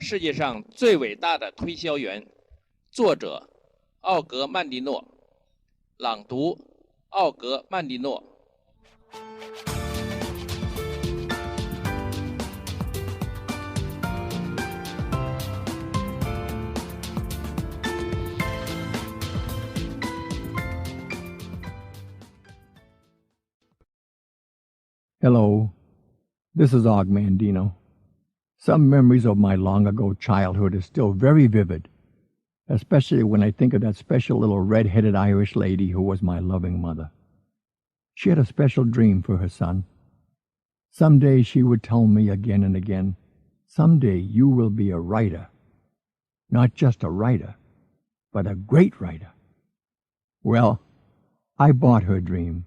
世界上最伟大的推销员，作者奥格曼蒂诺，朗读奥格曼蒂诺。Hello, this is Mandino. Some memories of my long-ago childhood are still very vivid, especially when I think of that special little red-headed Irish lady who was my loving mother. She had a special dream for her son. Someday, she would tell me again and again, someday you will be a writer. Not just a writer, but a great writer. Well, I bought her dream.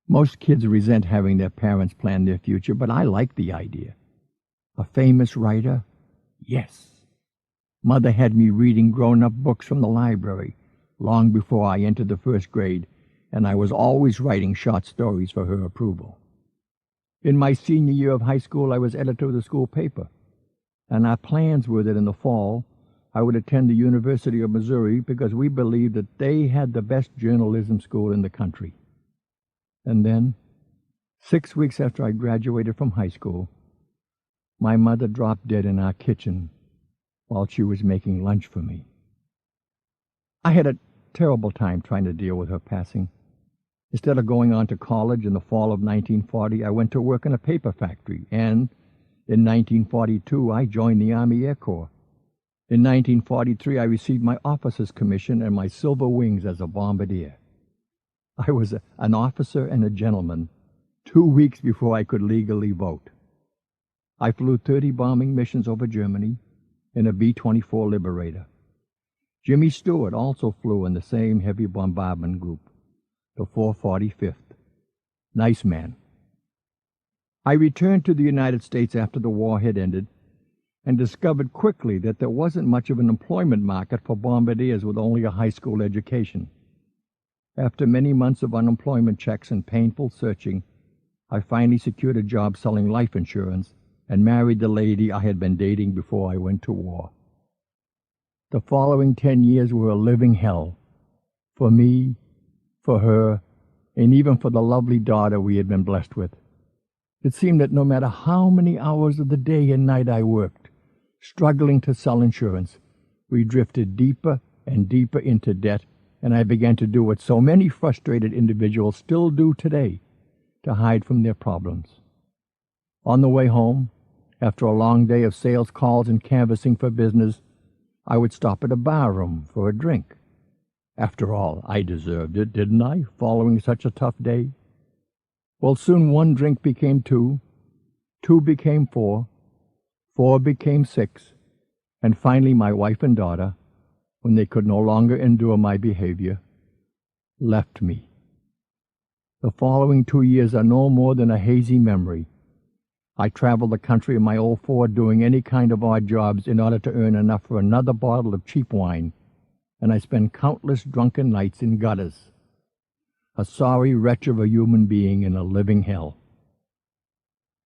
Most kids resent having their parents plan their future, but I like the idea. A famous writer? Yes. Mother had me reading grown-up books from the library long before I entered the first grade, and I was always writing short stories for her approval. In my senior year of high school, I was editor of the school paper, and our plans were that in the fall, I would attend the University of Missouri because we believed that they had the best journalism school in the country. And then, 6 weeks after I graduated from high school, my mother dropped dead in our kitchen while she was making lunch for me. I had a terrible time trying to deal with her passing. Instead of going on to college in the fall of 1940, I went to work in a paper factory, and in 1942, I joined the Army Air Corps. In 1943, I received my officer's commission and my silver wings as a bombardier. I was an officer and a gentleman 2 weeks before I could legally vote. I flew 30 bombing missions over Germany in a B-24 Liberator. Jimmy Stewart also flew in the same heavy bombardment group, the 445th. Nice man. I returned to the United States after the war had ended and discovered quickly that there wasn't much of an employment market for bombardiers with only a high school education. After many months of unemployment checks and painful searching, I finally secured a job selling life insurance and married the lady I had been dating before I went to war. The following 10 years were a living hell. For me, for her, and even for the lovely daughter we had been blessed with. It seemed that no matter how many hours of the day and night I worked, struggling to sell insurance, we drifted deeper and deeper into debt, and I began to do what so many frustrated individuals still do today, to hide from their problems. On the way home, after a long day of sales calls and canvassing for business, I would stop at a bar room for a drink. After all, I deserved it, didn't I, following such a tough day? Well, soon one drink became two became four became six, and finally my wife and daughter, when they could no longer endure my behavior, left me. The following 2 years are no more than a hazy memory. I traveled the country in my old Ford doing any kind of odd jobs in order to earn enough for another bottle of cheap wine, and I spent countless drunken nights in gutters, a sorry wretch of a human being in a living hell.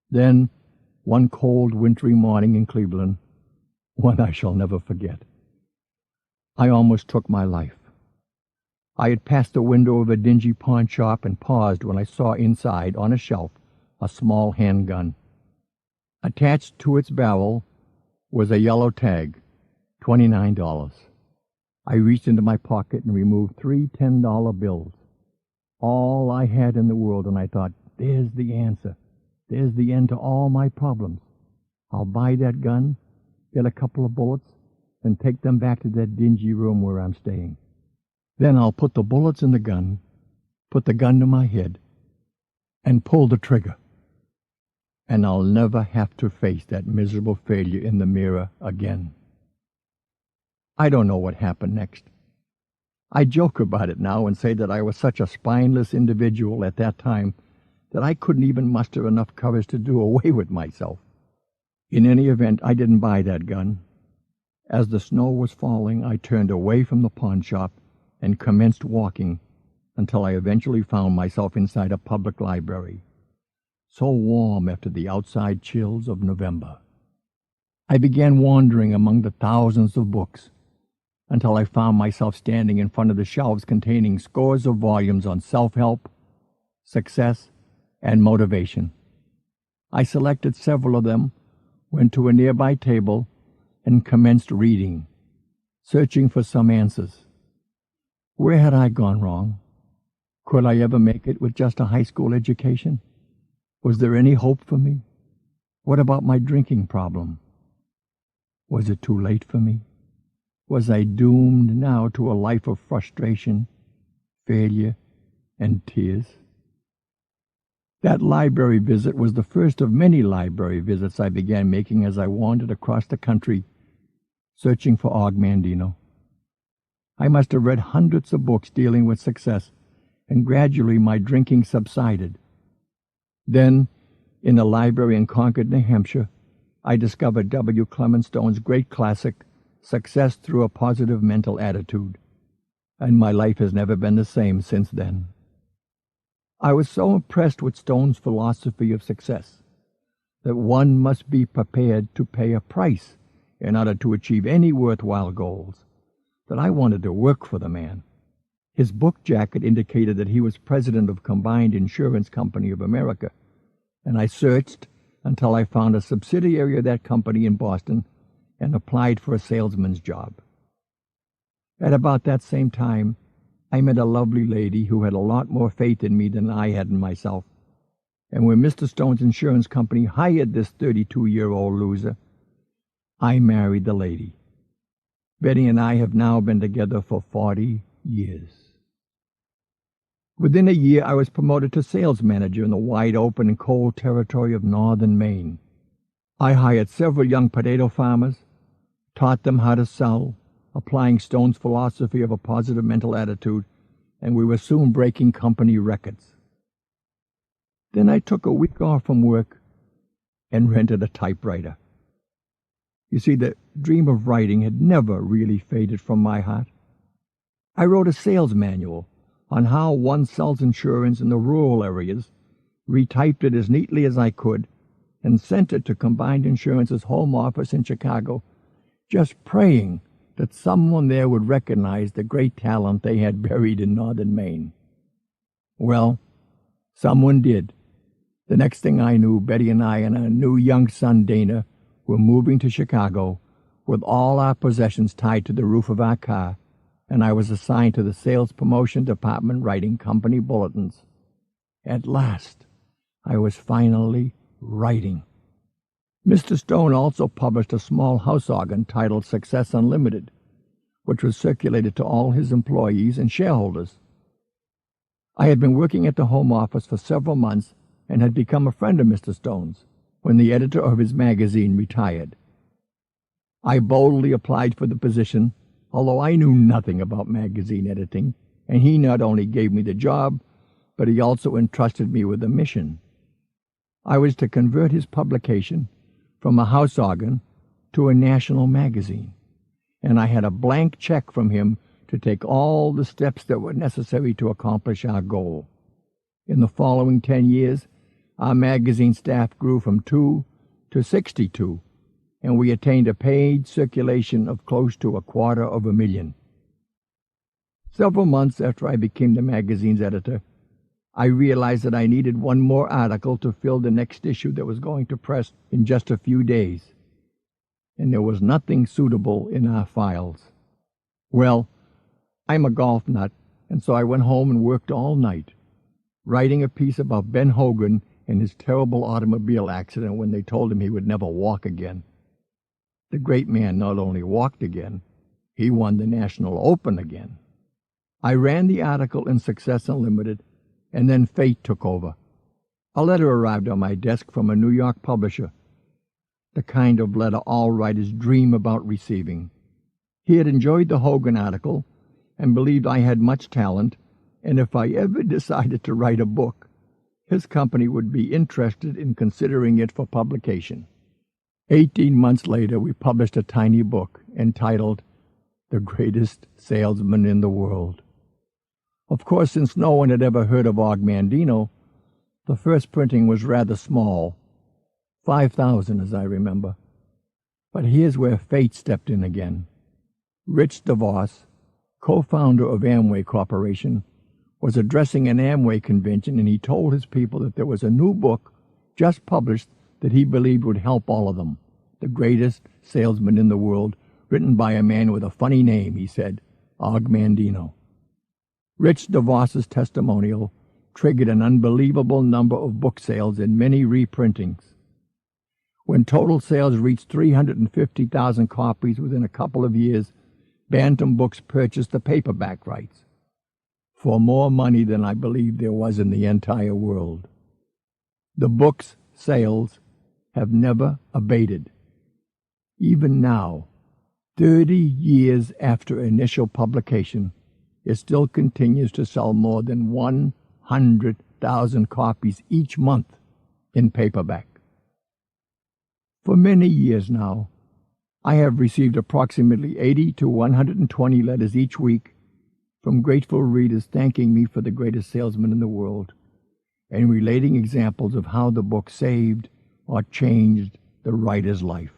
Then, one cold wintry morning in Cleveland, one I shall never forget, I almost took my life. I had passed the window of a dingy pawn shop and paused when I saw inside, on a shelf, a small handgun. Attached to its barrel was a yellow tag, $29. I reached into my pocket and removed 3 $10 bills. All I had in the world, and I thought, there's the answer. There's the end to all my problems. I'll buy that gun, get a couple of bullets, and take them back to that dingy room where I'm staying. Then I'll put the bullets in the gun, put the gun to my head, and pull the trigger. And I'll never have to face that miserable failure in the mirror again. I don't know what happened next. I joke about it now and say that I was such a spineless individual at that time that I couldn't even muster enough courage to do away with myself. In any event, I didn't buy that gun. As the snow was falling, I turned away from the pawn shop and commenced walking until I eventually found myself inside a public library, so warm after the outside chills of November. I began wandering among the thousands of books until I found myself standing in front of the shelves containing scores of volumes on self-help, success, and motivation. I selected several of them, went to a nearby table, and commenced reading, searching for some answers. Where had I gone wrong? Could I ever make it with just a high school education? Was there any hope for me? What about my drinking problem? Was it too late for me? Was I doomed now to a life of frustration, failure, and tears? That library visit was the first of many library visits I began making as I wandered across the country, searching for Og Mandino. I must have read hundreds of books dealing with success, and gradually my drinking subsided. Then, in a library in Concord, New Hampshire, I discovered W. Clement Stone's great classic, Success Through a Positive Mental Attitude, and my life has never been the same since then. I was so impressed with Stone's philosophy of success that one must be prepared to pay a price in order to achieve any worthwhile goals, that I wanted to work for the man. His book jacket indicated that he was president of Combined Insurance Company of America, and I searched until I found a subsidiary of that company in Boston and applied for a salesman's job. At about that same time, I met a lovely lady who had a lot more faith in me than I had in myself, and when Mr. Stone's insurance company hired this 32-year-old loser, I married the lady. Betty and I have now been together for 40 years. Within a year, I was promoted to sales manager in the wide-open and cold territory of northern Maine. I hired several young potato farmers, taught them how to sell, applying Stone's philosophy of a positive mental attitude, and we were soon breaking company records. Then I took a week off from work and rented a typewriter. You see, the dream of writing had never really faded from my heart. I wrote a sales manual on how one sells insurance in the rural areas, retyped it as neatly as I could, and sent it to Combined Insurance's home office in Chicago, just praying that someone there would recognize the great talent they had buried in northern Maine. Well, someone did. The next thing I knew, Betty and I and our new young son, Dana, were moving to Chicago with all our possessions tied to the roof of our car, and I was assigned to the sales promotion department writing company bulletins. At last, I was finally writing. Mr. Stone also published a small house organ titled Success Unlimited, which was circulated to all his employees and shareholders. I had been working at the home office for several months and had become a friend of Mr. Stone's when the editor of his magazine retired. I boldly applied for the position, although I knew nothing about magazine editing, and he not only gave me the job, but he also entrusted me with a mission. I was to convert his publication from a house organ to a national magazine, and I had a blank check from him to take all the steps that were necessary to accomplish our goal. In the following 10 years, our magazine staff grew from 2 to 62, and we attained a paid circulation of close to 250,000. Several months after I became the magazine's editor, I realized that I needed one more article to fill the next issue that was going to press in just a few days, and there was nothing suitable in our files. Well, I'm a golf nut, and so I went home and worked all night, writing a piece about Ben Hogan and his terrible automobile accident when they told him he would never walk again. The great man not only walked again, he won the National Open again. I ran the article in Success Unlimited, and then fate took over. A letter arrived on my desk from a New York publisher, the kind of letter all writers dream about receiving. He had enjoyed the Hogan article and believed I had much talent, and if I ever decided to write a book, his company would be interested in considering it for publication. 18 months later, we published a tiny book entitled The Greatest Salesman in the World. Of course, since no one had ever heard of Og Mandino, the first printing was rather small, 5,000 as I remember. But here's where fate stepped in again. Rich DeVos, co-founder of Amway Corporation, was addressing an Amway convention, and he told his people that there was a new book just published that he believed would help all of them. The greatest salesman in the world, written by a man with a funny name, he said, Og Mandino. Rich DeVos's testimonial triggered an unbelievable number of book sales and many reprintings. When total sales reached 350,000 copies within a couple of years, Bantam Books purchased the paperback rights for more money than I believe there was in the entire world. The book's sales have never abated. Even now, 30 years after initial publication, it still continues to sell more than 100,000 copies each month in paperback. For many years now, I have received approximately 80 to 120 letters each week from grateful readers thanking me for the greatest salesman in the world and relating examples of how the book saved or changed the writer's life.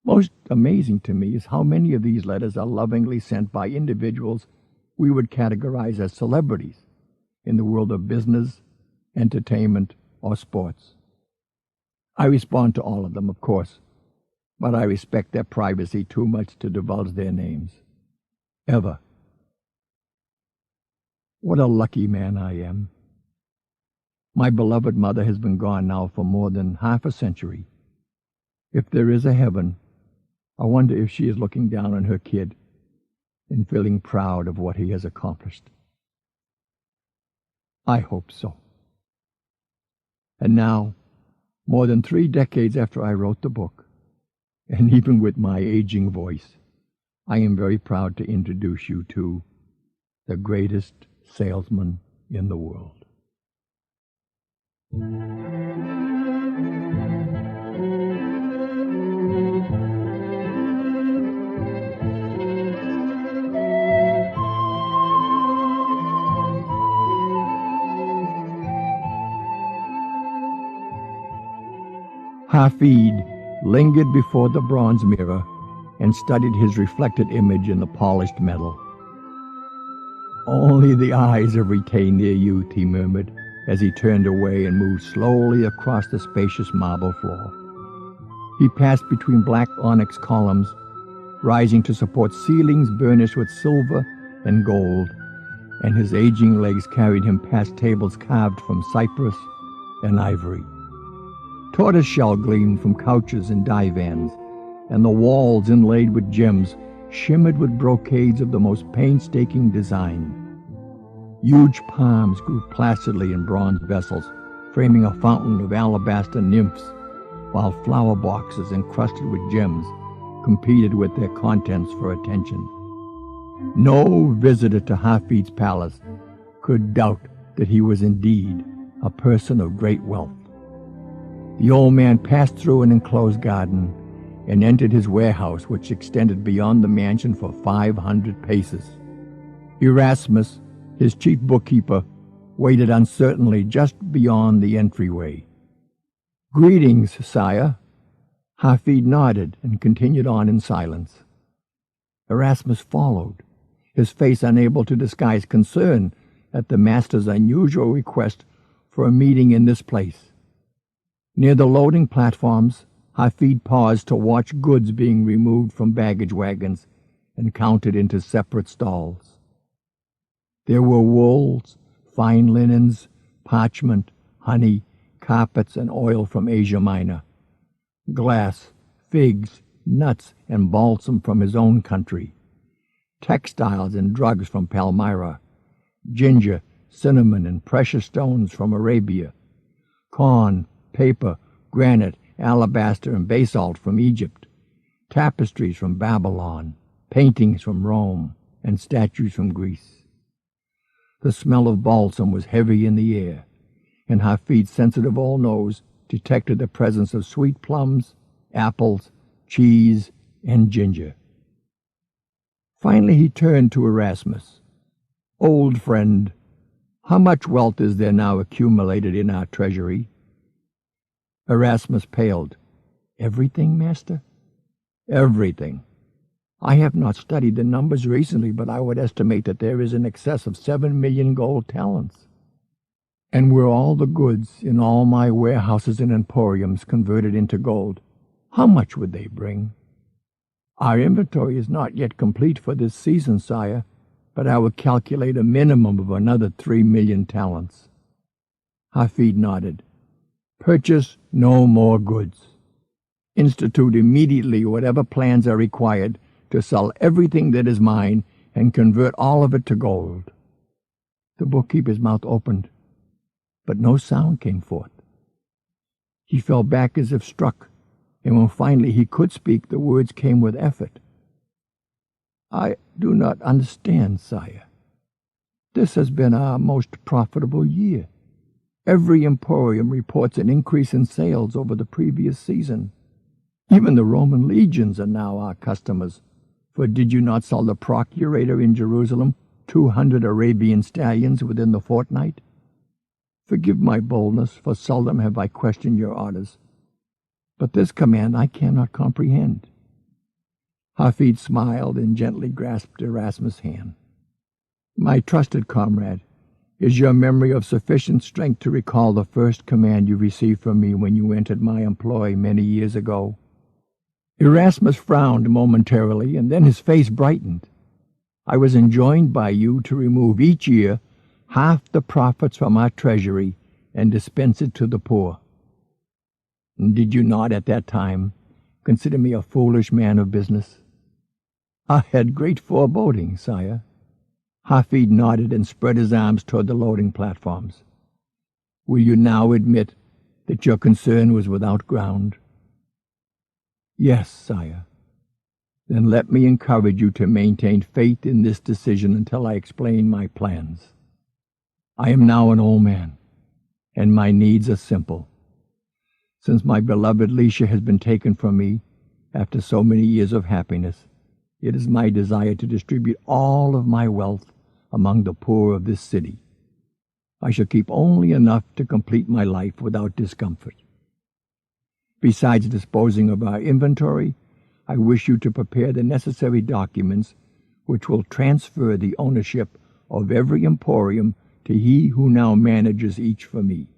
Most amazing to me is how many of these letters are lovingly sent by individuals we would categorize as celebrities in the world of business, entertainment, or sports. I respond to all of them, of course, but I respect their privacy too much to divulge their names. Ever. What a lucky man I am. My beloved mother has been gone now for more than half a century. If there is a heaven, I wonder if she is looking down on her kid and feeling proud of what he has accomplished. I hope so. And now, more than 3 decades after I wrote the book, and even with my aging voice, I am very proud to introduce you to the greatest salesman in the world. Hafed lingered before the bronze mirror and studied his reflected image in the polished metal. Only the eyes have retained their youth, he murmured, as he turned away and moved slowly across the spacious marble floor. He passed between black onyx columns, rising to support ceilings burnished with silver and gold, and his aging legs carried him past tables carved from cypress and ivory. Tortoiseshell gleamed from couches and divans, and the walls, inlaid with gems, shimmered with brocades of the most painstaking design. Huge palms grew placidly in bronze vessels, framing a fountain of alabaster nymphs, while flower boxes encrusted with gems competed with their contents for attention. No visitor to Hafed's palace could doubt that he was indeed a person of great wealth. The old man passed through an enclosed garden and entered his warehouse, which extended beyond the mansion for 500 paces. Erasmus, his chief bookkeeper, waited uncertainly just beyond the entryway. "Greetings, sire." Hafed nodded and continued on in silence. Erasmus followed, his face unable to disguise concern at the master's unusual request for a meeting in this place. Near the loading platforms, Hafed paused to watch goods being removed from baggage wagons and counted into separate stalls. There were wools, fine linens, parchment, honey, carpets, and oil from Asia Minor, glass, figs, nuts, and balsam from his own country, textiles and drugs from Palmyra, ginger, cinnamon, and precious stones from Arabia, corn, paper, granite, alabaster, and basalt from Egypt, tapestries from Babylon, paintings from Rome, and statues from Greece. The smell of balsam was heavy in the air, and Hafed's sensitive old nose detected the presence of sweet plums, apples, cheese, and ginger. Finally he turned to Erasmus. "Old friend, how much wealth is there now accumulated in our treasury?" Erasmus paled. Everything, master? Everything. I have not studied the numbers recently, but I would estimate that there is in excess of 7 million gold talents. And were all the goods in all my warehouses and emporiums converted into gold, how much would they bring? Our inventory is not yet complete for this season, sire, but I would calculate a minimum of another 3 million talents. Hafed nodded. Purchase no more goods. Institute immediately whatever plans are required to sell everything that is mine and convert all of it to gold. The bookkeeper's mouth opened, but no sound came forth. He fell back as if struck, and when finally he could speak, the words came with effort. I do not understand, sire. This has been our most profitable year. Every emporium reports an increase in sales over the previous season. Even the Roman legions are now our customers. For did you not sell the procurator in Jerusalem 200 Arabian stallions within the fortnight? Forgive my boldness, for seldom have I questioned your orders. But this command I cannot comprehend. Hafed smiled and gently grasped Erasmus' hand. My trusted comrade, is your memory of sufficient strength to recall the first command you received from me when you entered my employ many years ago? Erasmus frowned momentarily, and then his face brightened. I was enjoined by you to remove each year half the profits from our treasury and dispense it to the poor. Did you not at that time consider me a foolish man of business? I had great foreboding, sire. Hafed nodded and spread his arms toward the loading platforms. Will you now admit that your concern was without ground? Yes, sire. Then let me encourage you to maintain faith in this decision until I explain my plans. I am now an old man, and my needs are simple. Since my beloved Licia has been taken from me after so many years of happiness, it is my desire to distribute all of my wealth among the poor of this city. I shall keep only enough to complete my life without discomfort. Besides disposing of our inventory, I wish you to prepare the necessary documents which will transfer the ownership of every emporium to he who now manages each for me.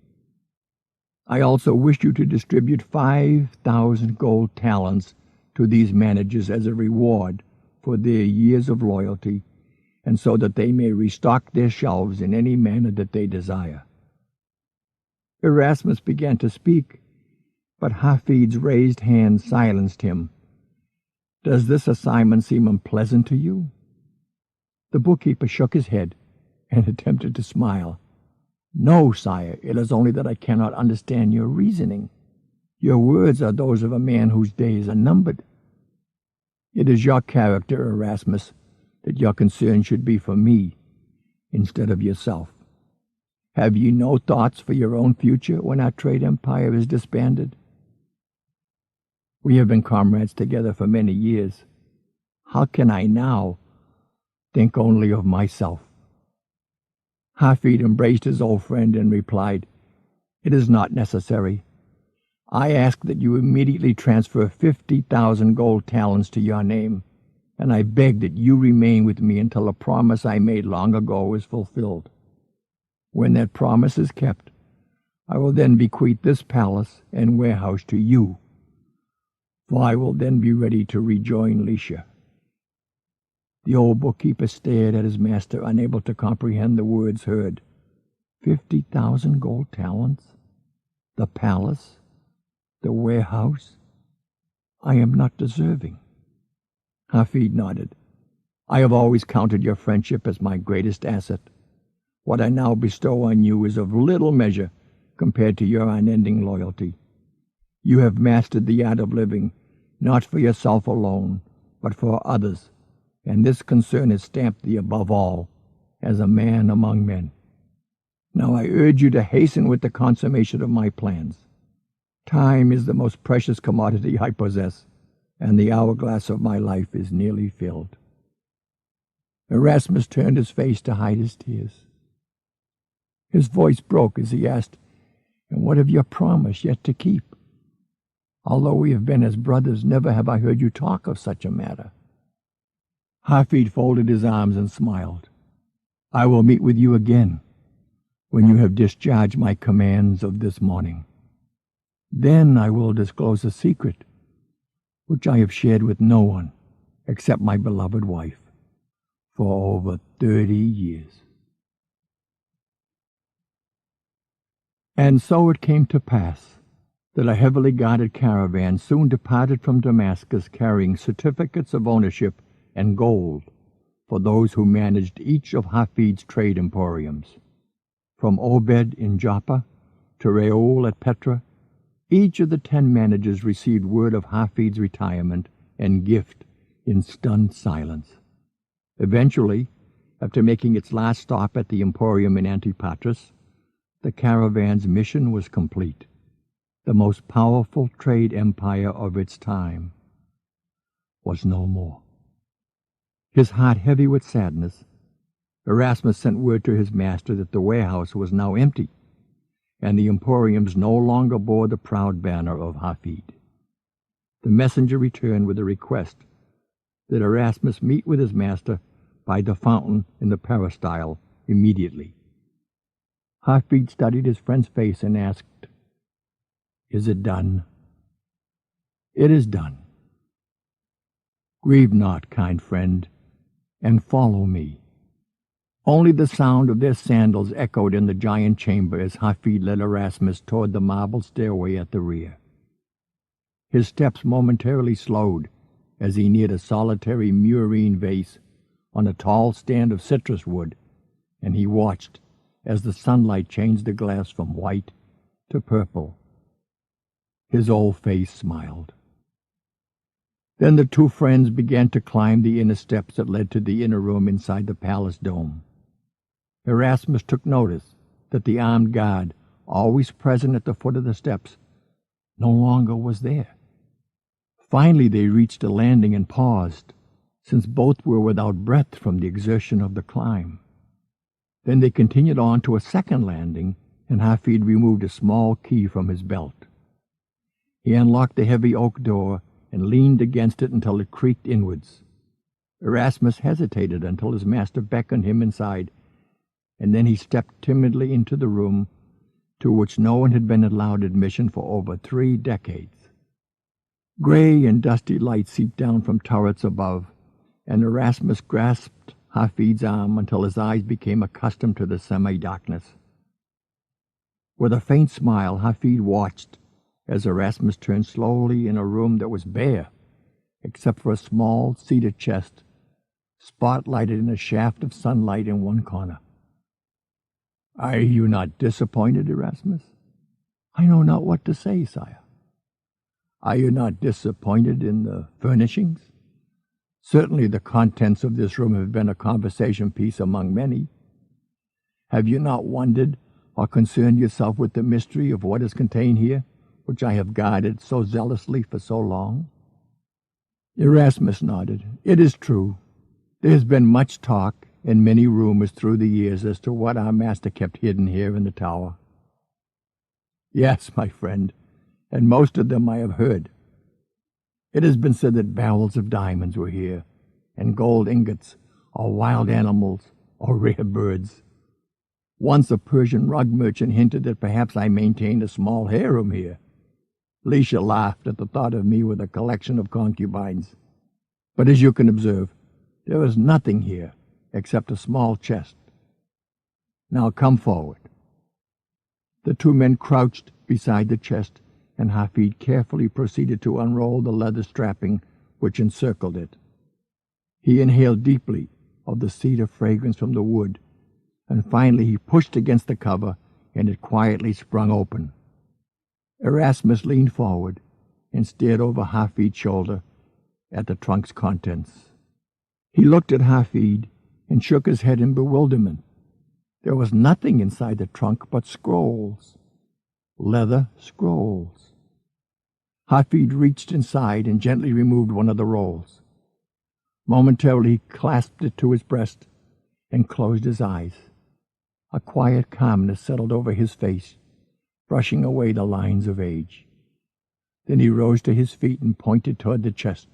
I also wish you to distribute 5,000 gold talents to these managers as a reward for their years of loyalty, and so that they may restock their shelves in any manner that they desire. Erasmus began to speak, but Hafed's raised hand silenced him. Does this assignment seem unpleasant to you? The bookkeeper shook his head and attempted to smile. No, sire, it is only that I cannot understand your reasoning. Your words are those of a man whose days are numbered. It is your character, Erasmus, that your concern should be for me instead of yourself. Have you no thoughts for your own future when our trade empire is disbanded? We have been comrades together for many years. How can I now think only of myself? Hafed embraced his old friend and replied, It is not necessary. I ask that you immediately transfer 50,000 gold talents to your name, and I beg that you remain with me until a promise I made long ago is fulfilled. When that promise is kept, I will then bequeath this palace and warehouse to you, for I will then be ready to rejoin Licia. The old bookkeeper stared at his master, unable to comprehend the words heard. 50,000 gold talents? The palace? The warehouse? I am not deserving. Hafed nodded. I have always counted your friendship as my greatest asset. What I now bestow on you is of little measure compared to your unending loyalty. You have mastered the art of living, not for yourself alone, but for others, and this concern has stamped thee above all, as a man among men. Now I urge you to hasten with the consummation of my plans. Time is the most precious commodity I possess, and the hourglass of my life is nearly filled. Erasmus turned his face to hide his tears. His voice broke as he asked, And what of your promise yet to keep? Although we have been as brothers, never have I heard you talk of such a matter." Hafed folded his arms and smiled. "I will meet with you again when you have discharged my commands of this morning. Then I will disclose a secret which I have shared with no one except my beloved wife for over 30 years. And so it came to pass that a heavily guarded caravan soon departed from Damascus carrying certificates of ownership and gold for those who managed each of Hafed's trade emporiums. From Obed in Joppa to Reuel at Petra, each of the 10 managers received word of Hafed's retirement and gift in stunned silence. Eventually, after making its last stop at the emporium in Antipatris, the caravan's mission was complete. The most powerful trade empire of its time was no more. His heart heavy with sadness, Erasmus sent word to his master that the warehouse was now empty, and the emporiums no longer bore the proud banner of Hafed. The messenger returned with a request that Erasmus meet with his master by the fountain in the peristyle immediately. Hafed studied his friend's face and asked, "Is it done?" "It is done." "Grieve not, kind friend, and follow me." Only the sound of their sandals echoed in the giant chamber as Hafed led Erasmus toward the marble stairway at the rear. His steps momentarily slowed as he neared a solitary murine vase on a tall stand of citrus wood, and he watched as the sunlight changed the glass from white to purple. His old face smiled. Then the two friends began to climb the inner steps that led to the inner room inside the palace dome. Erasmus took notice that the armed guard, always present at the foot of the steps, no longer was there. Finally they reached a landing and paused, since both were without breath from the exertion of the climb. Then they continued on to a second landing, and Hafed removed a small key from his belt. He unlocked the heavy oak door and leaned against it until it creaked inwards. Erasmus hesitated until his master beckoned him inside, and then he stepped timidly into the room to which no one had been allowed admission for over 3 decades. Gray and dusty light seeped down from turrets above, and Erasmus grasped Hafed's arm until his eyes became accustomed to the semi-darkness. With a faint smile, Hafed watched as Erasmus turned slowly in a room that was bare, except for a small cedar chest, spotlighted in a shaft of sunlight in one corner. "Are you not disappointed, Erasmus?" "I know not what to say, sire." "Are you not disappointed in the furnishings? Certainly the contents of this room have been a conversation piece among many. Have you not wondered or concerned yourself with the mystery of what is contained here, which I have guarded so zealously for so long?" Erasmus nodded. "It is true. There has been much talk and many rumors through the years as to what our master kept hidden here in the tower." "Yes, my friend, and most of them I have heard. It has been said that barrels of diamonds were here, and gold ingots, or wild animals, or rare birds. Once a Persian rug merchant hinted that perhaps I maintained a small harem here. Lisha laughed at the thought of me with a collection of concubines. But as you can observe, there is nothing here except a small chest. Now come forward." The two men crouched beside the chest, and Hafed carefully proceeded to unroll the leather strapping which encircled it. He inhaled deeply of the cedar fragrance from the wood, and finally he pushed against the cover, and it quietly sprung open. Erasmus leaned forward and stared over Hafed's shoulder at the trunk's contents. He looked at Hafed and shook his head in bewilderment. There was nothing inside the trunk but scrolls. Leather scrolls. Hafed reached inside and gently removed one of the rolls. Momentarily he clasped it to his breast and closed his eyes. A quiet calmness settled over his face, brushing away the lines of age. Then he rose to his feet and pointed toward the chest.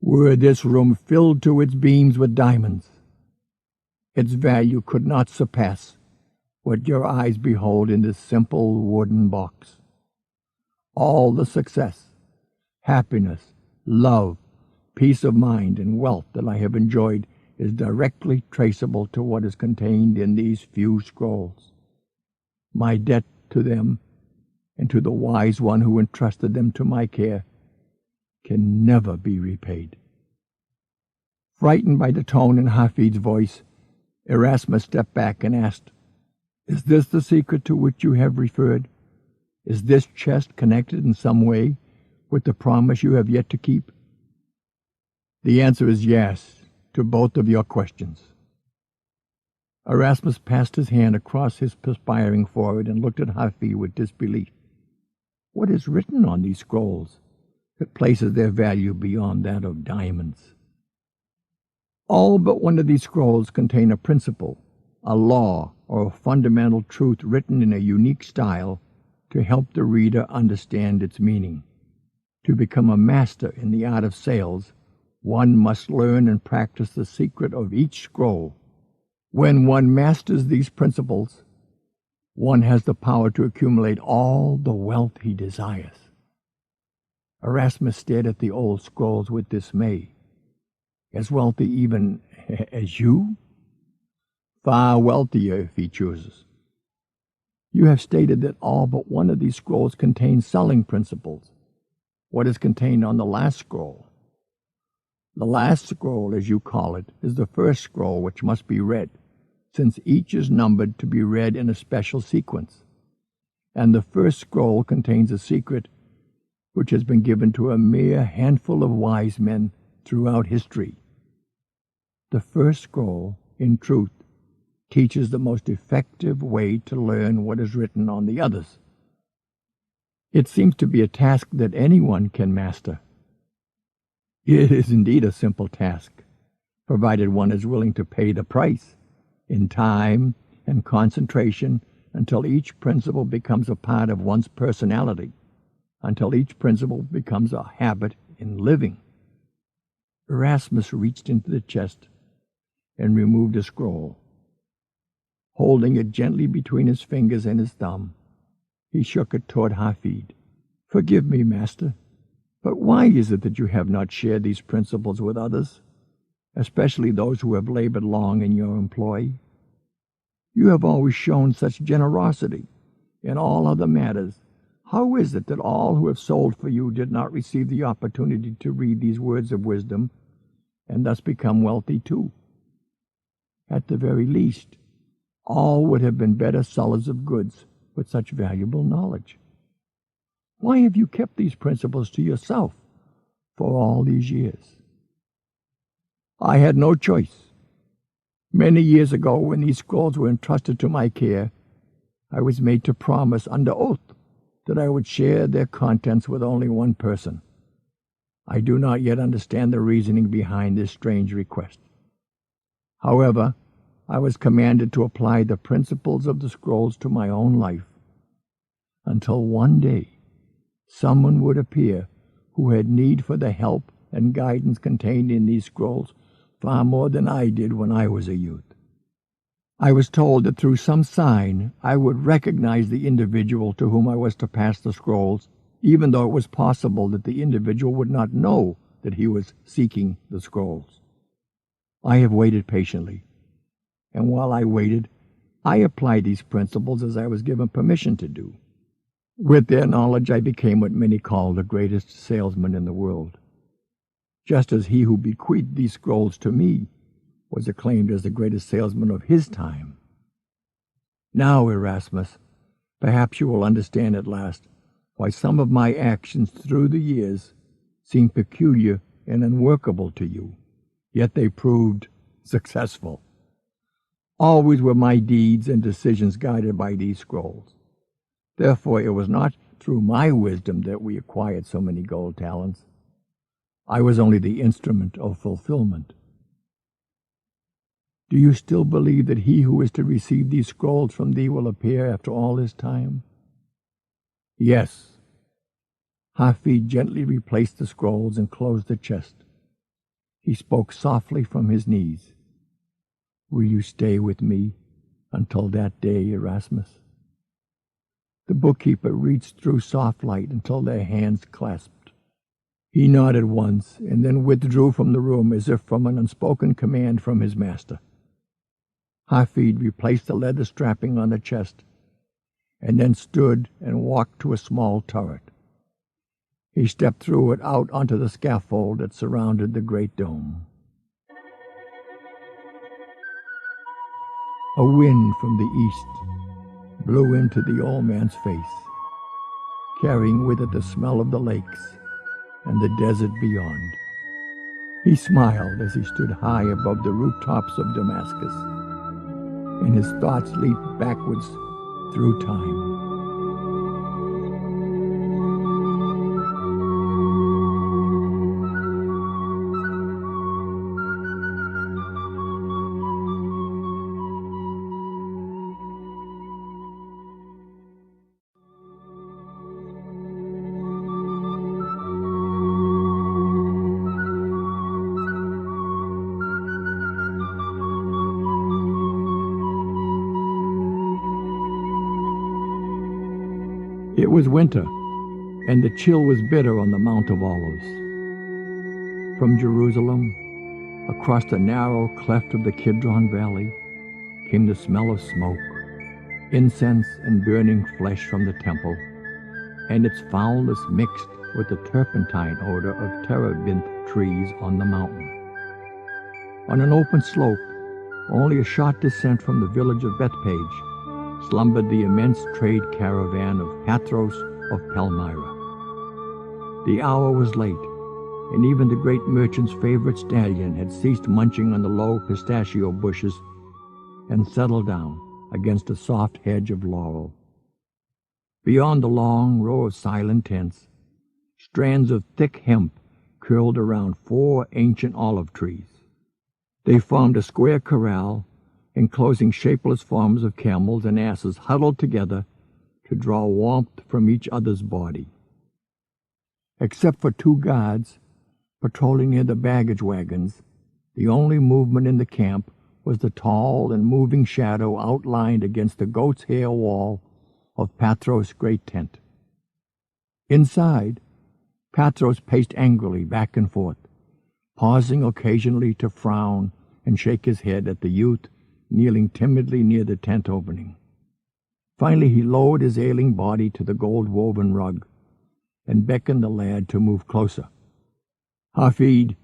Were this room filled to its beams with diamonds, its value could not surpass what your eyes behold in this simple wooden box. All the success, happiness, love, peace of mind, and wealth that I have enjoyed is directly traceable to what is contained in these few scrolls. My debt to them and to the wise one who entrusted them to my care can never be repaid. Frightened by the tone in Hafed's voice, Erasmus stepped back and asked, Is this the secret to which you have referred? Is this chest connected in some way with the promise you have yet to keep? The answer is yes to both of your questions. Erasmus passed his hand across his perspiring forehead and looked at Hafed with disbelief. What is written on these scrolls that places their value beyond that of diamonds? All but one of these scrolls contain a principle, a law, or a fundamental truth written in a unique style to help the reader understand its meaning. To become a master in the art of sales, one must learn and practice the secret of each scroll. When one masters these principles, one has the power to accumulate all the wealth he desires. Erasmus stared at the old scrolls with dismay. As wealthy even as you? Far wealthier if he chooses. You have stated that all but one of these scrolls contains selling principles. What is contained on the last scroll? The last scroll, as you call it, is the first scroll which must be read, since each is numbered to be read in a special sequence. And the first scroll contains a secret which has been given to a mere handful of wise men throughout history. The first scroll, in truth, teaches the most effective way to learn what is written on the others. It seems to be a task that anyone can master. It is indeed a simple task, provided one is willing to pay the price in time and concentration until each principle becomes a part of one's personality, until each principle becomes a habit in living. Erasmus reached into the chest and removed a scroll. Holding it gently between his fingers and his thumb, he shook it toward Hafed. Forgive me, master, but why is it that you have not shared these principles with others, especially those who have labored long in your employ? You have always shown such generosity in all other matters. How is it that all who have sold for you did not receive the opportunity to read these words of wisdom and thus become wealthy too? At the very least, all would have been better sellers of goods with such valuable knowledge. Why have you kept these principles to yourself for all these years? I had no choice. Many years ago, when these scrolls were entrusted to my care, I was made to promise under oath that I would share their contents with only one person. I do not yet understand the reasoning behind this strange request. However, I was commanded to apply the principles of the scrolls to my own life, until one day someone would appear who had need for the help and guidance contained in these scrolls far more than I did when I was a youth. I was told that through some sign I would recognize the individual to whom I was to pass the scrolls, even though it was possible that the individual would not know that he was seeking the scrolls. I have waited patiently, and while I waited, I applied these principles as I was given permission to do. With their knowledge, I became what many call the greatest salesman in the world, just as he who bequeathed these scrolls to me was acclaimed as the greatest salesman of his time. Now, Erasmus, perhaps you will understand at last why some of my actions through the years seemed peculiar and unworkable to you, yet they proved successful. Always were my deeds and decisions guided by these scrolls. Therefore, it was not through my wisdom that we acquired so many gold talents. I was only the instrument of fulfillment. Do you still believe that he who is to receive these scrolls from thee will appear after all this time? Yes, Hafed gently replaced the scrolls and closed the chest. He spoke softly from his knees. "Will you stay with me until that day, Erasmus?" The bookkeeper reached through soft light until their hands clasped. He nodded once and then withdrew from the room as if from an unspoken command from his master. Hafed replaced the leather strapping on the chest and then stood and walked to a small turret. He stepped through it out onto the scaffold that surrounded the great dome. A wind from the east blew into the old man's face, carrying with it the smell of the lakes and the desert beyond. He smiled as he stood high above the rooftops of Damascus, and his thoughts leaped backwards through time. It was winter, and the chill was bitter on the Mount of Olives. From Jerusalem, across the narrow cleft of the Kidron Valley, came the smell of smoke, incense and burning flesh from the temple, and its foulness mixed with the turpentine odor of terebinth trees on the mountain. On an open slope, only a short descent from the village of Bethpage, slumbered the immense trade caravan of Hathros of Palmyra. The hour was late, and even the great merchant's favorite stallion had ceased munching on the low pistachio bushes and settled down against a soft hedge of laurel. Beyond the long row of silent tents, strands of thick hemp curled around 4 ancient olive trees. They formed a square corral, enclosing shapeless forms of camels and asses huddled together to draw warmth from each other's body. Except for 2 guards patrolling near the baggage wagons, the only movement in the camp was the tall and moving shadow outlined against the goat's hair wall of Patros' great tent. Inside, Patros paced angrily back and forth, pausing occasionally to frown and shake his head at the youth kneeling timidly near the tent opening. Finally he lowered his ailing body to the gold-woven rug and beckoned the lad to move closer. "Hafed,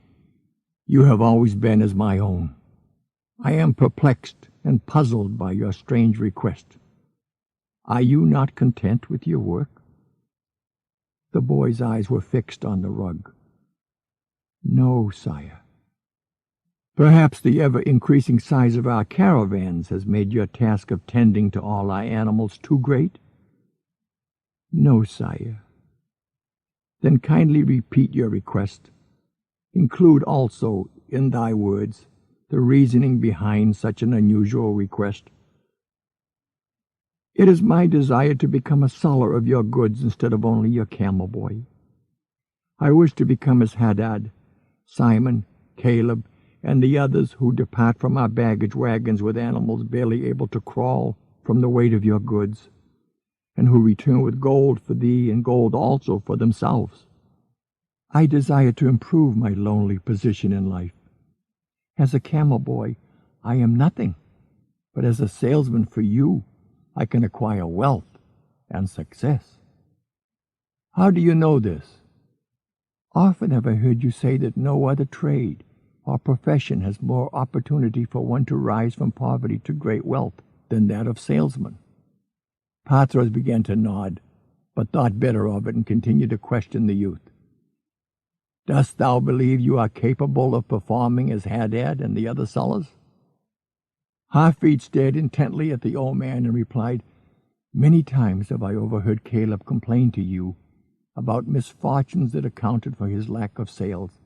you have always been as my own. I am perplexed and puzzled by your strange request. Are you not content with your work?" The boy's eyes were fixed on the rug. "No, sire." "Perhaps the ever-increasing size of our caravans has made your task of tending to all our animals too great?" "No, sire." "Then kindly repeat your request. Include also, in thy words, the reasoning behind such an unusual request." "It is my desire to become a seller of your goods instead of only your camel boy. I wish to become as Hadad, Simon, Caleb, and the others who depart from our baggage wagons with animals barely able to crawl from the weight of your goods, and who return with gold for thee and gold also for themselves. I desire to improve my lonely position in life. As a camel boy, I am nothing, but as a salesman for you, I can acquire wealth and success." "How do you know this?" "Often have I heard you say that no other trade or profession has more opportunity for one to rise from poverty to great wealth than that of salesman." Patros began to nod, but thought better of it and continued to question the youth. "Dost thou believe you are capable of performing as Hadad and the other sellers?" Hafed stared intently at the old man and replied, "Many times have I overheard Caleb complain to you about misfortunes that accounted for his lack of sales,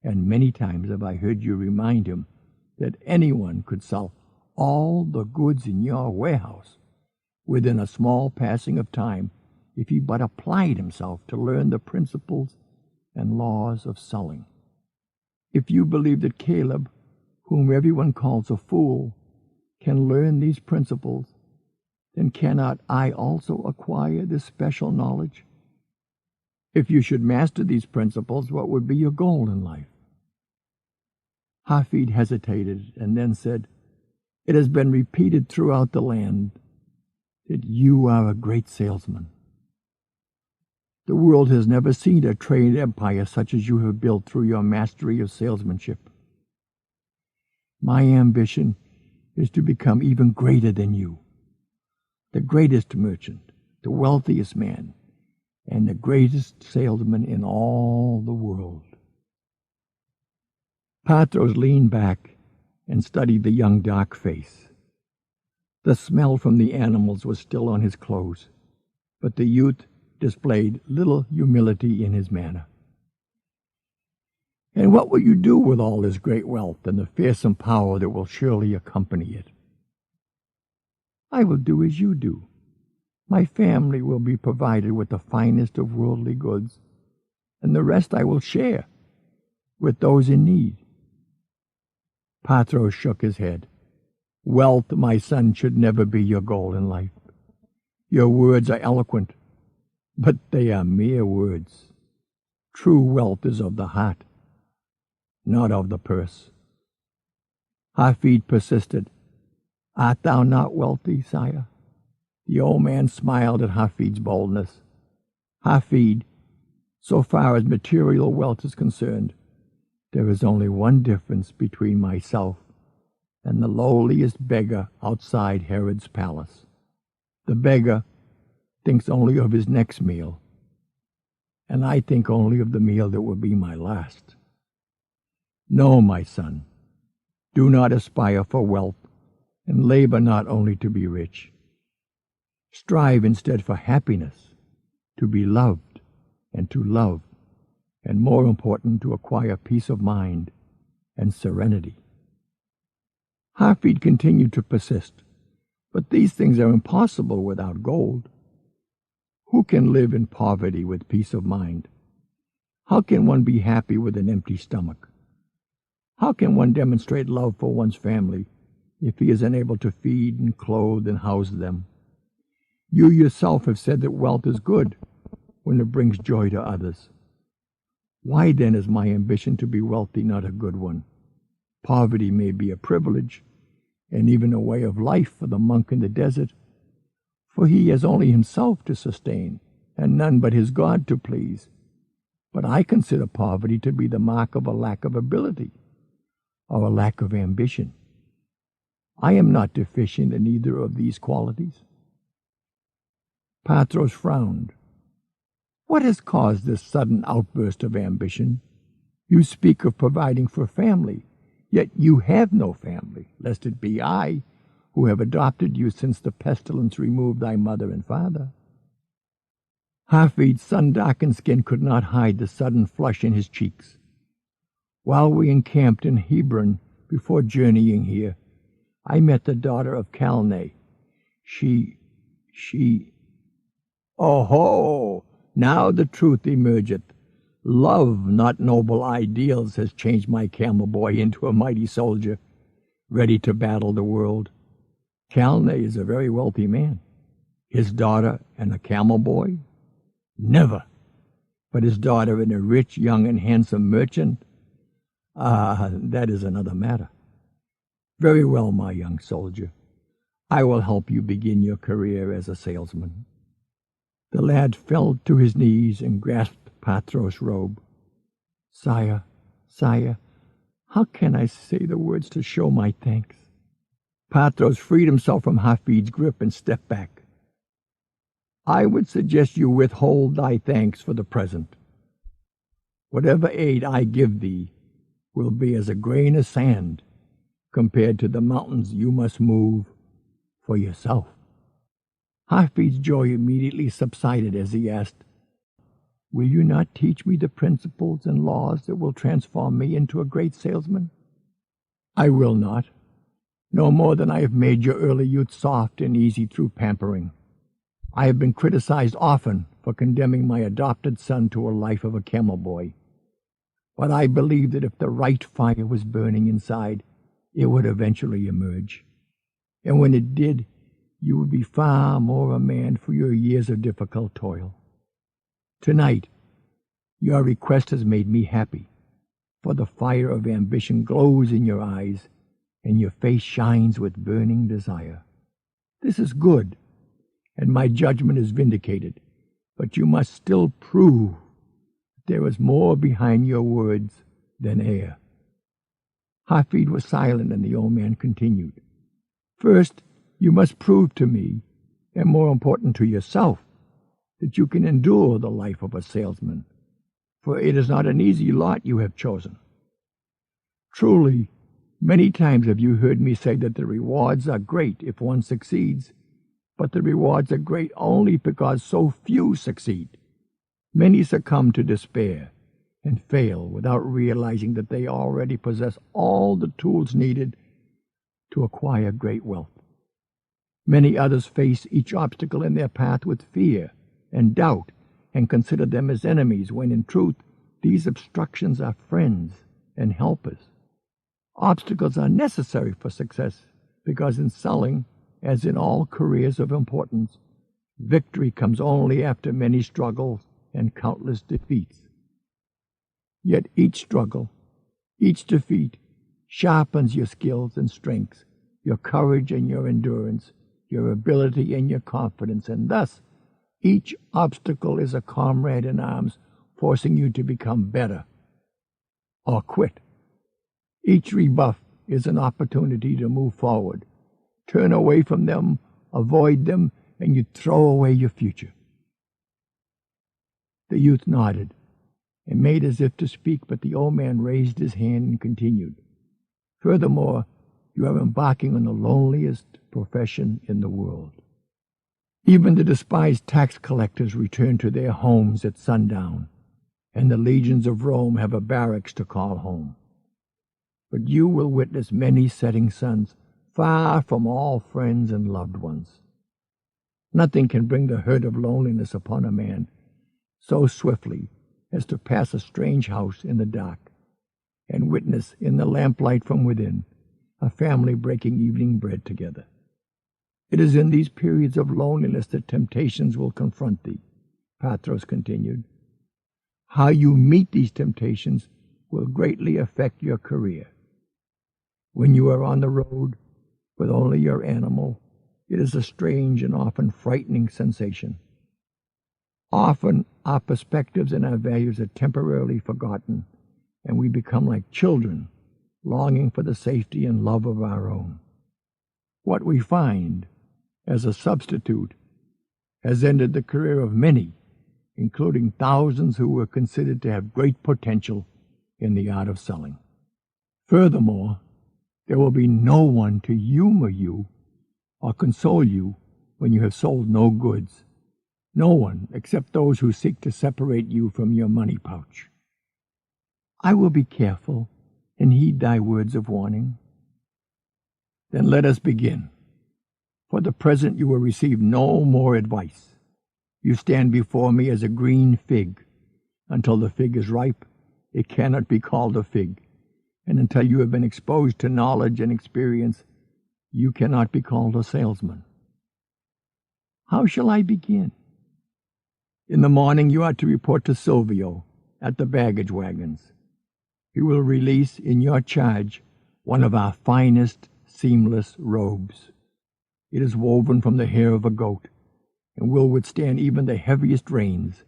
and many times have I heard you remind him that anyone could sell all the goods in your warehouse within a small passing of time if he but applied himself to learn the principles and laws of selling. If you believe that Caleb, whom everyone calls a fool, can learn these principles, then cannot I also acquire this special knowledge? If you should master these principles, what would be your goal in life? Hafed hesitated and then said, "It has been repeated throughout the land that you are a great salesman. The world has never seen a trade empire such as you have built through your mastery of salesmanship. My ambition is to become even greater than you, the greatest merchant, the wealthiest man, and the greatest salesman in all the world." Patros leaned back and studied the young dark face. The smell from the animals was still on his clothes, but the youth displayed little humility in his manner. "And what will you do with all this great wealth and the fearsome power that will surely accompany it?" "I will do as you do. My family will be provided with the finest of worldly goods, and the rest I will share with those in need." Patros shook his head. "Wealth, my son, should never be your goal in life. Your words are eloquent, but they are mere words. True wealth is of the heart, not of the purse." Hafed persisted. "Art thou not wealthy, sire?" The old man smiled at Hafed's boldness. "Hafed, so far as material wealth is concerned, there is only one difference between myself and the lowliest beggar outside Herod's palace. The beggar thinks only of his next meal, and I think only of the meal that will be my last. No, my son, do not aspire for wealth, and labor not only to be rich. Strive instead for happiness, to be loved and to love, and more important, to acquire peace of mind and serenity." Hafed continued to persist, "But these things are impossible without gold. Who can live in poverty with peace of mind? How can one be happy with an empty stomach? How can one demonstrate love for one's family if he is unable to feed and clothe and house them? You yourself have said that wealth is good when it brings joy to others. Why then is my ambition to be wealthy not a good one? Poverty may be a privilege, and even a way of life for the monk in the desert, for he has only himself to sustain, and none but his God to please. But I consider poverty to be the mark of a lack of ability, or a lack of ambition. I am not deficient in either of these qualities." Patros frowned. "What has caused this sudden outburst of ambition? You speak of providing for family, yet you have no family, lest it be I, who have adopted you since the pestilence removed thy mother and father." Hafed's sun-darkened skin could not hide the sudden flush in his cheeks. "While we encamped in Hebron before journeying here, I met the daughter of Calne. She... Oh-ho! Now the truth emergeth. Love, not noble ideals, has changed my camel boy into a mighty soldier, ready to battle the world. Calne is a very wealthy man. His daughter and a camel boy? Never! But his daughter and a rich, young, and handsome merchant? That is another matter. Very well, my young soldier. I will help you begin your career as a salesman." The lad fell to his knees and grasped Patros' robe. Sire, how can I say the words to show my thanks?" Patros freed himself from Hafed's grip and stepped back. "I would suggest you withhold thy thanks for the present. Whatever aid I give thee will be as a grain of sand compared to the mountains you must move for yourself." Hafed's joy immediately subsided as he asked, "Will you not teach me the principles and laws that will transform me into a great salesman?" "I will not, no more than I have made your early youth soft and easy through pampering. I have been criticized often for condemning my adopted son to a life of a camel boy. But I believe that if the right fire was burning inside, it would eventually emerge. And when it did, you would be far more a man for your years of difficult toil. Tonight, your request has made me happy, for the fire of ambition glows in your eyes, and your face shines with burning desire. This is good, and my judgment is vindicated, but you must still prove that there is more behind your words than air. Hafed was silent, and the old man continued. First, you must prove to me, and more important to yourself, that you can endure the life of a salesman, for it is not an easy lot you have chosen. Truly, many times have you heard me say that the rewards are great if one succeeds, but the rewards are great only because so few succeed. Many succumb to despair and fail without realizing that they already possess all the tools needed to acquire great wealth. Many others face each obstacle in their path with fear and doubt and consider them as enemies, when in truth these obstructions are friends and helpers. Obstacles are necessary for success because in selling, as in all careers of importance, victory comes only after many struggles and countless defeats. Yet each struggle, each defeat, sharpens your skills and strengths, your courage and your endurance, your ability and your confidence, and thus each obstacle is a comrade in arms forcing you to become better or quit. Each rebuff is an opportunity to move forward. Turn away from them, avoid them, and you throw away your future. The youth nodded and made as if to speak, but the old man raised his hand and continued. Furthermore, you are embarking on the loneliest profession in the world. Even the despised tax collectors return to their homes at sundown, and the legions of Rome have a barracks to call home. But you will witness many setting suns, far from all friends and loved ones. Nothing can bring the hurt of loneliness upon a man so swiftly as to pass a strange house in the dark and witness in the lamplight from within a family breaking evening bread together. It is in these periods of loneliness that temptations will confront thee, Patros continued. How you meet these temptations will greatly affect your career. When you are on the road with only your animal, it is a strange and often frightening sensation. Often our perspectives and our values are temporarily forgotten, and we become like children, longing for the safety and love of our own. What we find as a substitute has ended the career of many, including thousands who were considered to have great potential in the art of selling. Furthermore, there will be no one to humor you or console you when you have sold no goods. No one except those who seek to separate you from your money pouch. I will be careful and heed thy words of warning. Then let us begin. For the present you will receive no more advice. You stand before me as a green fig. Until the fig is ripe, it cannot be called a fig. And until you have been exposed to knowledge and experience, you cannot be called a salesman. How shall I begin? In the morning you are to report to Silvio at the baggage wagons. He will release in your charge one of our finest seamless robes. It is woven from the hair of a goat and will withstand even the heaviest rains,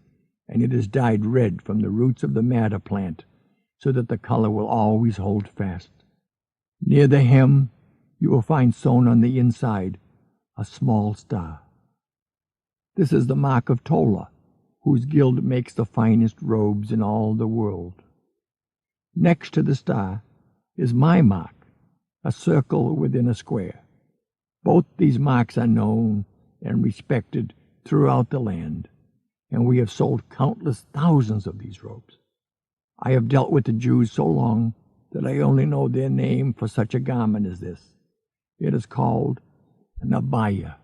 and it is dyed red from the roots of the madder plant, so that the color will always hold fast. Near the hem you will find sewn on the inside a small star. This is the mark of Tola, whose guild makes the finest robes in all the world. Next to the star is my mark, a circle within a square. Both these marks are known and respected throughout the land, and we have sold countless thousands of these robes. I have dealt with the Jews so long that I only know their name for such a garment as this. It is called an abaya.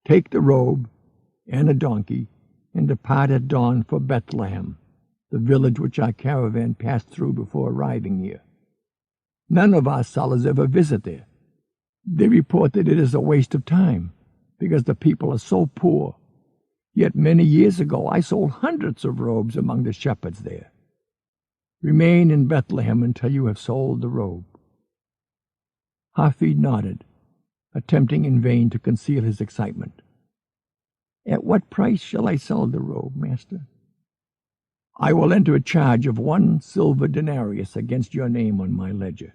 Take the robe and a donkey, and depart at dawn for Bethlehem, the village which our caravan passed through before arriving here. None of our sellers ever visit there. They report that it is a waste of time, because the people are so poor. Yet many years ago I sold hundreds of robes among the shepherds there. Remain in Bethlehem until you have sold the robe." Hafed nodded, attempting in vain to conceal his excitement. "At what price shall I sell the robe, master?" "I will enter a charge of 1 silver denarius against your name on my ledger.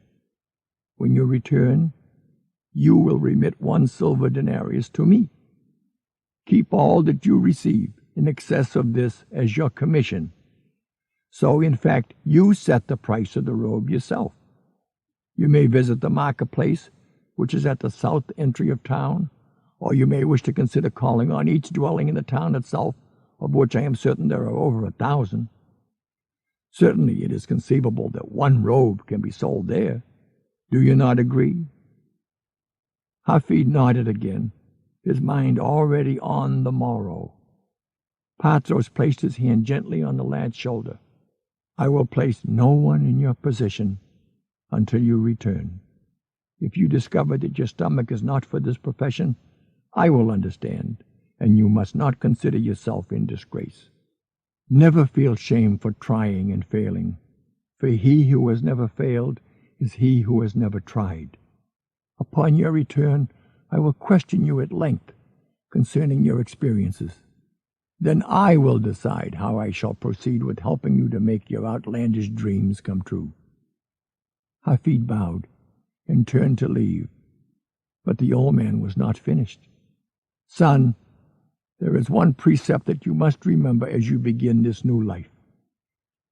When you return, you will remit 1 silver denarius to me. Keep all that you receive in excess of this as your commission. So, in fact, you set the price of the robe yourself. You may visit the marketplace, which is at the south entry of town, or you may wish to consider calling on each dwelling in the town itself, of which I am certain there are over 1,000. Certainly it is conceivable that 1 robe can be sold there. Do you not agree?" Hafed nodded again, his mind already on the morrow. Patros placed his hand gently on the lad's shoulder. "I will place no one in your position until you return. If you discover that your stomach is not for this profession, I will understand, and you must not consider yourself in disgrace. Never feel shame for trying and failing, for he who has never failed is he who has never tried. Upon your return, I will question you at length concerning your experiences. Then I will decide how I shall proceed with helping you to make your outlandish dreams come true." Hafed bowed and turned to leave, but the old man was not finished. "Son, there is one precept that you must remember as you begin this new life.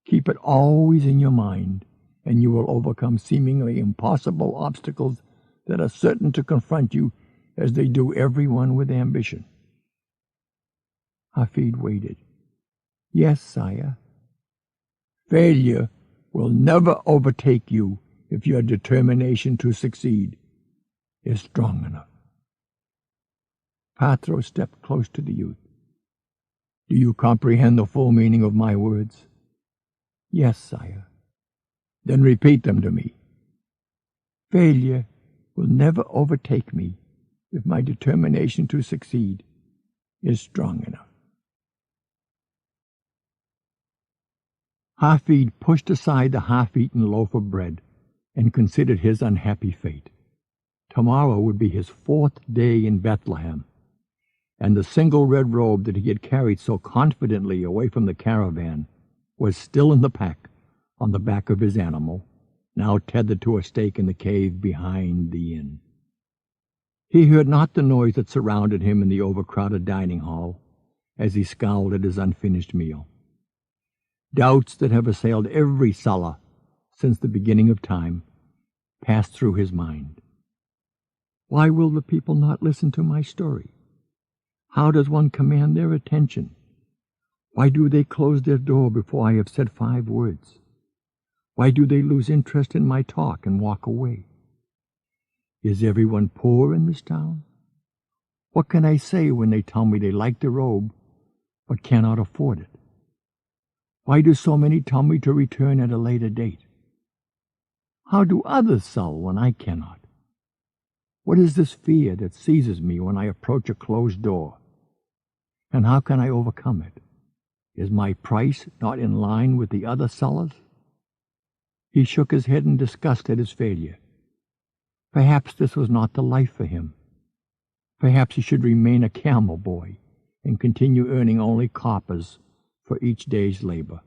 Keep it always in your mind, and you will overcome seemingly impossible obstacles that are certain to confront you as they do everyone with ambition." Hafed waited. "Yes, sire." "Failure will never overtake you if your determination to succeed is strong enough." Patros stepped close to the youth. "Do you comprehend the full meaning of my words?" "Yes, sire." "Then repeat them to me." "Failure will never overtake me if my determination to succeed is strong enough." Hafed pushed aside the half-eaten loaf of bread and considered his unhappy fate. Tomorrow would be his 4th day in Bethlehem, and the single red robe that he had carried so confidently away from the caravan was still in the pack on the back of his animal, now tethered to a stake in the cave behind the inn. He heard not the noise that surrounded him in the overcrowded dining hall as he scowled at his unfinished meal. Doubts that have assailed every seller since the beginning of time passed through his mind. Why will the people not listen to my story? How does one command their attention? Why do they close their door before I have said 5 words? Why do they lose interest in my talk and walk away? Is everyone poor in this town? What can I say when they tell me they like the robe but cannot afford it? Why do so many tell me to return at a later date? How do others sell when I cannot? What is this fear that seizes me when I approach a closed door? And how can I overcome it? Is my price not in line with the other sellers? He shook his head in disgust at his failure. Perhaps this was not the life for him. Perhaps he should remain a camel boy and continue earning only coppers for each day's labor.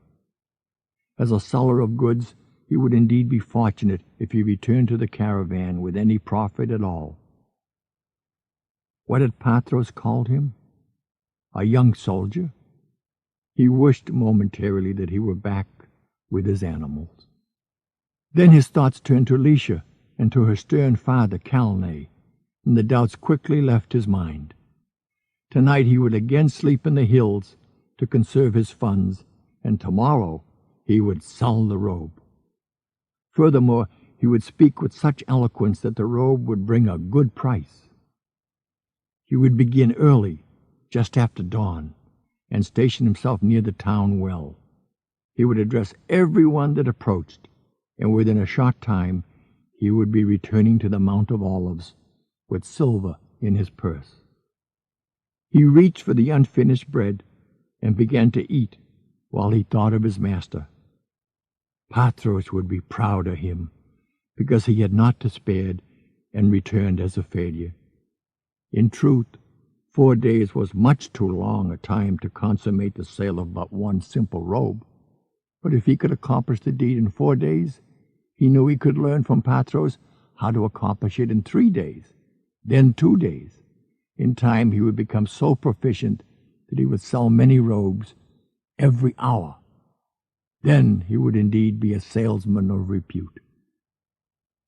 As a seller of goods, he would indeed be fortunate if he returned to the caravan with any profit at all. What had Patros called him? A young soldier? He wished momentarily that he were back with his animals. Then his thoughts turned to Lisha and to her stern father, Kalneh, and the doubts quickly left his mind. Tonight he would again sleep in the hills to conserve his funds, and tomorrow he would sell the robe. Furthermore, he would speak with such eloquence that the robe would bring a good price. He would begin early, just after dawn, and station himself near the town well. He would address everyone that approached, and within a short time he would be returning to the Mount of Olives with silver in his purse. He reached for the unfinished bread and began to eat while he thought of his master. Patros would be proud of him because he had not despaired and returned as a failure. In truth, 4 days was much too long a time to consummate the sale of but one simple robe. But if he could accomplish the deed in 4 days, he knew he could learn from Patros how to accomplish it in 3 days, then 2 days. In time he would become so proficient that he would sell many robes every hour. Then he would indeed be a salesman of repute.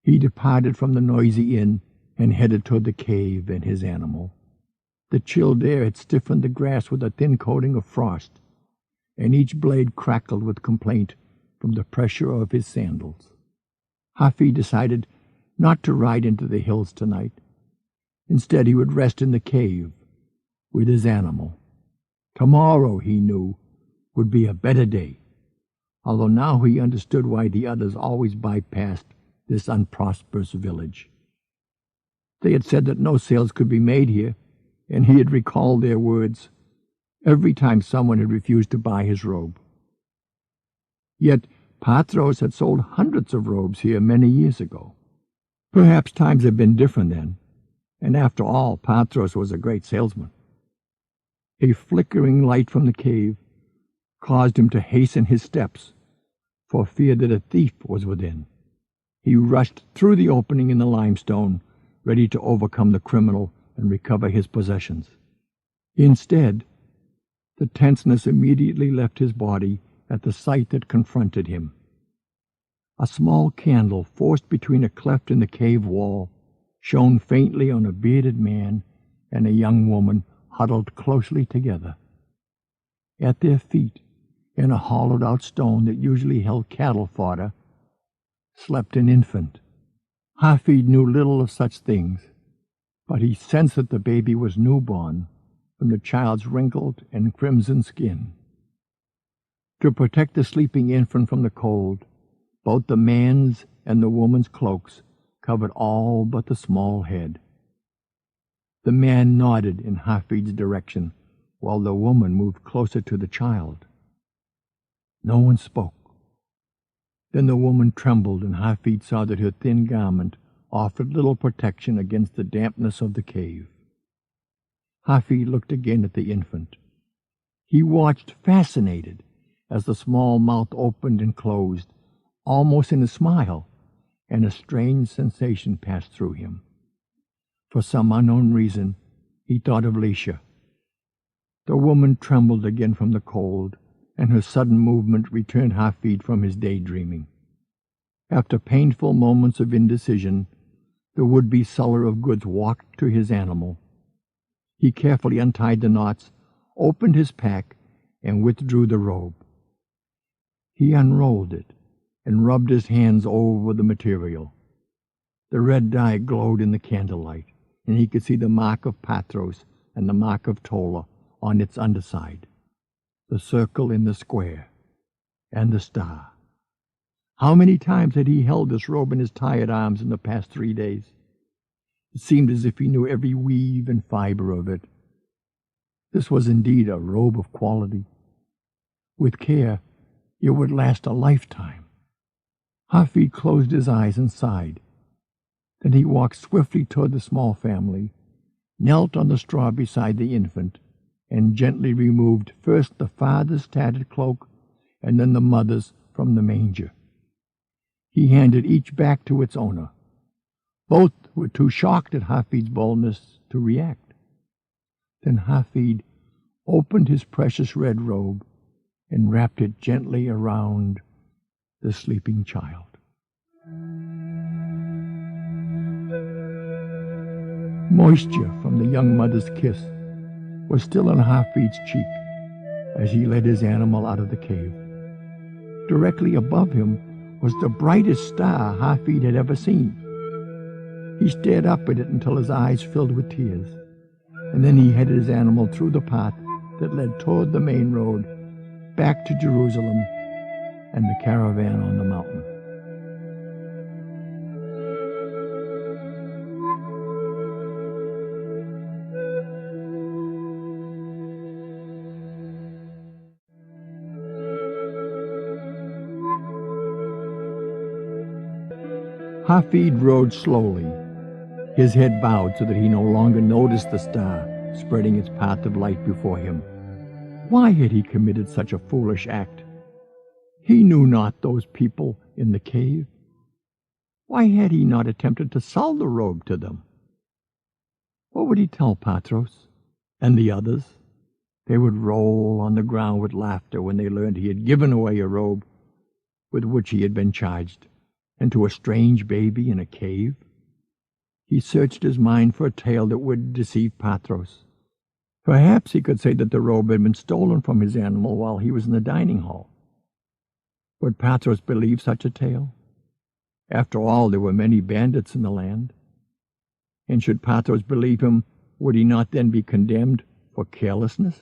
He departed from the noisy inn and headed toward the cave and his animal. The chilled air had stiffened the grass with a thin coating of frost, and each blade crackled with complaint from the pressure of his sandals. Hafed decided not to ride into the hills tonight. Instead, he would rest in the cave with his animal. Tomorrow, he knew, would be a better day, although now he understood why the others always bypassed this unprosperous village. They had said that no sales could be made here, and he had recalled their words every time someone had refused to buy his robe. Yet Patros had sold hundreds of robes here many years ago. Perhaps times had been different then, and after all, Patros was a great salesman. A flickering light from the cave caused him to hasten his steps, for fear that a thief was within. He rushed through the opening in the limestone, ready to overcome the criminal and recover his possessions. Instead, the tenseness immediately left his body at the sight that confronted him. A small candle forced between a cleft in the cave wall shone faintly on a bearded man and a young woman huddled closely together. At their feet, in a hollowed-out stone that usually held cattle fodder, slept an infant. Hafed knew little of such things, but he sensed that the baby was newborn from the child's wrinkled and crimson skin. To protect the sleeping infant from the cold, both the man's and the woman's cloaks covered all but the small head. The man nodded in Hafed's direction, while the woman moved closer to the child. No one spoke. Then the woman trembled, and Hafed saw that her thin garment offered little protection against the dampness of the cave. Hafed looked again at the infant. He watched fascinated as the small mouth opened and closed, almost in a smile, and a strange sensation passed through him. For some unknown reason, he thought of Leisha. The woman trembled again from the cold, and her sudden movement returned Hafed from his daydreaming. After painful moments of indecision, the would-be seller of goods walked to his animal. He carefully untied the knots, opened his pack, and withdrew the robe. He unrolled it and rubbed his hands over the material. The red dye glowed in the candlelight, and he could see the mark of Patros and the mark of Tola on its underside, the circle in the square, and the star. How many times had he held this robe in his tired arms in the past 3 days? It seemed as if he knew every weave and fiber of it. This was indeed a robe of quality. With care, it would last a lifetime. Hafed closed his eyes and sighed. Then he walked swiftly toward the small family, knelt on the straw beside the infant, and gently removed first the father's tattered cloak and then the mother's from the manger. He handed each back to its owner. Both were too shocked at Hafed's boldness to react. Then Hafed opened his precious red robe and wrapped it gently around the sleeping child. Moisture from the young mother's kiss was still on Hafed's cheek as he led his animal out of the cave. Directly above him was the brightest star Hafed had ever seen. He stared up at it until his eyes filled with tears. and then he headed his animal through the path that led toward the main road, back to Jerusalem and the caravan on the mountain. Hafed rode slowly, his head bowed so that he no longer noticed the star spreading its path of light before him. Why had he committed such a foolish act? He knew not those people in the cave. Why had he not attempted to sell the robe to them? What would he tell Patros and the others? They would roll on the ground with laughter when they learned he had given away a robe with which he had been charged, and to a strange baby in a cave. He searched his mind for a tale that would deceive Patros. Perhaps he could say that the robe had been stolen from his animal while he was in the dining hall. Would Patros believe such a tale? After all, there were many bandits in the land. And should Patros believe him, would he not then be condemned for carelessness?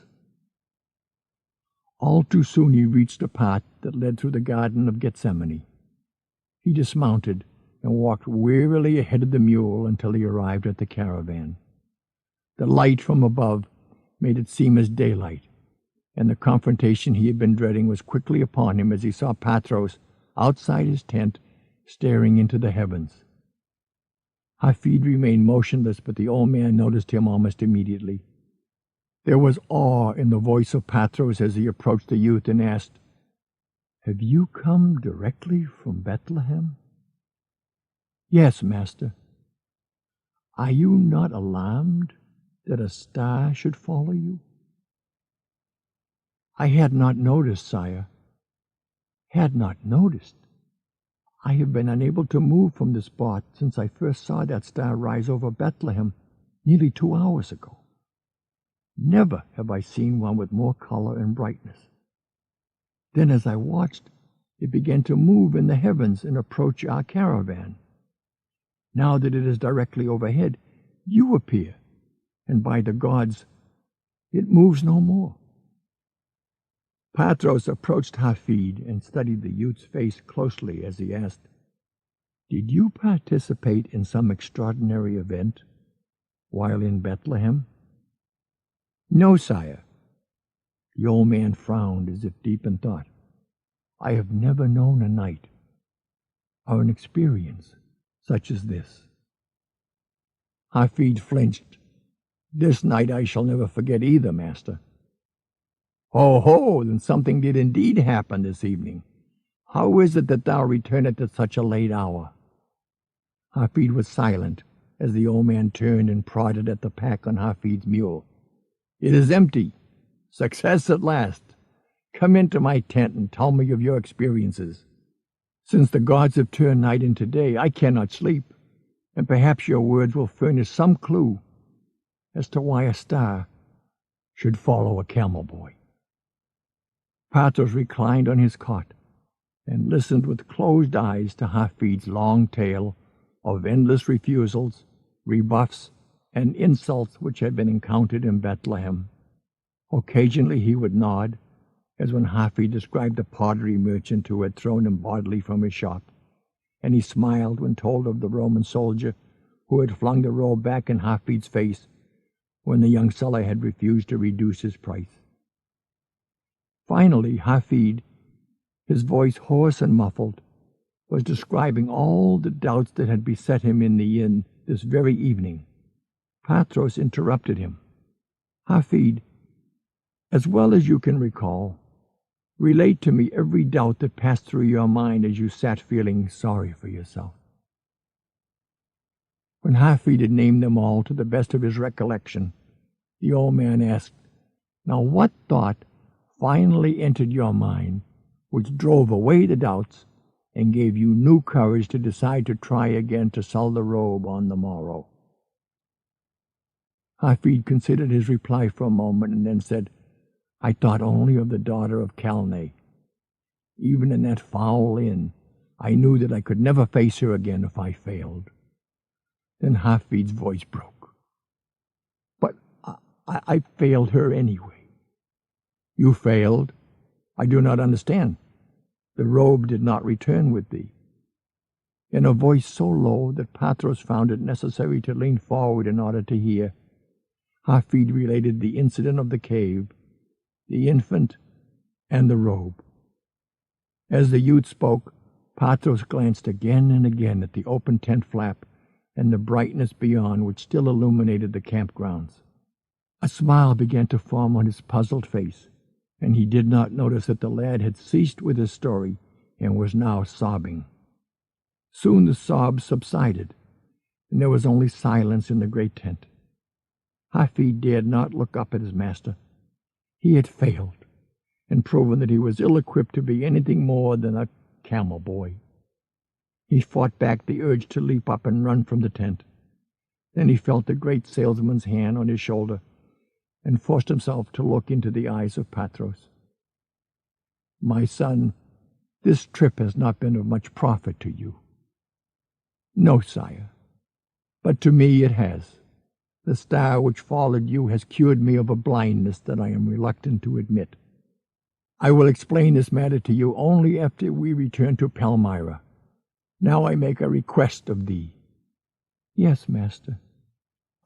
All too soon he reached a path that led through the Garden of Gethsemane. He dismounted and walked wearily ahead of the mule until he arrived at the caravan. The light from above made it seem as daylight, and the confrontation he had been dreading was quickly upon him as he saw Patros outside his tent staring into the heavens. Hafed remained motionless, but the old man noticed him almost immediately. There was awe in the voice of Patros as he approached the youth and asked, "Have you come directly from Bethlehem?" "Yes, master." "Are you not alarmed that a star should follow you?" "I had not noticed, sire." "Had not noticed? I have been unable to move from this spot since I first saw that star rise over Bethlehem nearly 2 hours ago. Never have I seen one with more color and brightness. Then as I watched, it began to move in the heavens and approach our caravan. Now that it is directly overhead, you appear, and by the gods, it moves no more." Patros approached Hafed and studied the youth's face closely as he asked, "Did you participate in some extraordinary event while in Bethlehem?" "No, sire." The old man frowned as if deep in thought. "I have never known a night or an experience such as this." Hafed flinched. "This night I shall never forget either, master." "Ho, ho, then something did indeed happen this evening. How is it that thou returnest at such a late hour?" Hafed was silent as the old man turned and prodded at the pack on Hafed's mule. "It is empty. Success at last. Come into my tent and tell me of your experiences. Since the gods have turned night into day, I cannot sleep, and perhaps your words will furnish some clue as to why a star should follow a camel boy." Patros reclined on his cot and listened with closed eyes to Hafed's long tale of endless refusals, rebuffs, and insults which had been encountered in Bethlehem. Occasionally he would nod, as when Hafed described the pottery merchant who had thrown him bodily from his shop, and he smiled when told of the Roman soldier who had flung the robe back in Hafed's face when the young seller had refused to reduce his price. Finally, Hafed, his voice hoarse and muffled, was describing all the doubts that had beset him in the inn this very evening. Patros interrupted him. "Hafed, as well as you can recall, relate to me every doubt that passed through your mind as you sat feeling sorry for yourself." When Hafed had named them all to the best of his recollection, the old man asked, "Now what thought finally entered your mind which drove away the doubts and gave you new courage to decide to try again to sell the robe on the morrow?" Hafed considered his reply for a moment and then said, "I thought only of the daughter of Calne. Even in that foul inn, I knew that I could never face her again if I failed." Then Hafed's voice broke. "But I failed her anyway." "You failed? I do not understand." "The robe did not return with thee." In a voice so low that Patros found it necessary to lean forward in order to hear, Hafed related the incident of the cave, the infant, and the robe. As the youth spoke, Patros glanced again and again at the open tent flap and the brightness beyond which still illuminated the campgrounds. A smile began to form on his puzzled face, and he did not notice that the lad had ceased with his story and was now sobbing. Soon the sobs subsided, and there was only silence in the great tent. Hafed dared not look up at his master. He had failed, and proven that he was ill-equipped to be anything more than a camel boy. He fought back the urge to leap up and run from the tent. Then he felt the great salesman's hand on his shoulder and forced himself to look into the eyes of Patros. "My son, this trip has not been of much profit to you." "No, sire, but to me it has. The star which followed you has cured me of a blindness that I am reluctant to admit. I will explain this matter to you only after we return to Palmyra. Now I make a request of thee." "Yes, master."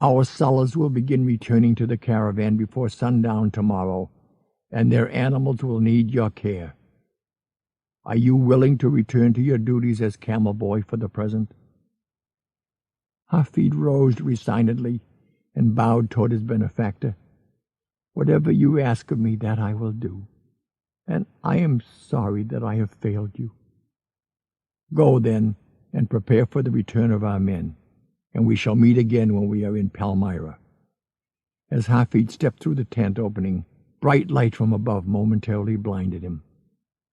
"Our sellers will begin returning to the caravan before sundown tomorrow, and their animals will need your care. Are you willing to return to your duties as camel boy for the present?" Hafed rose resignedly and bowed toward his benefactor. "Whatever you ask of me, that I will do, and I am sorry that I have failed you." "Go, then, and prepare for the return of our men, and we shall meet again when we are in Palmyra." As Hafed stepped through the tent opening, bright light from above momentarily blinded him.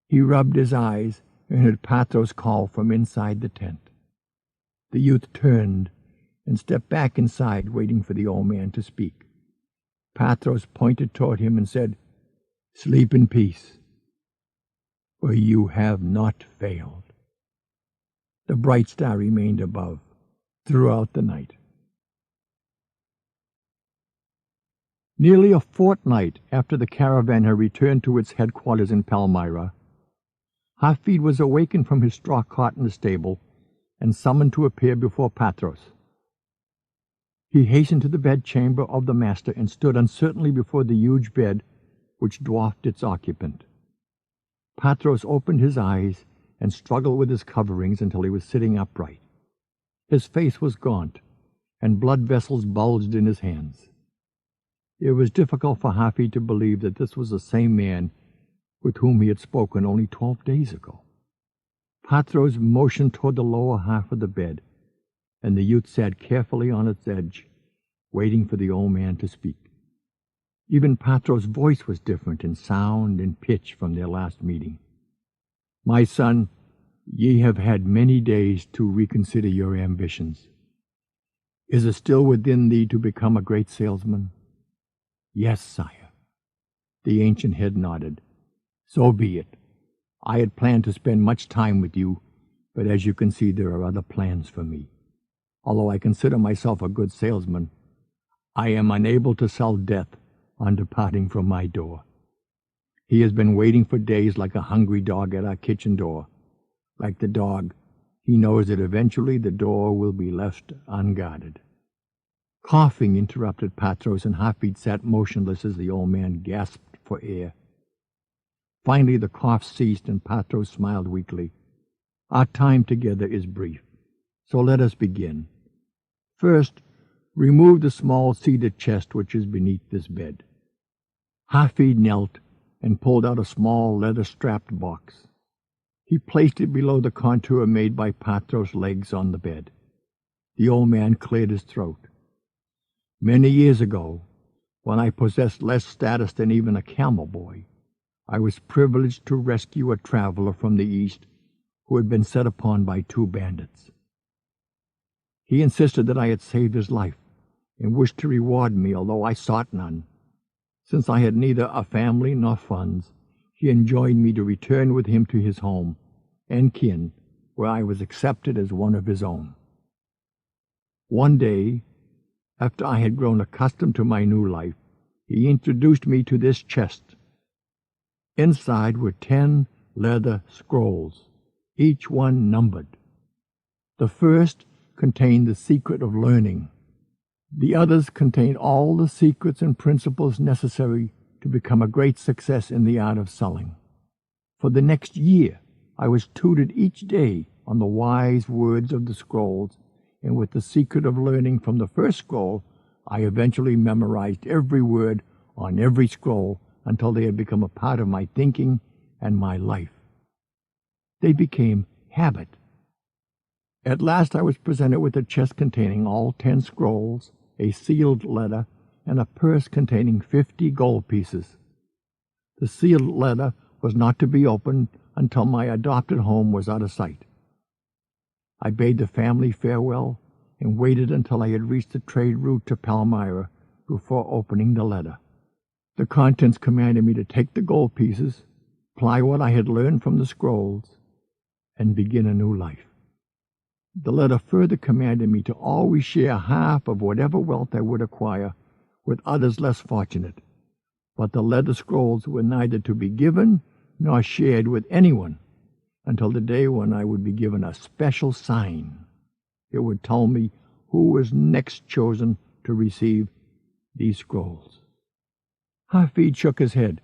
He rubbed his eyes and heard Patros call from inside the tent. The youth turned and stepped back inside, waiting for the old man to speak. Patros pointed toward him and said, "Sleep in peace, for you have not failed." The bright star remained above throughout the night. Nearly a fortnight after the caravan had returned to its headquarters in Palmyra, Hafed was awakened from his straw cot in the stable and summoned to appear before Patros. He hastened to the bedchamber of the master and stood uncertainly before the huge bed which dwarfed its occupant. Patros opened his eyes and struggled with his coverings until he was sitting upright. His face was gaunt, and blood vessels bulged in his hands. It was difficult for Hafed to believe that this was the same man with whom he had spoken only 12 days ago. Patros motioned toward the lower half of the bed, and the youth sat carefully on its edge, waiting for the old man to speak. Even Patros' voice was different in sound and pitch from their last meeting. "My son, ye have had many days to reconsider your ambitions. Is it still within thee to become a great salesman?" "Yes, sire." The ancient head nodded. "So be it. I had planned to spend much time with you, but as you can see, there are other plans for me. Although I consider myself a good salesman, I am unable to sell death on departing from my door. He has been waiting for days like a hungry dog at our kitchen door. Like the dog, he knows that eventually the door will be left unguarded." Coughing interrupted Patros, and Hafed sat motionless as the old man gasped for air. Finally the cough ceased, and Patros smiled weakly. "Our time together is brief, so let us begin. First, remove the small cedar chest which is beneath this bed." Hafed knelt and pulled out a small leather-strapped box. He placed it below the contour made by Patros' legs on the bed. The old man cleared his throat. "Many years ago, when I possessed less status than even a camel boy, I was privileged to rescue a traveler from the East who had been set upon by 2 bandits. He insisted that I had saved his life and wished to reward me, although I sought none. Since I had neither a family nor funds, he enjoined me to return with him to his home and kin, where I was accepted as one of his own. One day, after I had grown accustomed to my new life, he introduced me to this chest. Inside were 10 leather scrolls, each one numbered. The first contained the secret of learning. The others contained all the secrets and principles necessary to become a great success in the art of selling. For the next year, I was tutored each day on the wise words of the scrolls, and with the secret of learning from the first scroll, I eventually memorized every word on every scroll until they had become a part of my thinking and my life. They became habit. At last I was presented with a chest containing all 10 scrolls, a sealed letter, and a purse containing 50 gold pieces. The sealed letter was not to be opened until my adopted home was out of sight. I bade the family farewell and waited until I had reached the trade route to Palmyra before opening the letter. The contents commanded me to take the gold pieces, apply what I had learned from the scrolls, and begin a new life. The letter further commanded me to always share half of whatever wealth I would acquire with others less fortunate, but the leather scrolls were neither to be given nor shared with anyone until the day when I would be given a special sign. It would tell me who was next chosen to receive these scrolls. Hafed shook his head.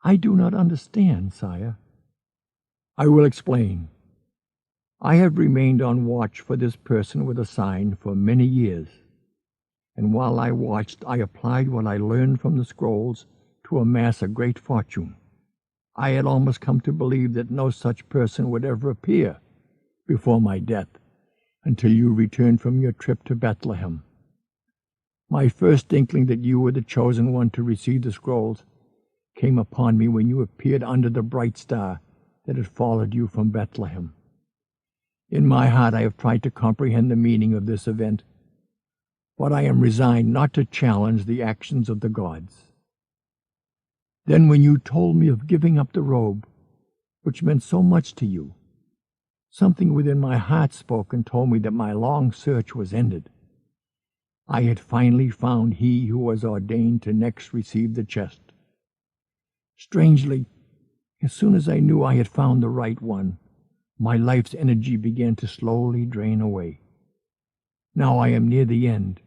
I do not understand, sire. I will explain. I have remained on watch for this person with a sign for many years, and while I watched, I applied what I learned from the scrolls to amass a great fortune. I had almost come to believe that no such person would ever appear before my death until you returned from your trip to Bethlehem. My first inkling that you were the chosen one to receive the scrolls came upon me when you appeared under the bright star that had followed you from Bethlehem. In my heart I have tried to comprehend the meaning of this event, but I am resigned not to challenge the actions of the gods. Then when you told me of giving up the robe, which meant so much to you, something within my heart spoke and told me that my long search was ended. I had finally found he who was ordained to next receive the chest. Strangely, as soon as I knew I had found the right one, my life's energy began to slowly drain away. Now I am near the end,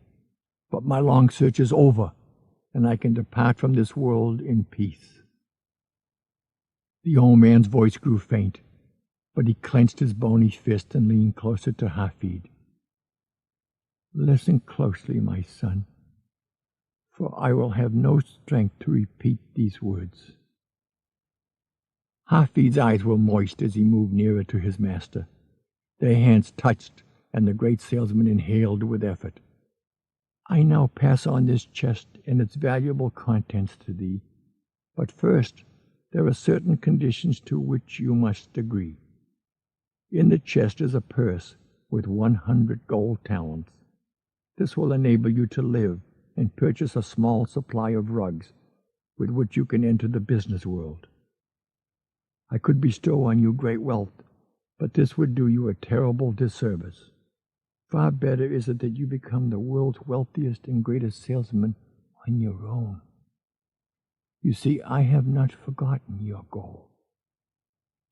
but my long search is over, and I can depart from this world in peace. The old man's voice grew faint, but he clenched his bony fist and leaned closer to Hafed. Listen closely, my son, for I will have no strength to repeat these words. Hafed's eyes were moist as he moved nearer to his master. Their hands touched, and the great salesman inhaled with effort. I now pass on this chest and its valuable contents to thee, but first there are certain conditions to which you must agree. In the chest is a purse with 100 gold talents. This will enable you to live and purchase a small supply of rugs with which you can enter the business world. I could bestow on you great wealth, but this would do you a terrible disservice. Far better is it that you become the world's wealthiest and greatest salesman on your own. You see, I have not forgotten your goal.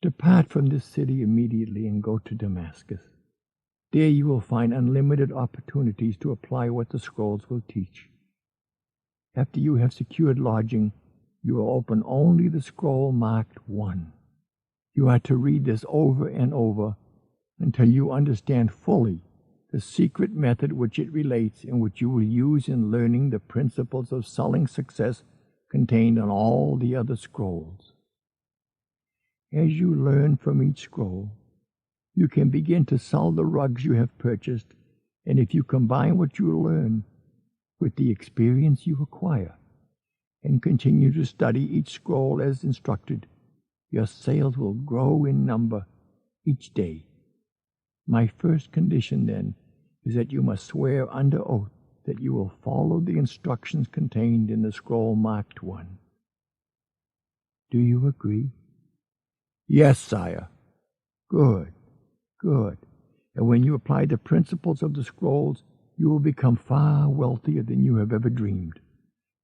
Depart from this city immediately and go to Damascus. There you will find unlimited opportunities to apply what the scrolls will teach. After you have secured lodging, you will open only the scroll marked 1. You are to read this over and over until you understand fully the secret method which it relates and which you will use in learning the principles of selling success contained on all the other scrolls. As you learn from each scroll, you can begin to sell the rugs you have purchased, and if you combine what you learn with the experience you acquire and continue to study each scroll as instructed, your sales will grow in number each day. My first condition, then, is that you must swear under oath that you will follow the instructions contained in the scroll marked 1. Do you agree? Yes, sire. Good, good. And when you apply the principles of the scrolls, you will become far wealthier than you have ever dreamed.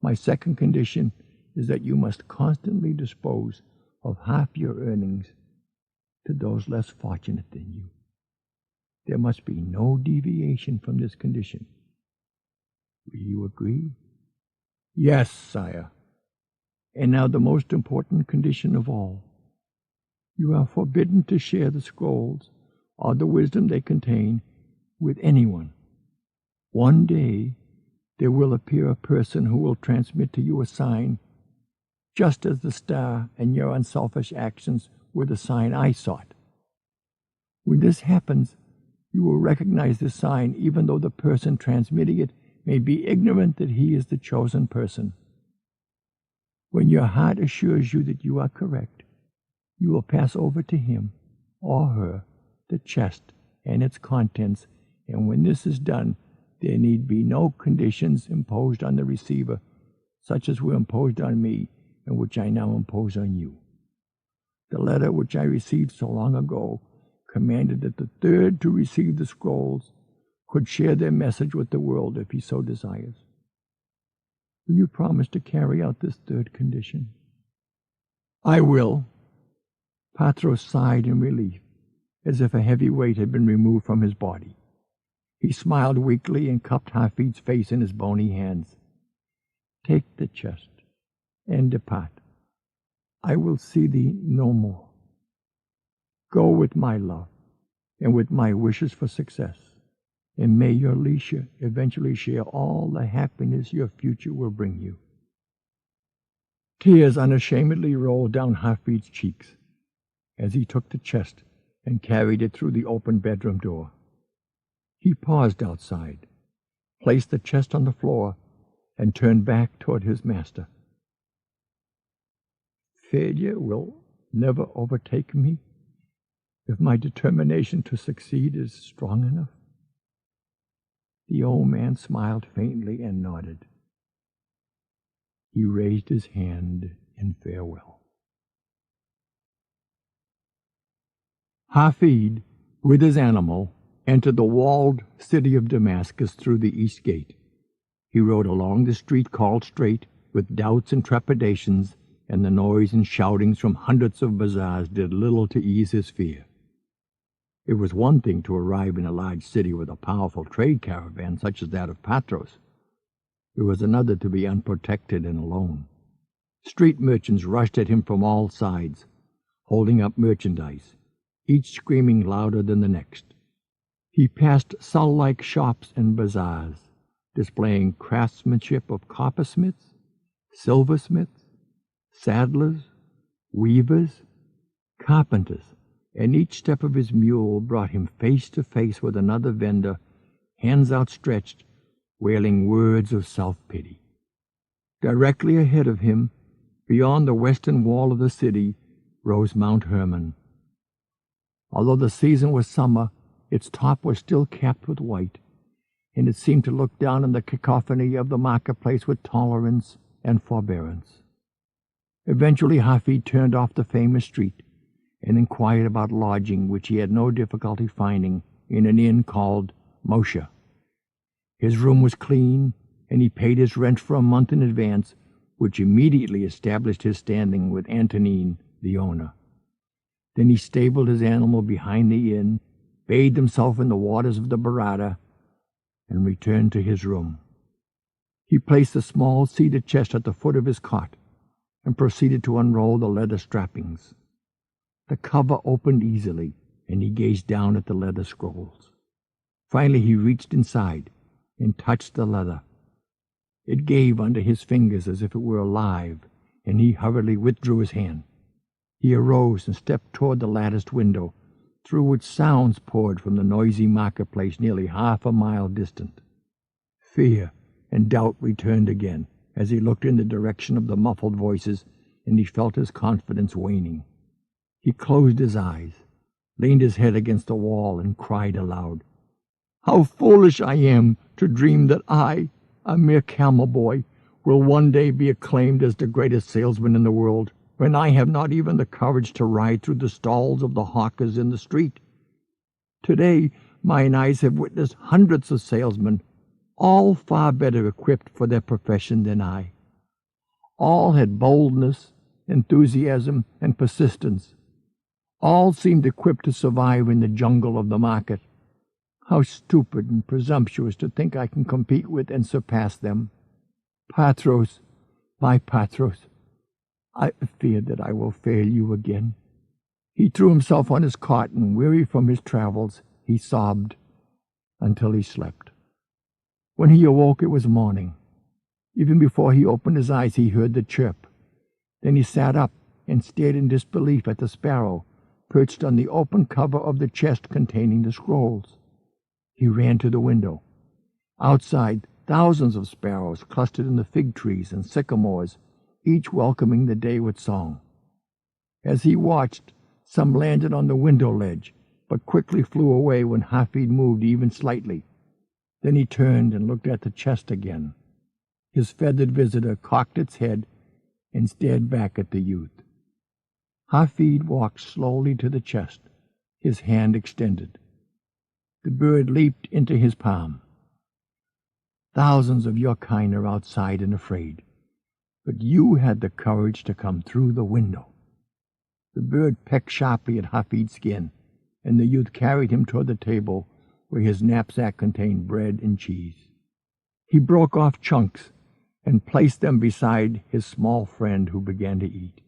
My second condition is that you must constantly dispose of half your earnings to those less fortunate than you. There must be no deviation from this condition. Will you agree? Yes, sire. And now the most important condition of all. You are forbidden to share the scrolls or the wisdom they contain with anyone. One day there will appear a person who will transmit to you a sign, just as the star and your unselfish actions were the sign I sought. When this happens, you will recognize this sign even though the person transmitting it may be ignorant that he is the chosen person. When your heart assures you that you are correct, you will pass over to him or her the chest and its contents, and when this is done, there need be no conditions imposed on the receiver, such as were imposed on me and which I now impose on you. The letter which I received so long ago commanded that the third to receive the scrolls could share their message with the world if he so desires. Will you promise to carry out this third condition? I will. Patros sighed in relief, as if a heavy weight had been removed from his body. He smiled weakly and cupped Hafed's face in his bony hands. Take the chest and depart. I will see thee no more. Go with my love and with my wishes for success, and may your leisure eventually share all the happiness your future will bring you. Tears unashamedly rolled down Hafed's cheeks as he took the chest and carried it through the open bedroom door. He paused outside, placed the chest on the floor, and turned back toward his master. Failure will never overtake me if my determination to succeed is strong enough. The old man smiled faintly and nodded. He raised his hand in farewell. Hafed, with his animal, entered the walled city of Damascus through the east gate. He rode along the street called Straight, with doubts and trepidations, and the noise and shoutings from hundreds of bazaars did little to ease his fear. It was one thing to arrive in a large city with a powerful trade caravan such as that of Patros. It was another to be unprotected and alone. Street merchants rushed at him from all sides, holding up merchandise, each screaming louder than the next. He passed cell-like shops and bazaars, displaying craftsmanship of coppersmiths, silversmiths, saddlers, weavers, carpenters, and each step of his mule brought him face to face with another vendor, hands outstretched, wailing words of self-pity. Directly ahead of him, beyond the western wall of the city, rose Mount Hermon. Although the season was summer, its top was still capped with white, and it seemed to look down on the cacophony of the marketplace with tolerance and forbearance. Eventually Hafed turned off the famous street and inquired about lodging, which he had no difficulty finding in an inn called Moshe. His room was clean, and he paid his rent for a month in advance, which immediately established his standing with Antonine, the owner. Then he stabled his animal behind the inn, bathed himself in the waters of the Barada, and returned to his room. He placed a small cedar chest at the foot of his cot and proceeded to unroll the leather strappings. The cover opened easily, and he gazed down at the leather scrolls. Finally he reached inside and touched the leather. It gave under his fingers as if it were alive, and he hurriedly withdrew his hand. He arose and stepped toward the latticed window, through which sounds poured from the noisy marketplace nearly half a mile distant. Fear and doubt returned again as he looked in the direction of the muffled voices, and he felt his confidence waning. He closed his eyes, leaned his head against the wall, and cried aloud, "How foolish I am to dream that I, a mere camel boy, will one day be acclaimed as the greatest salesman in the world, when I have not even the courage to ride through the stalls of the hawkers in the street. Today mine eyes have witnessed hundreds of salesmen, all far better equipped for their profession than I. All had boldness, enthusiasm, and persistence. All seemed equipped to survive in the jungle of the market. How stupid and presumptuous to think I can compete with and surpass them. Patros, my Patros, I fear that I will fail you again. He threw himself on his cot, and weary from his travels, he sobbed until he slept. When he awoke, it was morning. Even before he opened his eyes, he heard the chirp. Then he sat up and stared in disbelief at the sparrow perched on the open cover of the chest containing the scrolls. He ran to the window. Outside, thousands of sparrows clustered in the fig trees and sycamores, each welcoming the day with song. As he watched, some landed on the window ledge, but quickly flew away when Hafed moved even slightly. Then he turned and looked at the chest again. His feathered visitor cocked its head and stared back at the youth. Hafed walked slowly to the chest, his hand extended. The bird leaped into his palm. Thousands of your kind are outside and afraid, but you had the courage to come through the window. The bird pecked sharply at Hafed's skin, and the youth carried him toward the table where his knapsack contained bread and cheese. He broke off chunks and placed them beside his small friend, who began to eat.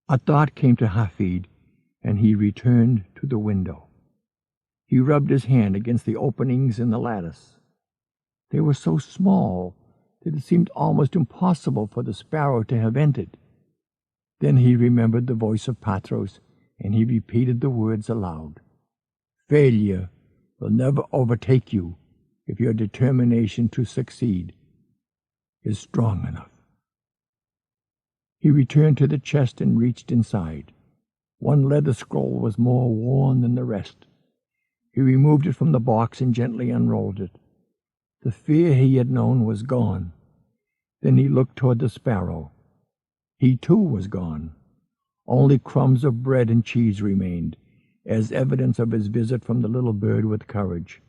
A thought came to Hafed, and he returned to the window. He rubbed his hand against the openings in the lattice. They were so small that it seemed almost impossible for the sparrow to have entered. Then he remembered the voice of Patros, and he repeated the words aloud. Failure will never overtake you if your determination to succeed is strong enough. He returned to the chest and reached inside. One leather scroll was more worn than the rest. He removed it from the box and gently unrolled it. The fear he had known was gone. Then he looked toward the sparrow. He too was gone. Only crumbs of bread and cheese remained, as evidence of his visit from the little bird with courage.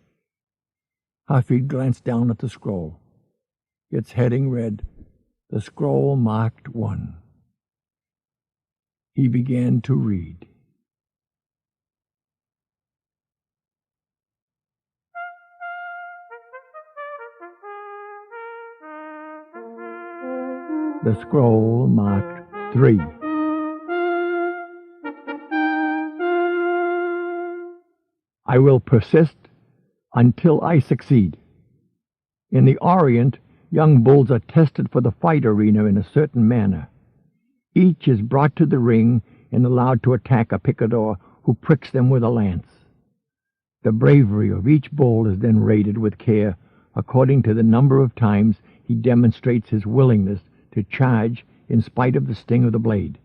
Hafed glanced down at the scroll. Its heading read, "The scroll marked 1." He began to read. The scroll marked 3. I will persist until I succeed. In the Orient, young bulls are tested for the fight arena in a certain manner. Each is brought to the ring and allowed to attack a picador who pricks them with a lance. The bravery of each bull is then rated with care according to the number of times he demonstrates his willingness to charge in spite of the sting of the blade.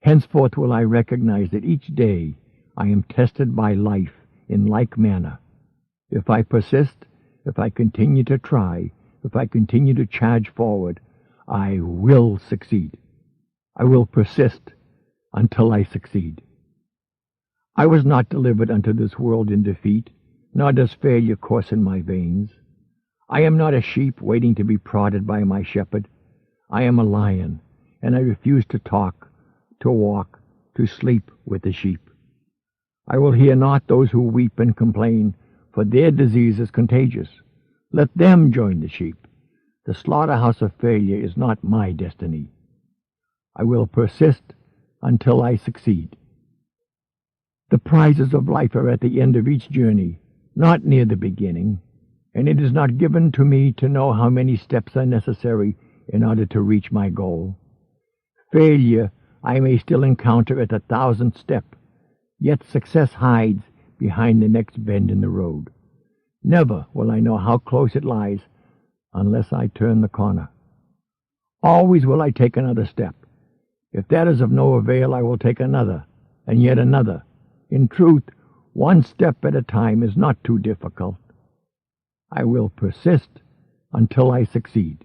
Henceforth will I recognize that each day I am tested by life in like manner. If I persist, if I continue to try, if I continue to charge forward, I will succeed. I will persist until I succeed. I was not delivered unto this world in defeat, nor does failure course in my veins. I am not a sheep waiting to be prodded by my shepherd. I am a lion, and I refuse to talk, to walk, to sleep with the sheep. I will hear not those who weep and complain, for their disease is contagious. Let them join the sheep. The slaughterhouse of failure is not my destiny. I will persist until I succeed. The prizes of life are at the end of each journey, not near the beginning, and it is not given to me to know how many steps are necessary in order to reach my goal. Failure I may still encounter at the 1,000th step, yet success hides behind the next bend in the road. Never will I know how close it lies unless I turn the corner. Always will I take another step. If that is of no avail, I will take another, and yet another. In truth, one step at a time is not too difficult. I will persist until I succeed.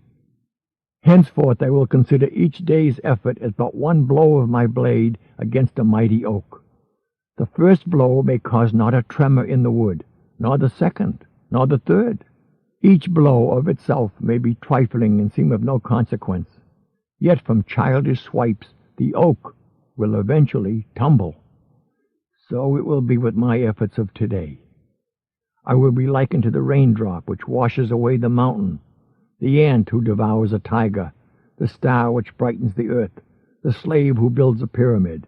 Henceforth I will consider each day's effort as but one blow of my blade against a mighty oak. The first blow may cause not a tremor in the wood, nor the second, nor the third. Each blow of itself may be trifling and seem of no consequence. Yet from childish swipes the oak will eventually tumble. So it will be with my efforts of today. I will be likened to the raindrop which washes away the mountain, the ant who devours a tiger, the star which brightens the earth, the slave who builds a pyramid.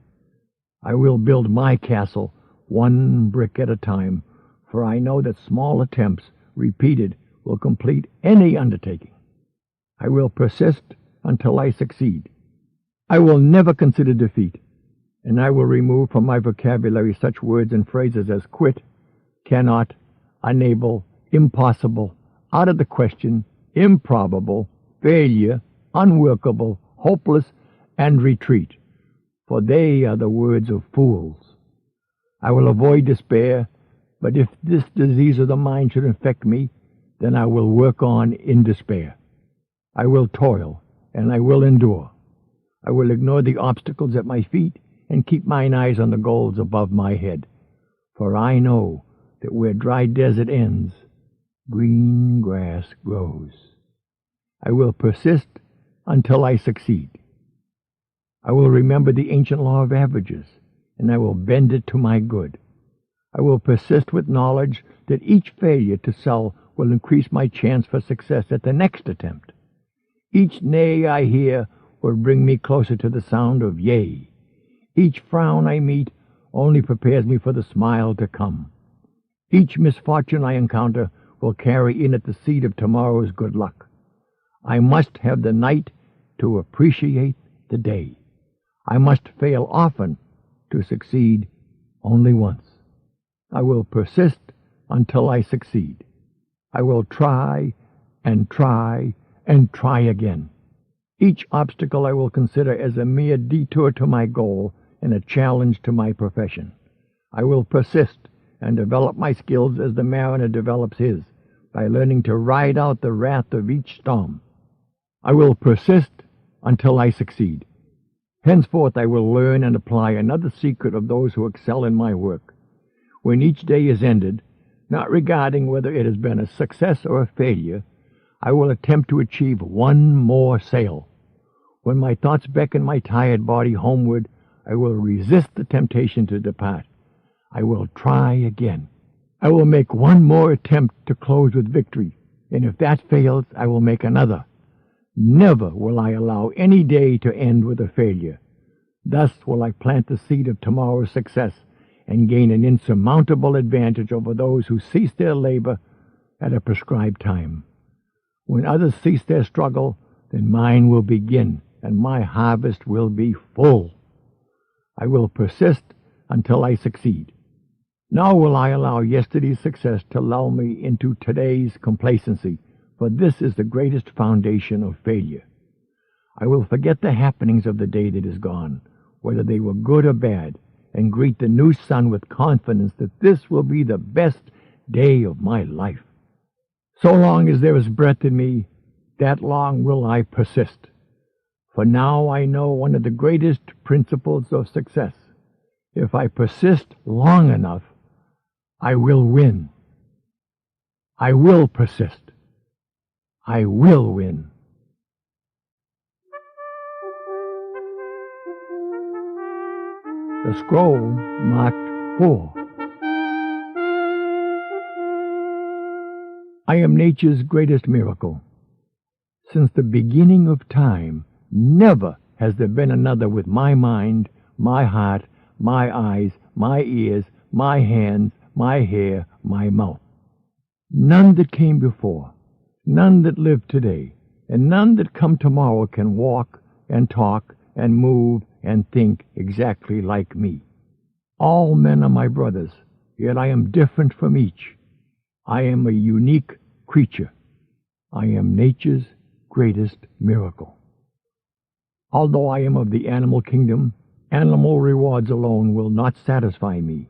I will build my castle one brick at a time, for I know that small attempts, repeated, will complete any undertaking. I will persist until I succeed. I will never consider defeat, and I will remove from my vocabulary such words and phrases as quit, cannot, unable, impossible, out of the question, improbable, failure, unworkable, hopeless, and retreat, for they are the words of fools. I will avoid despair, but if this disease of the mind should infect me, then I will work on in despair. I will toil, and I will endure. I will ignore the obstacles at my feet and keep mine eyes on the goals above my head, for I know that where dry desert ends, green grass grows. I will persist until I succeed. I will remember the ancient law of averages, and I will bend it to my good. I will persist with knowledge that each failure to sell will increase my chance for success at the next attempt. Each nay I hear will bring me closer to the sound of yea. Each frown I meet only prepares me for the smile to come. Each misfortune I encounter will carry in it the seed of tomorrow's good luck. I must have the night to appreciate the day. I must fail often to succeed only once. I will persist until I succeed. I will try and try and try again. Each obstacle I will consider as a mere detour to my goal and a challenge to my profession. I will persist and develop my skills as the mariner develops his, by learning to ride out the wrath of each storm. I will persist until I succeed. Henceforth I will learn and apply another secret of those who excel in my work. When each day is ended, not regarding whether it has been a success or a failure, I will attempt to achieve one more sale. When my thoughts beckon my tired body homeward, I will resist the temptation to depart. I will try again. I will make one more attempt to close with victory, and if that fails, I will make another. Never will I allow any day to end with a failure. Thus will I plant the seed of tomorrow's success and gain an insurmountable advantage over those who cease their labor at a prescribed time. When others cease their struggle, then mine will begin, and my harvest will be full. I will persist until I succeed. Nor will I allow yesterday's success to lull me into today's complacency, for this is the greatest foundation of failure. I will forget the happenings of the day that is gone, whether they were good or bad, and greet the new sun with confidence that this will be the best day of my life. So long as there is breath in me, that long will I persist. For now I know one of the greatest principles of success. If I persist long enough, I will win. I will persist. I will win. The scroll marked 4. I am nature's greatest miracle. Since the beginning of time, never has there been another with my mind, my heart, my eyes, my ears, my hands, my hair, my mouth. None that came before, none that live today, and none that come tomorrow can walk and talk and move and think exactly like me. All men are my brothers, yet I am different from each. I am a unique creature. I am nature's greatest miracle. Although I am of the animal kingdom, animal rewards alone will not satisfy me.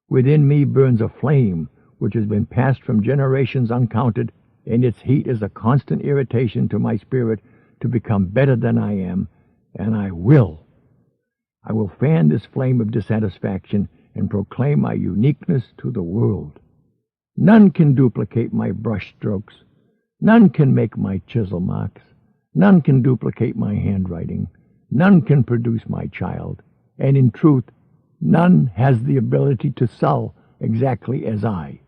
Within me burns a flame which has been passed from generations uncounted, and its heat is a constant irritation to my spirit to become better than I am, and I will. I will fan this flame of dissatisfaction and proclaim my uniqueness to the world. None can duplicate my brush strokes. None can make my chisel marks. None can duplicate my handwriting. None can produce my child. And in truth, none has the ability to sell exactly as I.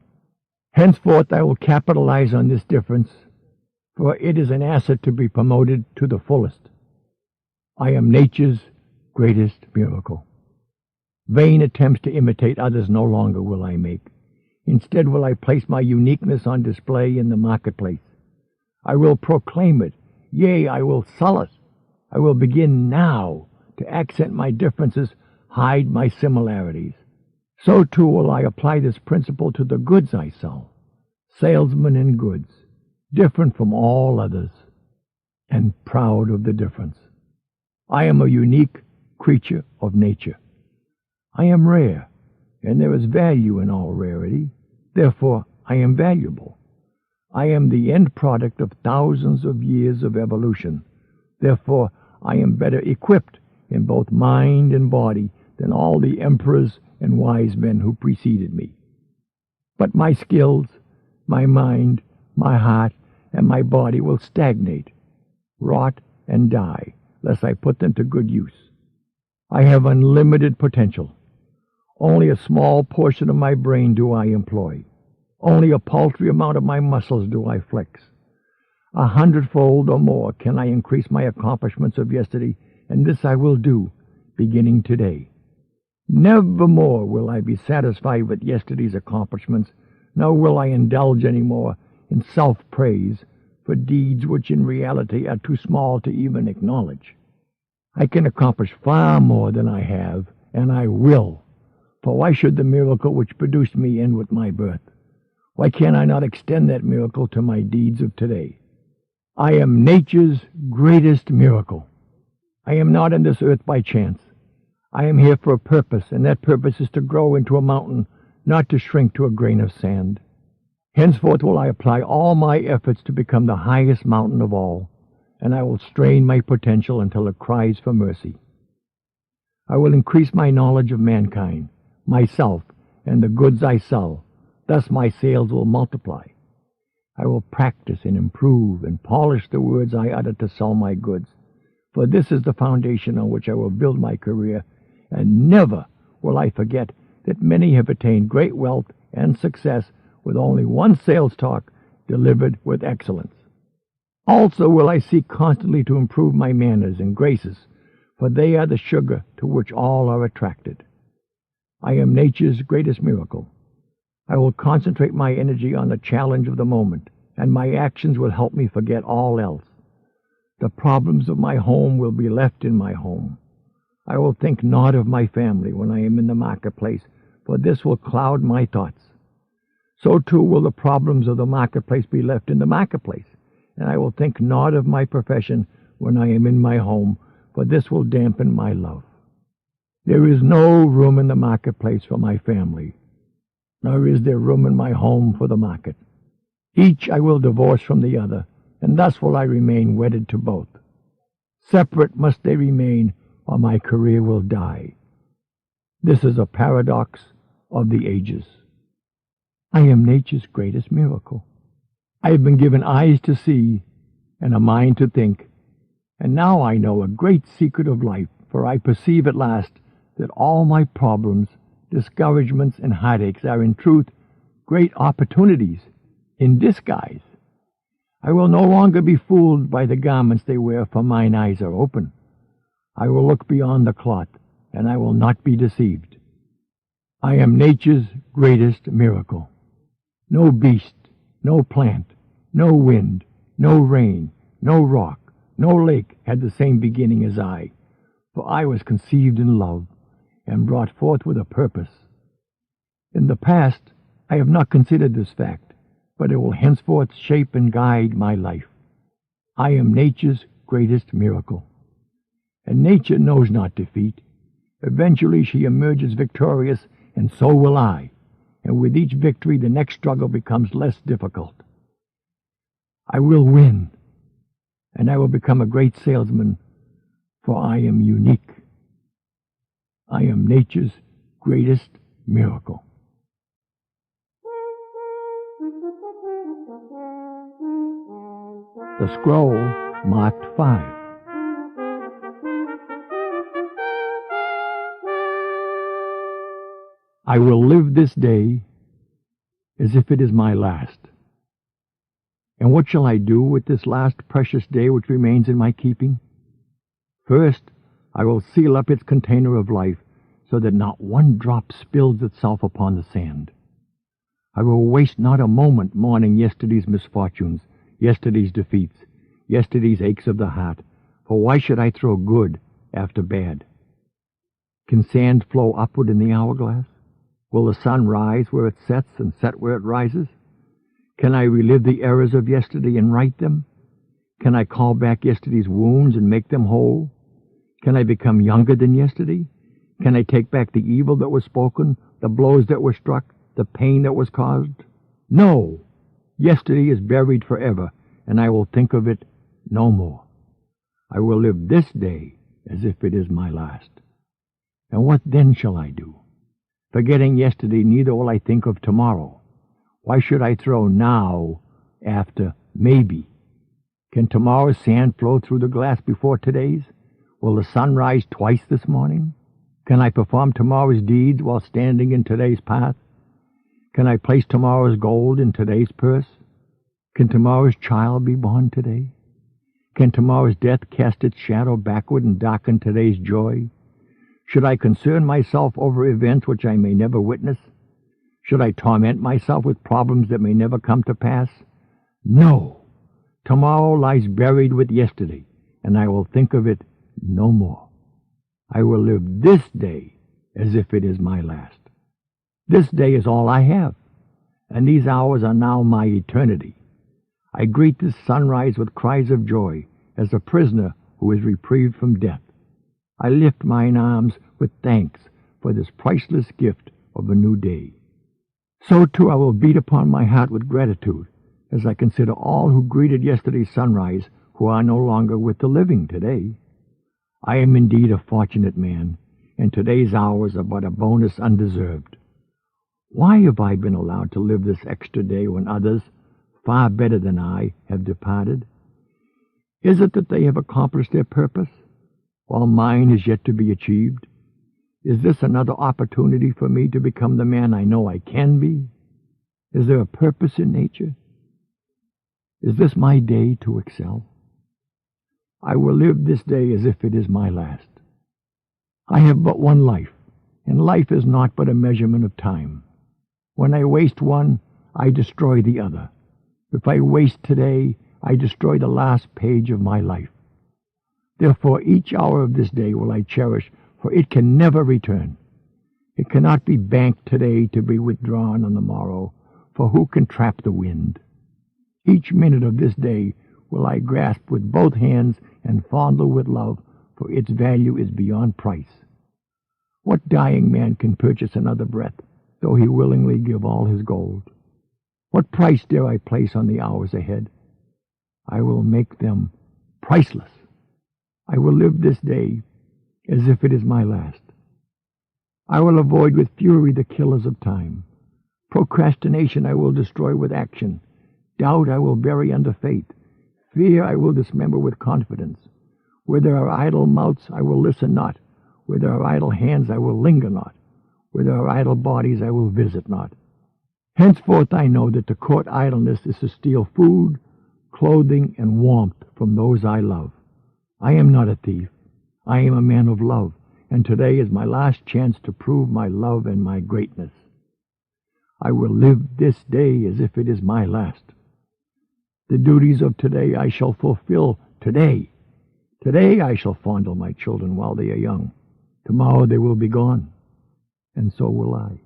Henceforth I will capitalize on this difference, for it is an asset to be promoted to the fullest. I am nature's greatest miracle. Vain attempts to imitate others no longer will I make. Instead will I place my uniqueness on display in the marketplace. I will proclaim it. Yea, I will sell it. I will begin now to accent my differences, hide my similarities. So too will I apply this principle to the goods I sell. Salesman in goods, different from all others, and proud of the difference. I am a unique creature of nature. I am rare, and there is value in all rarity. Therefore, I am valuable. I am the end product of thousands of years of evolution. Therefore, I am better equipped in both mind and body than all the emperors and wise men who preceded me. But my skills, my mind, my heart, and my body will stagnate, rot, and die, lest I put them to good use. I have unlimited potential. Only a small portion of my brain do I employ. Only a paltry amount of my muscles do I flex. 100-fold or more can I increase my accomplishments of yesterday, and this I will do, beginning today. Nevermore will I be satisfied with yesterday's accomplishments, nor will I indulge any more in self-praise for deeds which in reality are too small to even acknowledge. I can accomplish far more than I have, and I will. For why should the miracle which produced me end with my birth? Why can I not extend that miracle to my deeds of today? I am nature's greatest miracle. I am not on this earth by chance. I am here for a purpose, and that purpose is to grow into a mountain, not to shrink to a grain of sand. Henceforth will I apply all my efforts to become the highest mountain of all, and I will strain my potential until it cries for mercy. I will increase my knowledge of mankind, myself, and the goods I sell. Thus my sales will multiply. I will practice and improve and polish the words I utter to sell my goods, for this is the foundation on which I will build my career, and never will I forget that many have attained great wealth and success with only one sales talk delivered with excellence. Also will I seek constantly to improve my manners and graces, for they are the sugar to which all are attracted. I am nature's greatest miracle. I will concentrate my energy on the challenge of the moment, and my actions will help me forget all else. The problems of my home will be left in my home. I will think not of my family when I am in the marketplace, for this will cloud my thoughts. So too will the problems of the marketplace be left in the marketplace, and I will think not of my profession when I am in my home, for this will dampen my love. There is no room in the marketplace for my family, nor is there room in my home for the market. Each I will divorce from the other, and thus will I remain wedded to both. Separate must they remain, or my career will die. This is a paradox of the ages. I am nature's greatest miracle. I have been given eyes to see and a mind to think, and now I know a great secret of life, for I perceive at last that all my problems, discouragements, and heartaches are in truth great opportunities in disguise. I will no longer be fooled by the garments they wear, for mine eyes are open. I will look beyond the cloth, and I will not be deceived. I am nature's greatest miracle. No beast, no plant, no wind, no rain, no rock, no lake had the same beginning as I, for I was conceived in love and brought forth with a purpose. In the past, I have not considered this fact, but it will henceforth shape and guide my life. I am nature's greatest miracle. And nature knows not defeat. Eventually she emerges victorious, and so will I. And with each victory, the next struggle becomes less difficult. I will win, and I will become a great salesman, for I am unique. I am nature's greatest miracle. The scroll marked 5. I will live this day as if it is my last. And what shall I do with this last precious day which remains in my keeping? First, I will seal up its container of life so that not one drop spills itself upon the sand. I will waste not a moment mourning yesterday's misfortunes, yesterday's defeats, yesterday's aches of the heart, for why should I throw good after bad? Can sand flow upward in the hourglass? Will the sun rise where it sets and set where it rises? Can I relive the errors of yesterday and right them? Can I call back yesterday's wounds and make them whole? Can I become younger than yesterday? Can I take back the evil that was spoken, the blows that were struck, the pain that was caused? No! Yesterday is buried forever, and I will think of it no more. I will live this day as if it is my last. And what then shall I do? Forgetting yesterday, neither will I think of tomorrow. Why should I throw now after maybe? Can tomorrow's sand flow through the glass before today's? Will the sun rise twice this morning? Can I perform tomorrow's deeds while standing in today's path? Can I place tomorrow's gold in today's purse? Can tomorrow's child be born today? Can tomorrow's death cast its shadow backward and darken today's joy? Should I concern myself over events which I may never witness? Should I torment myself with problems that may never come to pass? No! Tomorrow lies buried with yesterday, and I will think of it no more. I will live this day as if it is my last. This day is all I have, and these hours are now my eternity. I greet this sunrise with cries of joy, as a prisoner who is reprieved from death. I lift mine arms with thanks for this priceless gift of a new day. So too I will beat upon my heart with gratitude as I consider all who greeted yesterday's sunrise who are no longer with the living today. I am indeed a fortunate man, and today's hours are but a bonus undeserved. Why have I been allowed to live this extra day when others, far better than I, have departed? Is it that they have accomplished their purpose, while mine is yet to be achieved? Is this another opportunity for me to become the man I know I can be? Is there a purpose in nature? Is this my day to excel? I will live this day as if it is my last. I have but one life, and life is not but a measurement of time. When I waste one, I destroy the other. If I waste today, I destroy the last page of my life. Therefore, each hour of this day will I cherish, for it can never return. It cannot be banked today to be withdrawn on the morrow, for who can trap the wind? Each minute of this day will I grasp with both hands and fondle with love, for its value is beyond price. What dying man can purchase another breath, though he willingly give all his gold? What price dare I place on the hours ahead? I will make them priceless. I will live this day as if it is my last. I will avoid with fury the killers of time. Procrastination I will destroy with action. Doubt I will bury under faith. Fear I will dismember with confidence. Where there are idle mouths I will listen not. Where there are idle hands I will linger not. Where there are idle bodies I will visit not. Henceforth I know that to court idleness is to steal food, clothing, and warmth from those I love. I am not a thief. I am a man of love, and today is my last chance to prove my love and my greatness. I will live this day as if it is my last. The duties of today I shall fulfill today. Today I shall fondle my children while they are young. Tomorrow they will be gone, and so will I.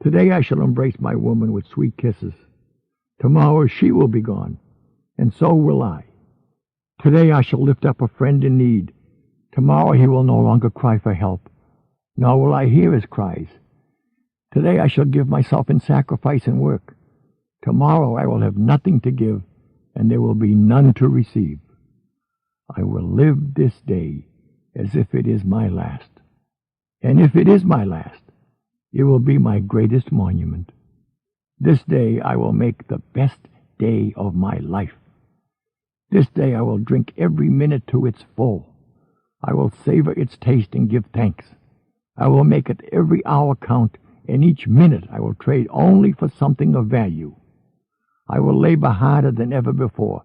Today I shall embrace my woman with sweet kisses. Tomorrow she will be gone, and so will I. Today I shall lift up a friend in need. Tomorrow he will no longer cry for help, nor will I hear his cries. Today I shall give myself in sacrifice and work. Tomorrow I will have nothing to give, and there will be none to receive. I will live this day as if it is my last. And if it is my last, it will be my greatest monument. This day I will make the best day of my life. This day I will drink every minute to its full. I will savor its taste and give thanks. I will make it every hour count, and each minute I will trade only for something of value. I will labor harder than ever before,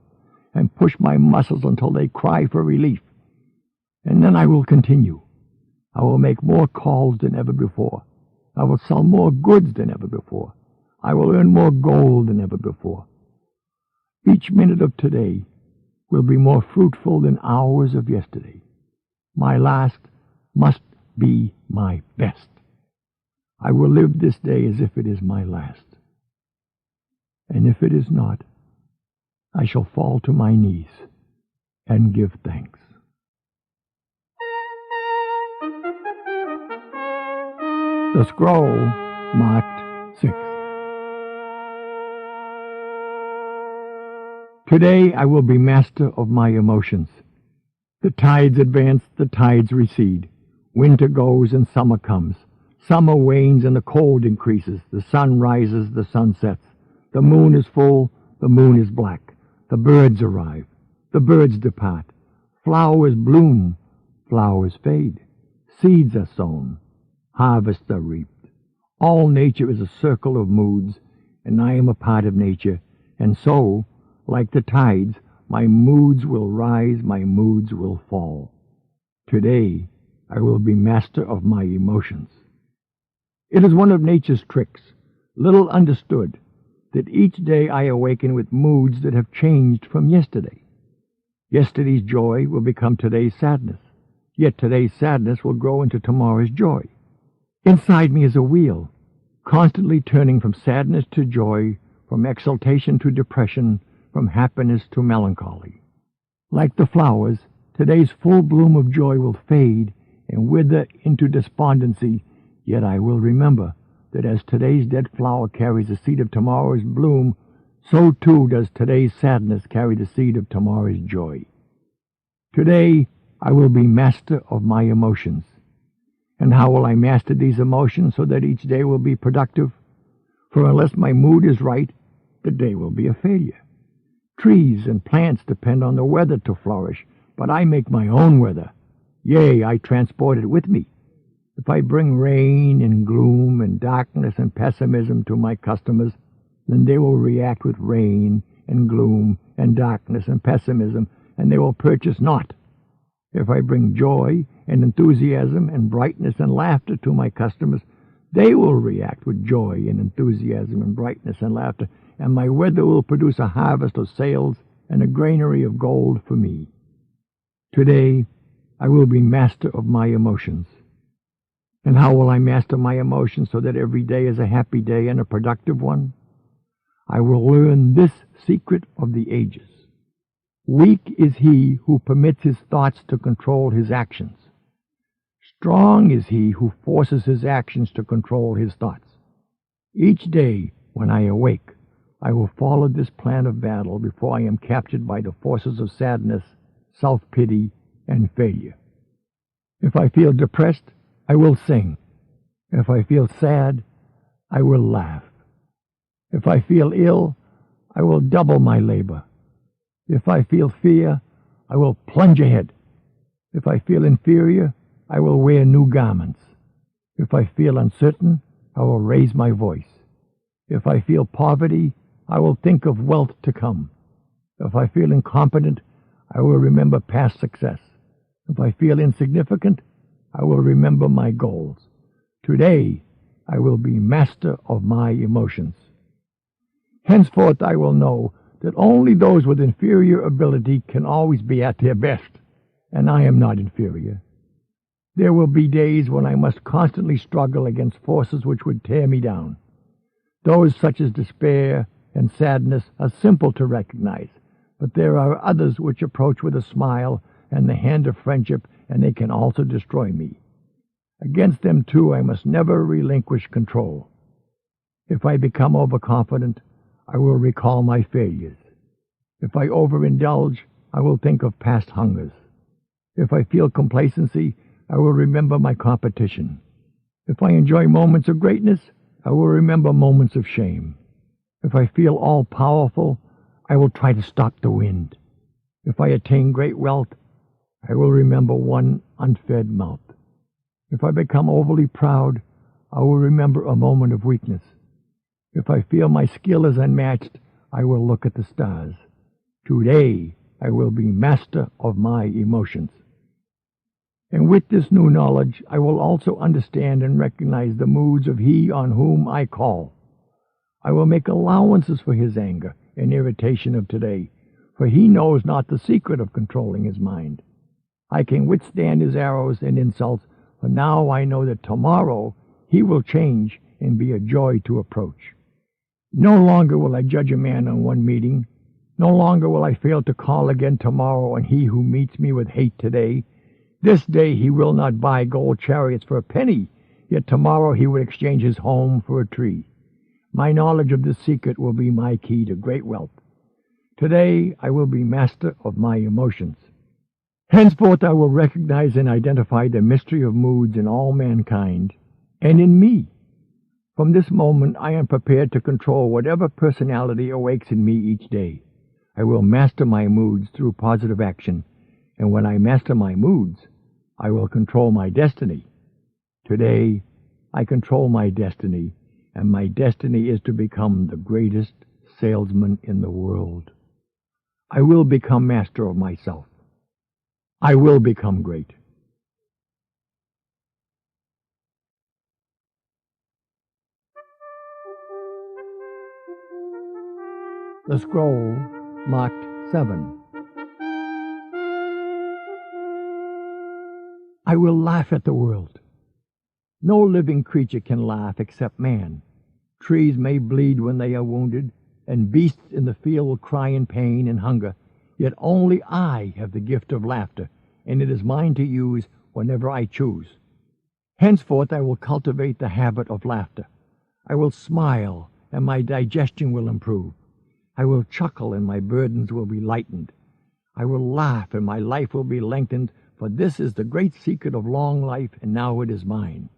and push my muscles until they cry for relief. And then I will continue. I will make more calls than ever before. I will sell more goods than ever before. I will earn more gold than ever before. Each minute of today will be more fruitful than hours of yesterday. My last must be my best. I will live this day as if it is my last. And if it is not, I shall fall to my knees and give thanks. The scroll marked 6. Today I will be master of my emotions. The tides advance, the tides recede. Winter goes and summer comes. Summer wanes and the cold increases. The sun rises, the sun sets. The moon is full, the moon is black. The birds arrive, the birds depart. Flowers bloom, flowers fade. Seeds are sown, harvests are reaped. All nature is a circle of moods, and I am a part of nature, and so, like the tides, my moods will rise, my moods will fall. Today, I will be master of my emotions. It is one of nature's tricks, little understood, that each day I awaken with moods that have changed from yesterday. Yesterday's joy will become today's sadness, yet today's sadness will grow into tomorrow's joy. Inside me is a wheel, constantly turning from sadness to joy, from exultation to depression, from happiness to melancholy. Like the flowers, today's full bloom of joy will fade and wither into despondency, yet I will remember that as today's dead flower carries the seed of tomorrow's bloom, so too does today's sadness carry the seed of tomorrow's joy. Today I will be master of my emotions. And how will I master these emotions so that each day will be productive? For unless my mood is right, the day will be a failure. Trees and plants depend on the weather to flourish, but I make my own weather. Yea, I transport it with me. If I bring rain and gloom and darkness and pessimism to my customers, then they will react with rain and gloom and darkness and pessimism, and they will purchase not. If I bring joy and enthusiasm and brightness and laughter to my customers, they will react with joy and enthusiasm and brightness and laughter, and my weather will produce a harvest of sales and a granary of gold for me. Today, I will be master of my emotions. And how will I master my emotions so that every day is a happy day and a productive one? I will learn this secret of the ages. Weak is he who permits his thoughts to control his actions. Strong is he who forces his actions to control his thoughts. Each day, when I awake, I will follow this plan of battle before I am captured by the forces of sadness, self-pity, and failure. If I feel depressed, I will sing. If I feel sad, I will laugh. If I feel ill, I will double my labor. If I feel fear, I will plunge ahead. If I feel inferior, I will wear new garments. If I feel uncertain, I will raise my voice. If I feel poverty, I will think of wealth to come. If I feel incompetent, I will remember past success. If I feel insignificant, I will remember my goals. Today, I will be master of my emotions. Henceforth, I will know that only those with inferior ability can always be at their best, and I am not inferior. There will be days when I must constantly struggle against forces which would tear me down. Those such as despair and sadness are simple to recognize, but there are others which approach with a smile and the hand of friendship, and they can also destroy me. Against them, too, I must never relinquish control. If I become overconfident, I will recall my failures. If I overindulge, I will think of past hungers. If I feel complacency, I will remember my competition. If I enjoy moments of greatness, I will remember moments of shame. If I feel all-powerful, I will try to stop the wind. If I attain great wealth, I will remember one unfed mouth. If I become overly proud, I will remember a moment of weakness. If I feel my skill is unmatched, I will look at the stars. Today, I will be master of my emotions. And with this new knowledge, I will also understand and recognize the moods of he on whom I call. I will make allowances for his anger and irritation of today, for he knows not the secret of controlling his mind. I can withstand his arrows and insults, for now I know that tomorrow he will change and be a joy to approach. No longer will I judge a man on one meeting. No longer will I fail to call again tomorrow on he who meets me with hate today. This day he will not buy gold chariots for a penny, yet tomorrow he will exchange his home for a tree. My knowledge of this secret will be my key to great wealth. Today I will be master of my emotions. Henceforth I will recognize and identify the mystery of moods in all mankind and in me. From this moment I am prepared to control whatever personality awakes in me each day. I will master my moods through positive action, and when I master my moods, I will control my destiny. Today I control my destiny, and my destiny is to become the greatest salesman in the world. I will become master of myself. I will become great. The scroll marked 7. I will laugh at the world. No living creature can laugh except man. Trees may bleed when they are wounded, and beasts in the field will cry in pain and hunger, yet only I have the gift of laughter, and it is mine to use whenever I choose. Henceforth I will cultivate the habit of laughter. I will smile, and my digestion will improve. I will chuckle, and my burdens will be lightened. I will laugh, and my life will be lengthened, for this is the great secret of long life, and now it is mine.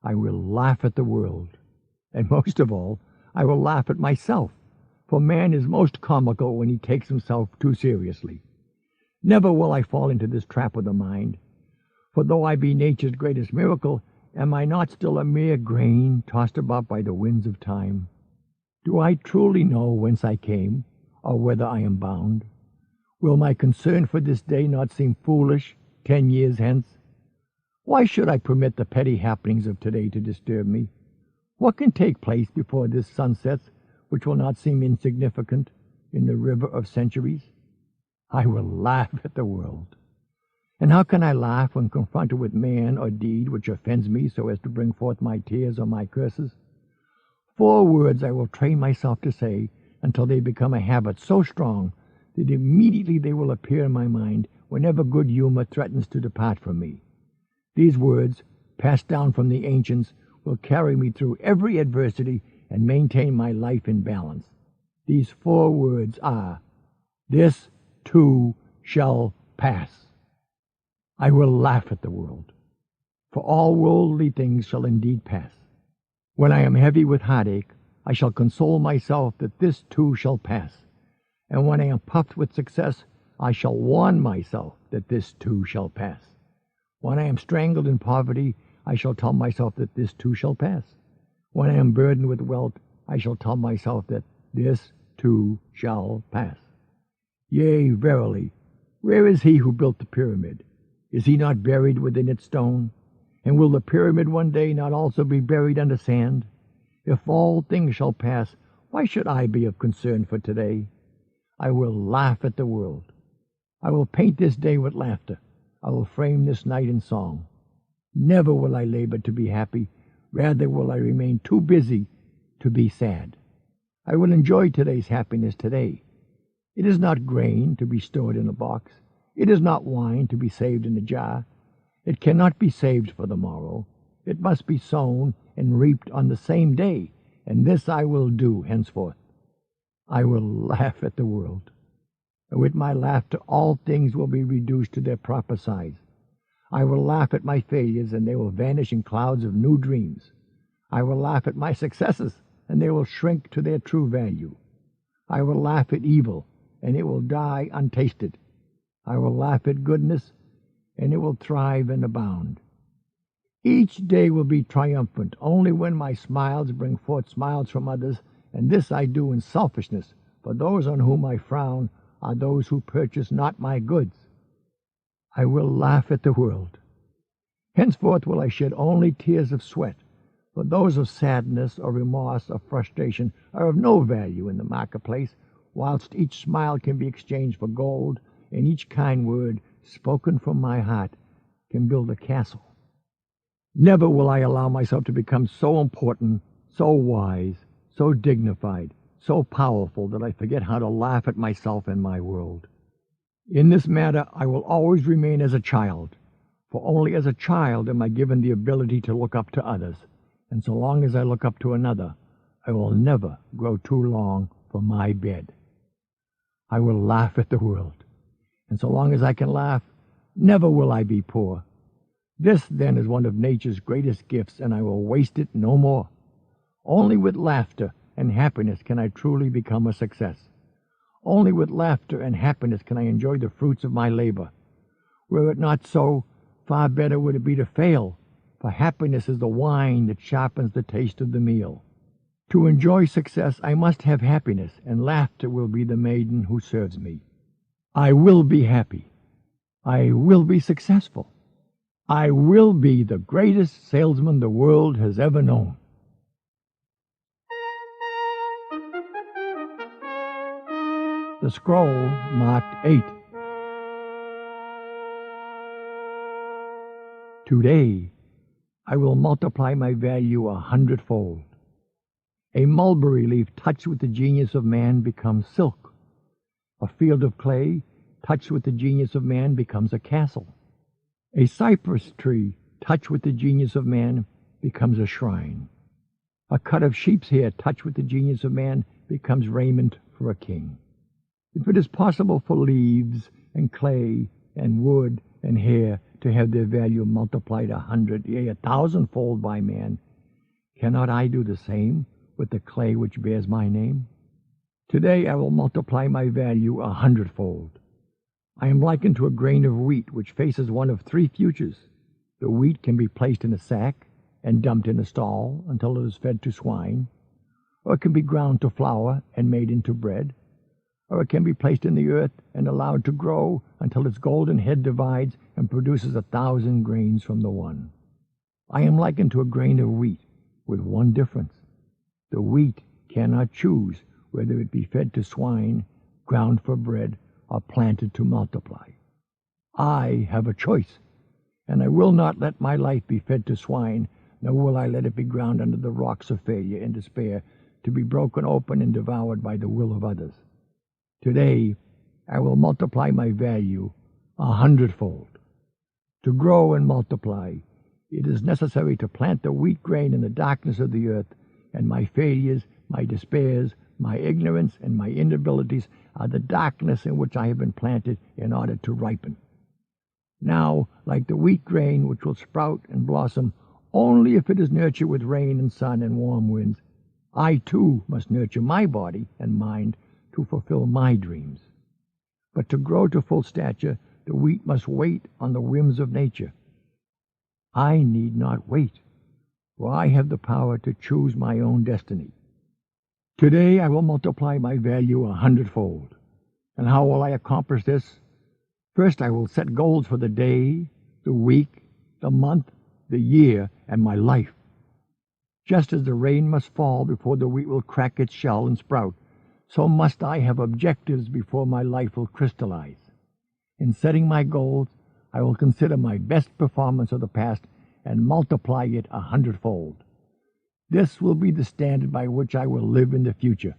I will laugh at the world, and most of all, I will laugh at myself, for man is most comical when he takes himself too seriously. Never will I fall into this trap of the mind, for though I be nature's greatest miracle, am I not still a mere grain tossed about by the winds of time? Do I truly know whence I came, or whither I am bound? Will my concern for this day not seem foolish 10 years hence? Why should I permit the petty happenings of today to disturb me? What can take place before this sun sets, which will not seem insignificant in the river of centuries? I will laugh at the world. And how can I laugh when confronted with man or deed which offends me so as to bring forth my tears or my curses? 4 words I will train myself to say until they become a habit so strong that immediately they will appear in my mind whenever good humor threatens to depart from me. These words, passed down from the ancients, will carry me through every adversity and maintain my life in balance. These 4 words are, "This too shall pass." I will laugh at the world, for all worldly things shall indeed pass. When I am heavy with heartache, I shall console myself that this too shall pass. And when I am puffed with success, I shall warn myself that this too shall pass. When I am strangled in poverty, I shall tell myself that this too shall pass. When I am burdened with wealth, I shall tell myself that this too shall pass. Yea, verily, where is he who built the pyramid? Is he not buried within its stone? And will the pyramid one day not also be buried under sand? If all things shall pass, why should I be of concern for today? I will laugh at the world. I will paint this day with laughter. I will frame this night in song. Never will I labor to be happy. Rather will I remain too busy to be sad. I will enjoy today's happiness today. It is not grain to be stored in a box. It is not wine to be saved in a jar. It cannot be saved for the morrow. It must be sown and reaped on the same day, and this I will do henceforth. I will laugh at the world. And with my laughter all things will be reduced to their proper size. I will laugh at my failures, and they will vanish in clouds of new dreams. I will laugh at my successes, and they will shrink to their true value. I will laugh at evil, and it will die untasted. I will laugh at goodness, and it will thrive and abound. Each day will be triumphant only when my smiles bring forth smiles from others, and this I do in selfishness, for those on whom I frown are those who purchase not my goods. I will laugh at the world. Henceforth will I shed only tears of sweat, for those of sadness or remorse or frustration are of no value in the marketplace, whilst each smile can be exchanged for gold, and each kind word spoken from my heart can build a castle. Never will I allow myself to become so important, so wise, so dignified, so powerful that I forget how to laugh at myself and my world. In this matter I will always remain as a child, for only as a child am I given the ability to look up to others, and so long as I look up to another, I will never grow too long for my bed. I will laugh at the world, and so long as I can laugh, never will I be poor. This, then, is one of nature's greatest gifts, and I will waste it no more. Only with laughter and happiness can I truly become a success. Only with laughter and happiness can I enjoy the fruits of my labor. Were it not so, far better would it be to fail, for happiness is the wine that sharpens the taste of the meal. To enjoy success, I must have happiness, and laughter will be the maiden who serves me. I will be happy. I will be successful. I will be the greatest salesman the world has ever known. The scroll marked 8. Today, I will multiply my value 100-fold. A mulberry leaf touched with the genius of man becomes silk. A field of clay touched with the genius of man becomes a castle. A cypress tree touched with the genius of man becomes a shrine. A cut of sheep's hair touched with the genius of man becomes raiment for a king. If it is possible for leaves and clay and wood and hair to have their value multiplied 100, yea, 1,000-fold by man, cannot I do the same with the clay which bears my name? Today I will multiply my value 100-fold. I am likened to a grain of wheat which faces one of 3 futures. The wheat can be placed in a sack and dumped in a stall until it is fed to swine, or it can be ground to flour and made into bread, or it can be placed in the earth and allowed to grow until its golden head divides and produces 1,000 grains from the one. I am likened to a grain of wheat, with one difference. The wheat cannot choose whether it be fed to swine, ground for bread, or planted to multiply. I have a choice, and I will not let my life be fed to swine, nor will I let it be ground under the rocks of failure and despair, to be broken open and devoured by the will of others. Today, I will multiply my value 100-fold. To grow and multiply, it is necessary to plant the wheat grain in the darkness of the earth, and my failures, my despairs, my ignorance, and my inabilities are the darkness in which I have been planted in order to ripen. Now, like the wheat grain which will sprout and blossom only if it is nurtured with rain and sun and warm winds, I too must nurture my body and mind to fulfill my dreams. But to grow to full stature, the wheat must wait on the whims of nature. I need not wait, for I have the power to choose my own destiny. Today I will multiply my value 100-fold. And how will I accomplish this? First, I will set goals for the day, the week, the month, the year, and my life. Just as the rain must fall before the wheat will crack its shell and sprout, so must I have objectives before my life will crystallize. In setting my goals, I will consider my best performance of the past and multiply it 100-fold. This will be the standard by which I will live in the future.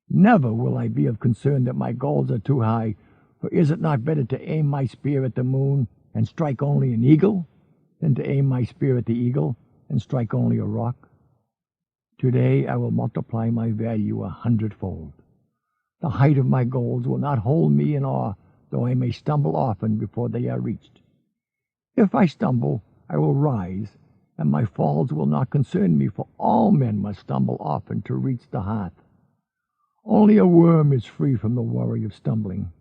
Never will I be of concern that my goals are too high, for is it not better to aim my spear at the moon and strike only an eagle, than to aim my spear at the eagle and strike only a rock? Today I will multiply my value 100-fold. The height of my goals will not hold me in awe, though I may stumble often before they are reached. If I stumble, I will rise, and my falls will not concern me, for all men must stumble often to reach the hearth. Only a worm is free from the worry of stumbling.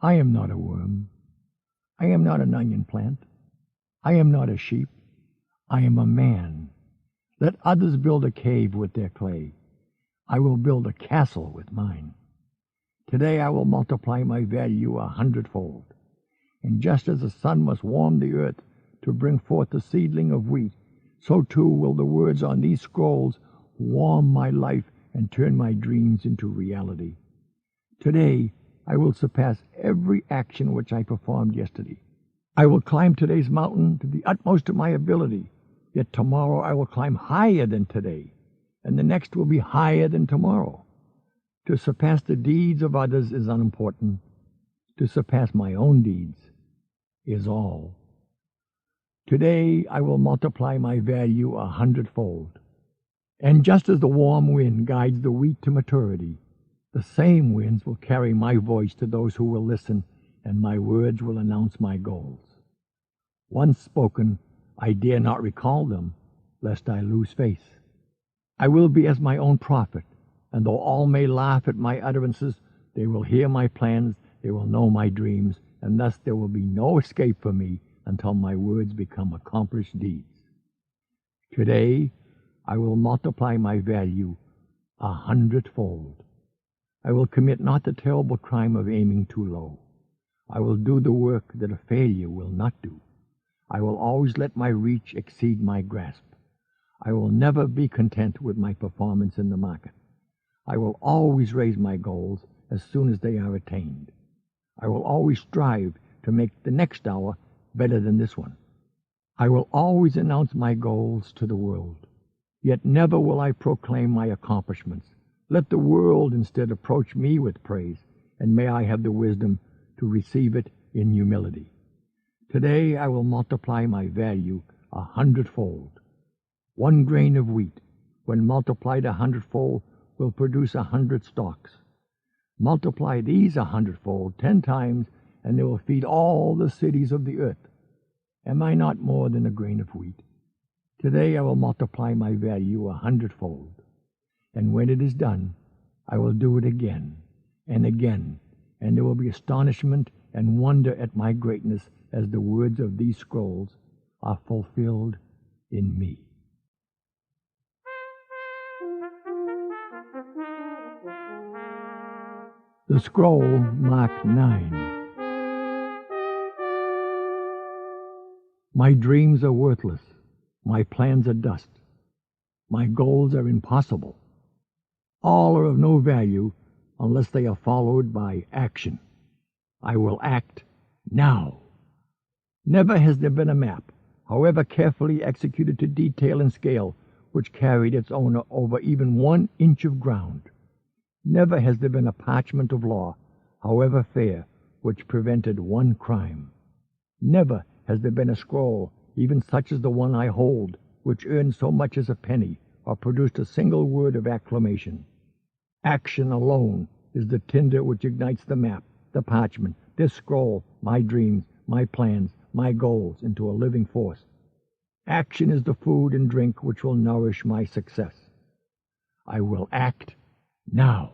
I am not a worm. I am not an onion plant. I am not a sheep. I am a man. Let others build a cave with their clay. I will build a castle with mine. Today I will multiply my value 100-fold. And just as the sun must warm the earth to bring forth the seedling of wheat, so too will the words on these scrolls warm my life and turn my dreams into reality. Today I will surpass every action which I performed yesterday. I will climb today's mountain to the utmost of my ability, yet tomorrow I will climb higher than today, and the next will be higher than tomorrow. To surpass the deeds of others is unimportant. To surpass my own deeds is all. Today I will multiply my value 100-fold. And just as the warm wind guides the wheat to maturity, the same winds will carry my voice to those who will listen, and my words will announce my goals. Once spoken, I dare not recall them, lest I lose face. I will be as my own prophet, and though all may laugh at my utterances, they will hear my plans, they will know my dreams, and thus there will be no escape for me until my words become accomplished deeds. Today, I will multiply my value 100-fold. I will commit not the terrible crime of aiming too low. I will do the work that a failure will not do. I will always let my reach exceed my grasp. I will never be content with my performance in the market. I will always raise my goals as soon as they are attained. I will always strive to make the next hour better than this one. I will always announce my goals to the world. Yet never will I proclaim my accomplishments. Let the world instead approach me with praise, and may I have the wisdom to receive it in humility. Today I will multiply my value 100-fold. 1 grain of wheat, when multiplied 100-fold, will produce 100 stalks. Multiply these 100-fold 10 times, and they will feed all the cities of the earth. Am I not more than a grain of wheat? Today I will multiply my value 100-fold. And when it is done, I will do it again and again, and there will be astonishment and wonder at my greatness as the words of these scrolls are fulfilled in me. The scroll marked 9. My dreams are worthless. My plans are dust. My goals are impossible. All are of no value unless they are followed by action. I will act now. Never has there been a map, however carefully executed to detail and scale, which carried its owner over even 1 inch of ground. Never has there been a parchment of law, however fair, which prevented 1 crime. Never has there been a scroll, even such as the one I hold, which earned so much as a penny, or produced a single word of acclamation. Action alone is the tinder which ignites the map, the parchment, this scroll, my dreams, my plans, my goals into a living force. Action is the food and drink which will nourish my success. I will act now.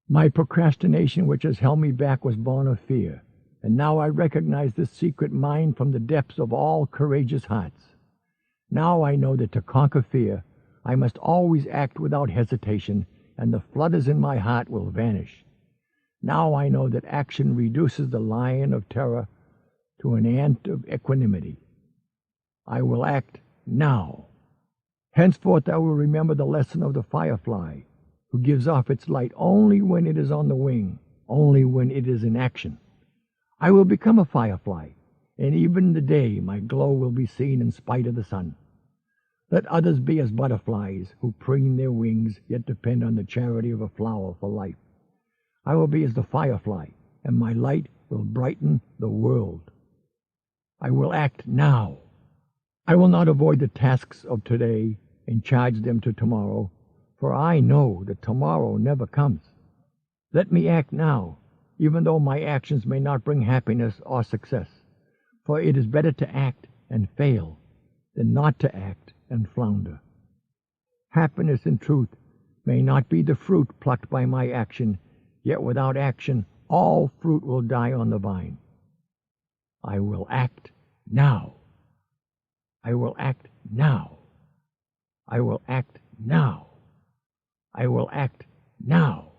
My procrastination which has held me back was born of fear, and now I recognize this secret mind from the depths of all courageous hearts. Now I know that to conquer fear, I must always act without hesitation, and the flutters in my heart will vanish. Now I know that action reduces the lion of terror to an ant of equanimity. I will act now. Henceforth I will remember the lesson of the firefly, who gives off its light only when it is on the wing, only when it is in action. I will become a firefly, and even in the day my glow will be seen in spite of the sun. Let others be as butterflies, who preen their wings, yet depend on the charity of a flower for life. I will be as the firefly, and my light will brighten the world. I will act now. I will not avoid the tasks of today and charge them to tomorrow, for I know that tomorrow never comes. Let me act now, even though my actions may not bring happiness or success, for it is better to act and fail than not to act and flounder. Happiness, in truth, may not be the fruit plucked by my action, yet without action all fruit will die on the vine. I will act now. I will act now. I will act now. I will act now.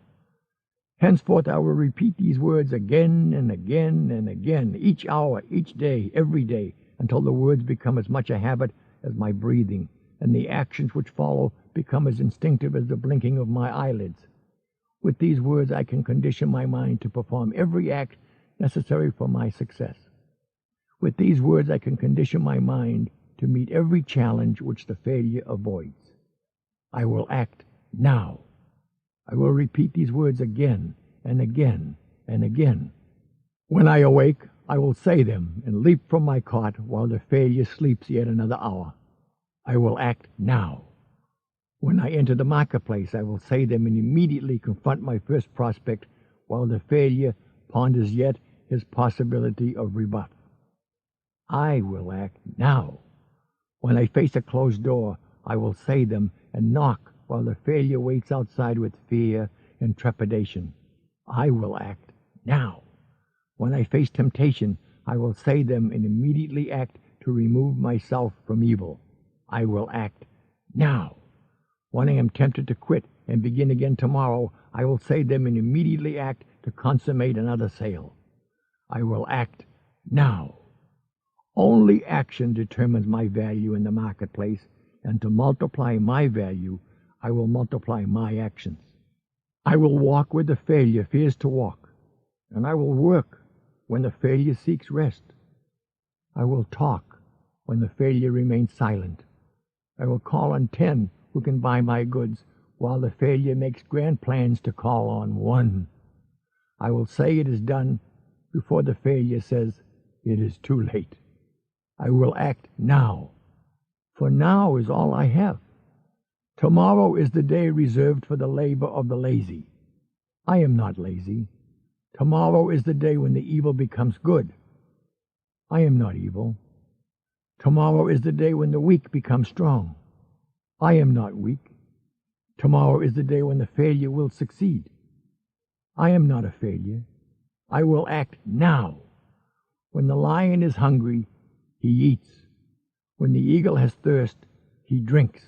Henceforth I will repeat these words again and again and again, each hour, each day, every day, until the words become as much a habit as my breathing, and the actions which follow become as instinctive as the blinking of my eyelids. With these words I can condition my mind to perform every act necessary for my success. With these words I can condition my mind to meet every challenge which the failure avoids. I will act now. I will repeat these words again and again and again. When I awake, I will say them and leap from my cot while the failure sleeps yet another hour. I will act now. When I enter the marketplace, I will say them and immediately confront my first prospect while the failure ponders yet his possibility of rebuff. I will act now. When I face a closed door, I will say them and knock while the failure waits outside with fear and trepidation. I will act now. When I face temptation, I will say them and immediately act to remove myself from evil. I will act now. When I am tempted to quit and begin again tomorrow, I will say them and immediately act to consummate another sale. I will act now. Only action determines my value in the marketplace, and to multiply my value, I will multiply my actions. I will walk where the failure fears to walk, and I will work when the failure seeks rest. I will talk when the failure remains silent. I will call on 10 who can buy my goods, while the failure makes grand plans to call on 1. I will say it is done before the failure says it is too late. I will act now, for now is all I have. Tomorrow is the day reserved for the labor of the lazy. I am not lazy. Tomorrow is the day when the evil becomes good. I am not evil. Tomorrow is the day when the weak become strong. I am not weak. Tomorrow is the day when the failure will succeed. I am not a failure. I will act now. When the lion is hungry, he eats. When the eagle has thirst, he drinks.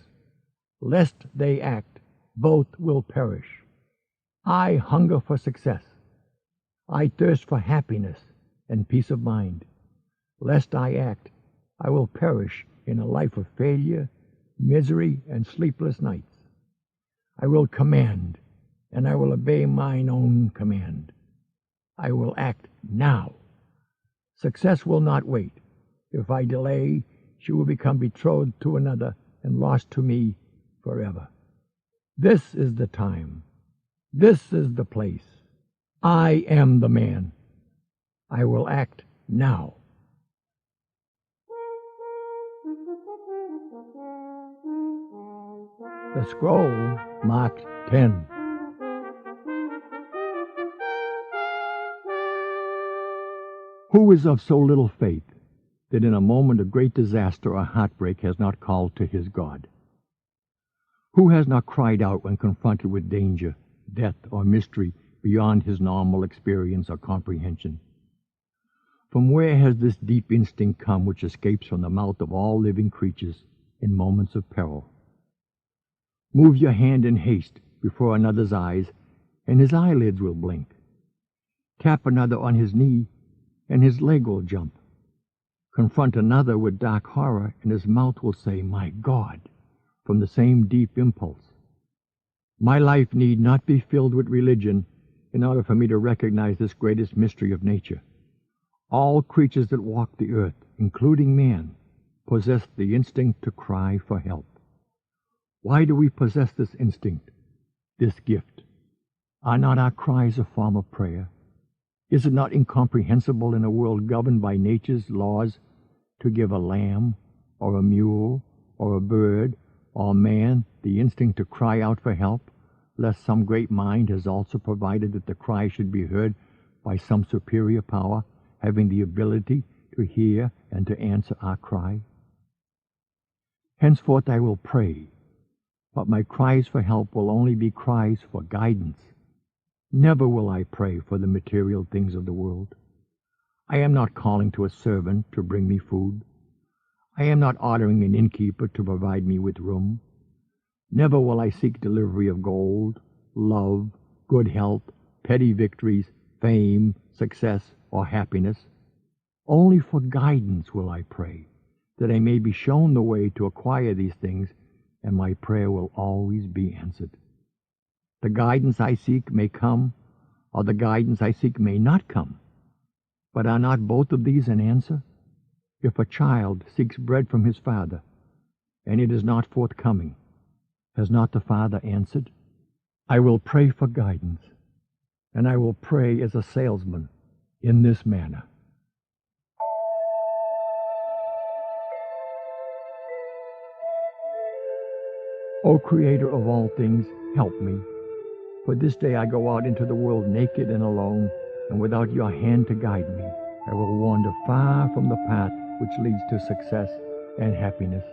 Lest they act, both will perish. I hunger for success. I thirst for happiness and peace of mind. Lest I act, I will perish in a life of failure, misery, and sleepless nights. I will command, and I will obey mine own command. I will act now. Success will not wait. If I delay, she will become betrothed to another and lost to me forever. This is the time. This is the place. I am the man. I will act now. The scroll marked 10. Who is of so little faith that in a moment of great disaster or heartbreak has not called to his God? Who has not cried out when confronted with danger, death, or mystery beyond his normal experience or comprehension? From where has this deep instinct come which escapes from the mouth of all living creatures in moments of peril? Move your hand in haste before another's eyes, and his eyelids will blink. Tap another on his knee, and his leg will jump. Confront another with dark horror, and his mouth will say, "My God," from the same deep impulse. My life need not be filled with religion in order for me to recognize this greatest mystery of nature. All creatures that walk the earth, including man, possess the instinct to cry for help. Why do we possess this instinct, this gift? Are not our cries a form of prayer? Is it not incomprehensible in a world governed by nature's laws to give a lamb, or a mule, or a bird, or man the instinct to cry out for help, lest some great mind has also provided that the cry should be heard by some superior power, having the ability to hear and to answer our cry? Henceforth I will pray. but my cries for help will only be cries for guidance. Never will I pray for the material things of the world. I am not calling to a servant to bring me food. I am not ordering an innkeeper to provide me with room. Never will I seek delivery of gold, love, good health, petty victories, fame, success, or happiness. Only for guidance will I pray, that I may be shown the way to acquire these things, and my prayer will always be answered. The guidance I seek may come, or the guidance I seek may not come. But are not both of these an answer? If a child seeks bread from his father, and it is not forthcoming, has not the father answered? I will pray for guidance, and I will pray as a salesman in this manner. O Creator of all things, help me. For this day I go out into the world naked and alone, and without your hand to guide me, I will wander far from the path which leads to success and happiness.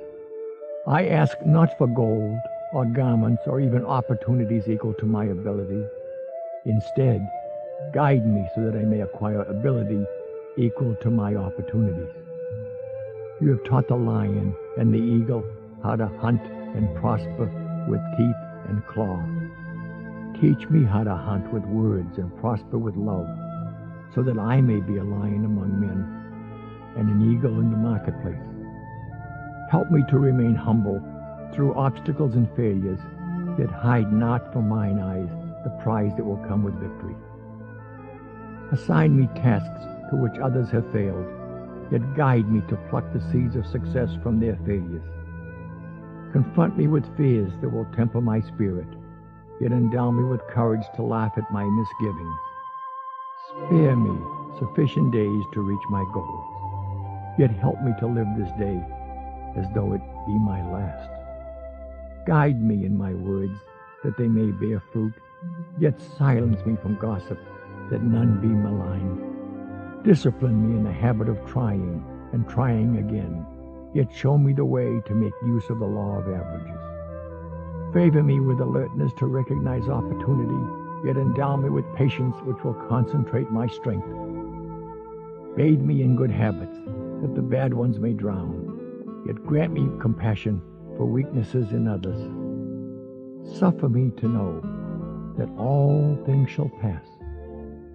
I ask not for gold or garments or even opportunities equal to my ability. Instead, guide me so that I may acquire ability equal to my opportunities. You have taught the lion and the eagle how to hunt and prosper with teeth and claw. Teach me how to hunt with words and prosper with love, so that I may be a lion among men and an eagle in the marketplace. Help me to remain humble through obstacles and failures, yet hide not from mine eyes the prize that will come with victory. Assign me tasks to which others have failed, yet guide me to pluck the seeds of success from their failures. Confront me with fears that will temper my spirit, yet endow me with courage to laugh at my misgivings. Spare me sufficient days to reach my goals, yet help me to live this day as though it be my last. Guide me in my words that they may bear fruit, yet silence me from gossip that none be malign. Discipline me in the habit of trying and trying again, yet show me the way to make use of the law of averages. Favor me with alertness to recognize opportunity, yet endow me with patience which will concentrate my strength. Bathe me in good habits, that the bad ones may drown, yet grant me compassion for weaknesses in others. Suffer me to know that all things shall pass,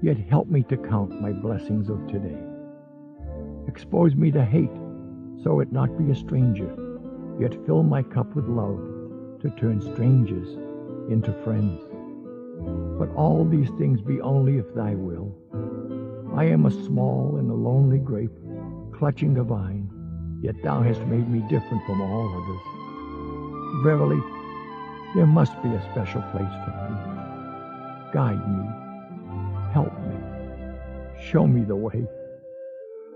yet help me to count my blessings of today. Expose me to hate, so it not be a stranger, yet fill my cup with love, to turn strangers into friends. But all these things be only if thy will. I am a small and a lonely grape, clutching the vine, yet thou hast made me different from all others. Verily, there must be a special place for me. Guide me, help me, show me the way.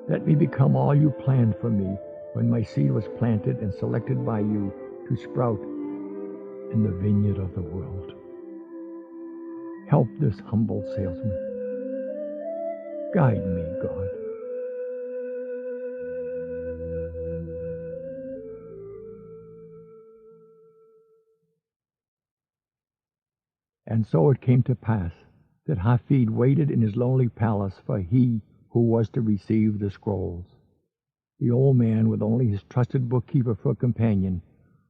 Let me become all you planned for me when my seed was planted and selected by you to sprout in the vineyard of the world. Help this humble salesman. Guide me, God. And so it came to pass that Hafed waited in his lonely palace for he who was to receive the scrolls. The old man, with only his trusted bookkeeper for a companion,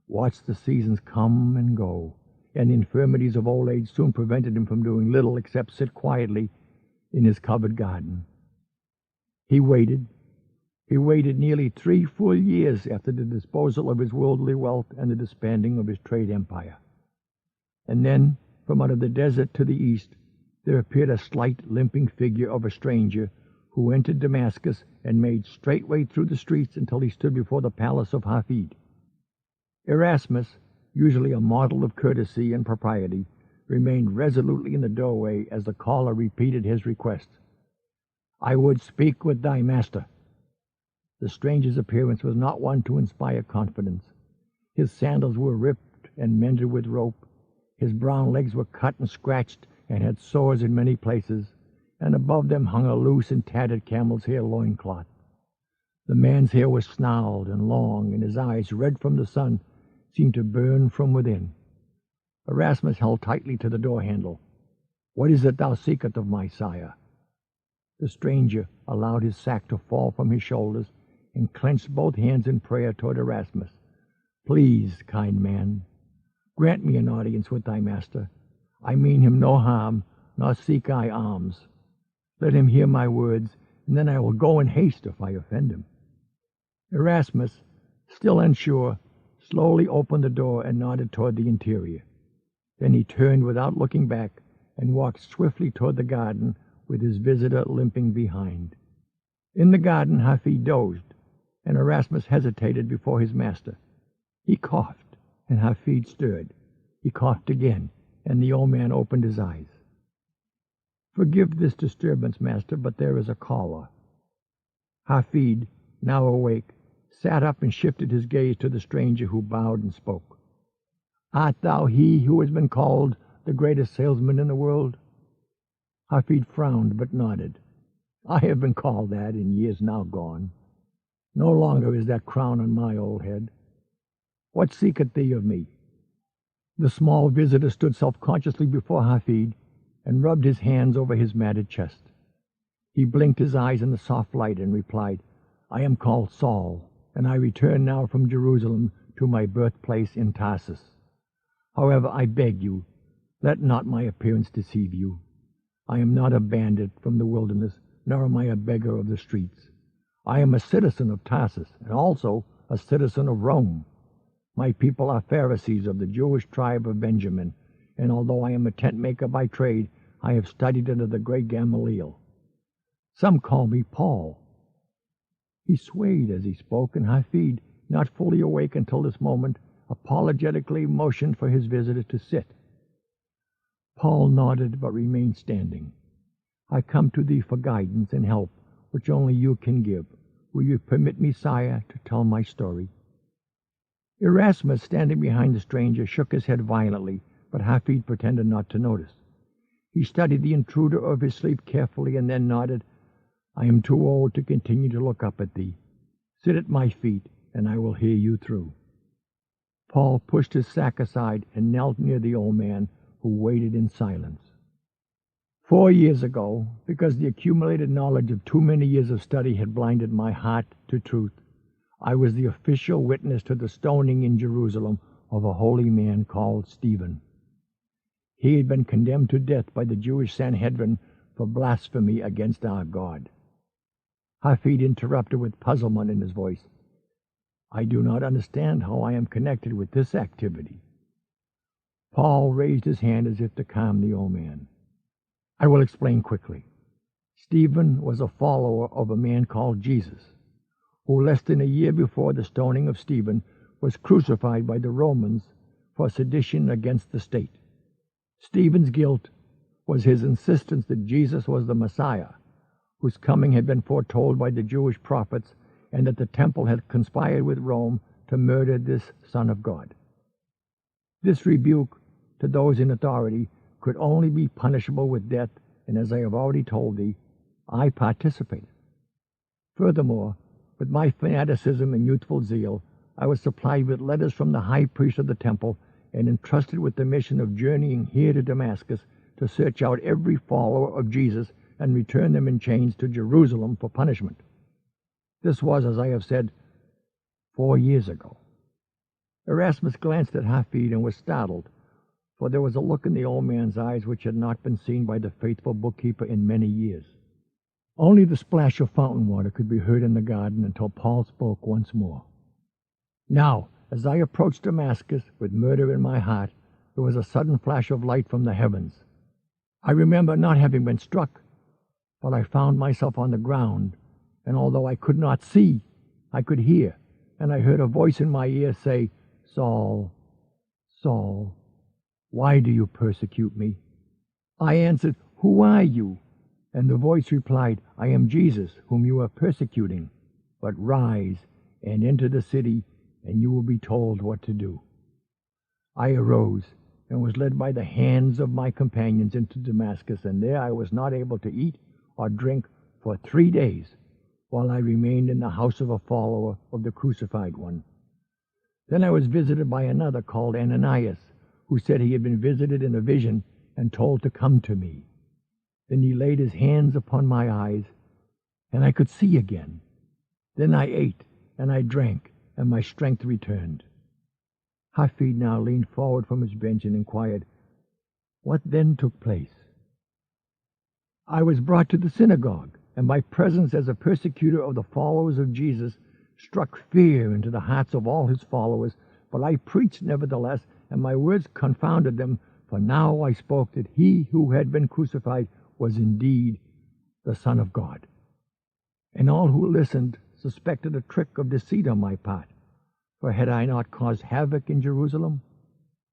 watched the seasons come and go, and the infirmities of old age soon prevented him from doing little except sit quietly in his covered garden. He waited nearly 3 full years after the disposal of his worldly wealth and the disbanding of his trade empire. And then, from out of the desert to the east, there appeared a slight, limping figure of a stranger who entered Damascus and made straightway through the streets until he stood before the palace of Hafed. Erasmus, usually a model of courtesy and propriety, remained resolutely in the doorway as the caller repeated his request. "I would speak with thy master." The stranger's appearance was not one to inspire confidence. His sandals were ripped and mended with rope. His brown legs were cut and scratched and had sores in many places, and above them hung a loose and tattered camel's hair loincloth. The man's hair was snarled and long, and his eyes, red from the sun, seemed to burn from within. Erasmus held tightly to the door handle. "What is it thou seekest of my sire?" The stranger allowed his sack to fall from his shoulders and clenched both hands in prayer toward Erasmus. "Please, kind man, grant me an audience with thy master. I mean him no harm, nor seek I alms. Let him hear my words, and then I will go in haste if I offend him." Erasmus, still unsure, slowly opened the door and nodded toward the interior. Then he turned without looking back and walked swiftly toward the garden, with his visitor limping behind. In the garden, Hafed dozed, and Erasmus hesitated before his master. He coughed, and Hafed stirred. He coughed again, and the old man opened his eyes. "Forgive this disturbance, master, but there is a caller." Hafed, now awake, sat up and shifted his gaze to the stranger, who bowed and spoke. "Art thou he who has been called the greatest salesman in the world?" Hafed frowned but nodded. "I have been called that in years now gone. No longer is that crown on my old head. What seeketh thee of me?" The small visitor stood self-consciously before Hafed and rubbed his hands over his matted chest. He blinked his eyes in the soft light and replied, "I am called Saul, and I return now from Jerusalem to my birthplace in Tarsus. However, I beg you, let not my appearance deceive you. I am not a bandit from the wilderness, nor am I a beggar of the streets. I am a citizen of Tarsus, and also a citizen of Rome. My people are Pharisees of the Jewish tribe of Benjamin, and although I am a tent maker by trade, I have studied under the great Gamaliel. Some call me Paul." He swayed as he spoke, and Hafed, not fully awake until this moment, apologetically motioned for his visitor to sit. Paul nodded but remained standing. "I come to thee for guidance and help, which only you can give. Will you permit me, sire, to tell my story?" Erasmus, standing behind the stranger, shook his head violently, but Hafed pretended not to notice. He studied the intruder of his sleep carefully and then nodded. "I am too old to continue to look up at thee. Sit at my feet, and I will hear you through." Paul pushed his sack aside and knelt near the old man, who waited in silence. 4 years ago, because the accumulated knowledge of too many years of study had blinded my heart to truth, I was the official witness to the stoning in Jerusalem of a holy man called Stephen. He had been condemned to death by the Jewish Sanhedrin for blasphemy against our God. Hafed interrupted with puzzlement in his voice. "I do not understand how I am connected with this activity." Paul raised his hand as if to calm the old man. "I will explain quickly. Stephen was a follower of a man called Jesus, who less than a year before the stoning of Stephen was crucified by the Romans for sedition against the state. Stephen's guilt was his insistence that Jesus was the Messiah, whose coming had been foretold by the Jewish prophets, and that the temple had conspired with Rome to murder this Son of God. This rebuke to those in authority could only be punishable with death, and as I have already told thee, I participated. Furthermore, with my fanaticism and youthful zeal, I was supplied with letters from the high priest of the temple and entrusted with the mission of journeying here to Damascus to search out every follower of Jesus and return them in chains to Jerusalem for punishment. This was, as I have said, 4 years ago." Erasmus glanced at Hafed and was startled, for there was a look in the old man's eyes which had not been seen by the faithful bookkeeper in many years. Only the splash of fountain water could be heard in the garden until Paul spoke once more. "Now, as I approached Damascus with murder in my heart, there was a sudden flash of light from the heavens. I remember not having been struck, but I found myself on the ground, and although I could not see, I could hear, and I heard a voice in my ear say, 'Saul, Saul, why do you persecute me?' I answered, 'Who are you?' And the voice replied, 'I am Jesus, whom you are persecuting. But rise and enter the city, and you will be told what to do.' I arose and was led by the hands of my companions into Damascus, and there I was not able to eat or drink for 3 days, while I remained in the house of a follower of the crucified one. Then I was visited by another called Ananias, who said he had been visited in a vision and told to come to me. Then he laid his hands upon my eyes, and I could see again. Then I ate, and I drank, and my strength returned. Hafed now leaned forward from his bench and inquired, "What then took place?" "I was brought to the synagogue, and my presence as a persecutor of the followers of Jesus struck fear into the hearts of all his followers, but I preached nevertheless, and my words confounded them, for now I spoke that he who had been crucified was indeed the Son of God. And all who listened suspected a trick of deceit on my part, for had I not caused havoc in Jerusalem?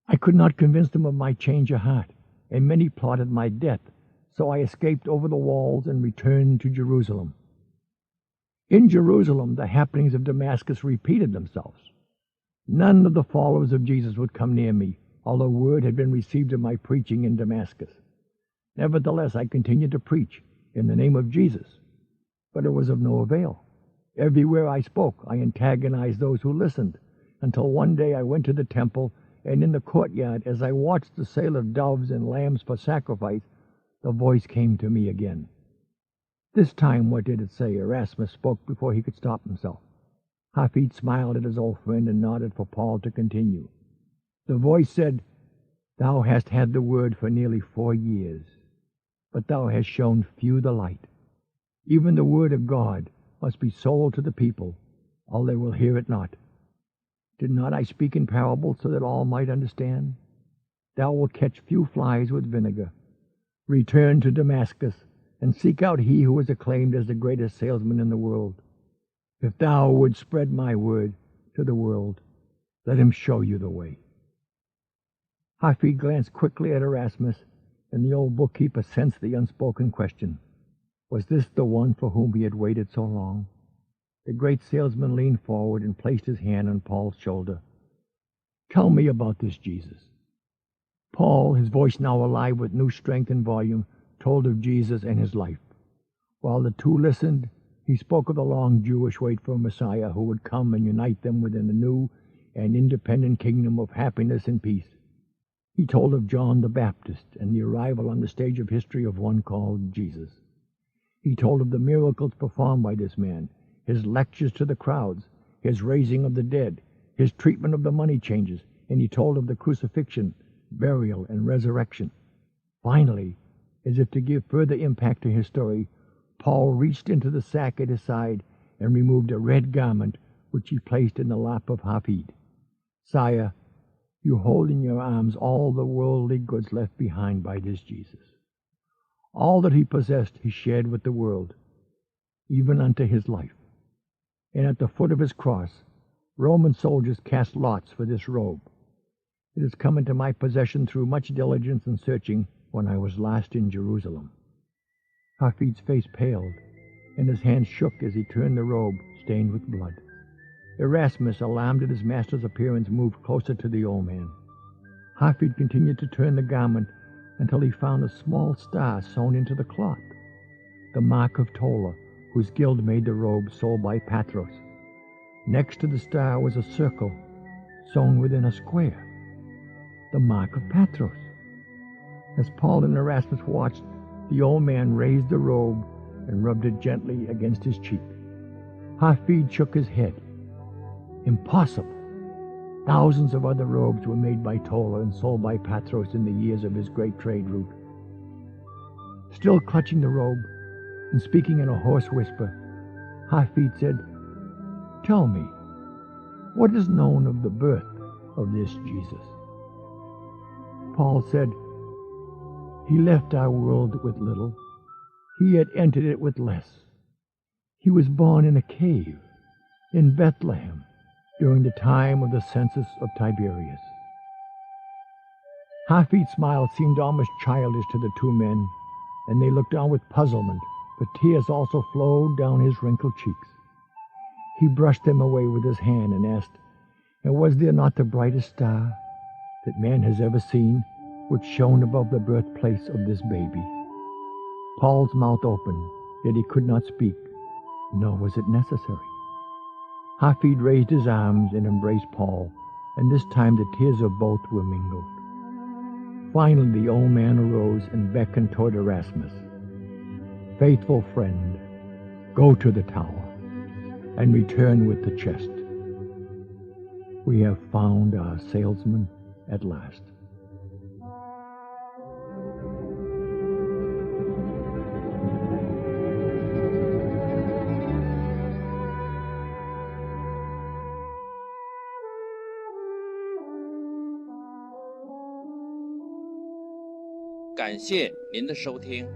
I could not convince them of my change of heart, and many plotted my death, so I escaped over the walls and returned to Jerusalem. In Jerusalem, the happenings of Damascus repeated themselves. None of the followers of Jesus would come near me, although word had been received of my preaching in Damascus. Nevertheless, I continued to preach in the name of Jesus, but it was of no avail. Everywhere I spoke, I antagonized those who listened, until one day I went to the temple, and in the courtyard, as I watched the sale of doves and lambs for sacrifice, the voice came to me again. This time, what did it say? Erasmus spoke before he could stop himself. Hafed smiled at his old friend and nodded for Paul to continue. The voice said, "Thou hast had the word for nearly 4 years, but thou hast shown few the light. Even the word of God must be sold to the people, or they will hear it not. Did not I speak in parables so that all might understand? Thou wilt catch few flies with vinegar. Return to Damascus, and seek out he who is acclaimed as the greatest salesman in the world. If thou wouldst spread my word to the world, let him show you the way." Hafed glanced quickly at Erasmus, and the old bookkeeper sensed the unspoken question. Was this the one for whom he had waited so long? The great salesman leaned forward and placed his hand on Paul's shoulder. "Tell me about this Jesus." Paul, his voice now alive with new strength and volume, told of Jesus and his life. While the two listened, he spoke of the long Jewish wait for a Messiah who would come and unite them within a new and independent kingdom of happiness and peace. He told of John the Baptist and the arrival on the stage of history of one called Jesus. He told of the miracles performed by this man, his lectures to the crowds, his raising of the dead, his treatment of the money changers, and he told of the crucifixion, burial, and resurrection. Finally, as if to give further impact to his story, Paul reached into the sack at his side and removed a red garment which he placed in the lap of Hafed. "Sire, you hold in your arms all the worldly goods left behind by this Jesus. All that he possessed he shared with the world, even unto his life. And at the foot of his cross, Roman soldiers cast lots for this robe. It has come into my possession through much diligence and searching when I was last in Jerusalem." Hafed's face paled, and his hand shook as he turned the robe stained with blood. Erasmus, alarmed at his master's appearance, moved closer to the old man. Hafed continued to turn the garment until he found a small star sewn into the cloth, the mark of Tola, whose guild made the robe sold by Patros. Next to the star was a circle sewn within a square, the mark of Patros. As Paul and Erasmus watched, the old man raised the robe and rubbed it gently against his cheek. Hafed shook his head. "Impossible! Thousands of other robes were made by Tola and sold by Patros in the years of his great trade route." Still clutching the robe and speaking in a hoarse whisper, Hafed said, "Tell me, what is known of the birth of this Jesus?" Paul said, "He left our world with little. He had entered it with less. He was born in a cave in Bethlehem during the time of the census of Tiberius." Hafed's smile seemed almost childish to the two men, and they looked on with puzzlement, for tears also flowed down his wrinkled cheeks. He brushed them away with his hand and asked, "And was there not the brightest star that man has ever seen, which shone above the birthplace of this baby?" Paul's mouth opened, yet he could not speak, nor was it necessary. Hafed raised his arms and embraced Paul, and this time the tears of both were mingled. Finally, the old man arose and beckoned toward Erasmus. Faithful friend, go to the tower and return with the chest. We have found our salesman at last.感谢您的收听。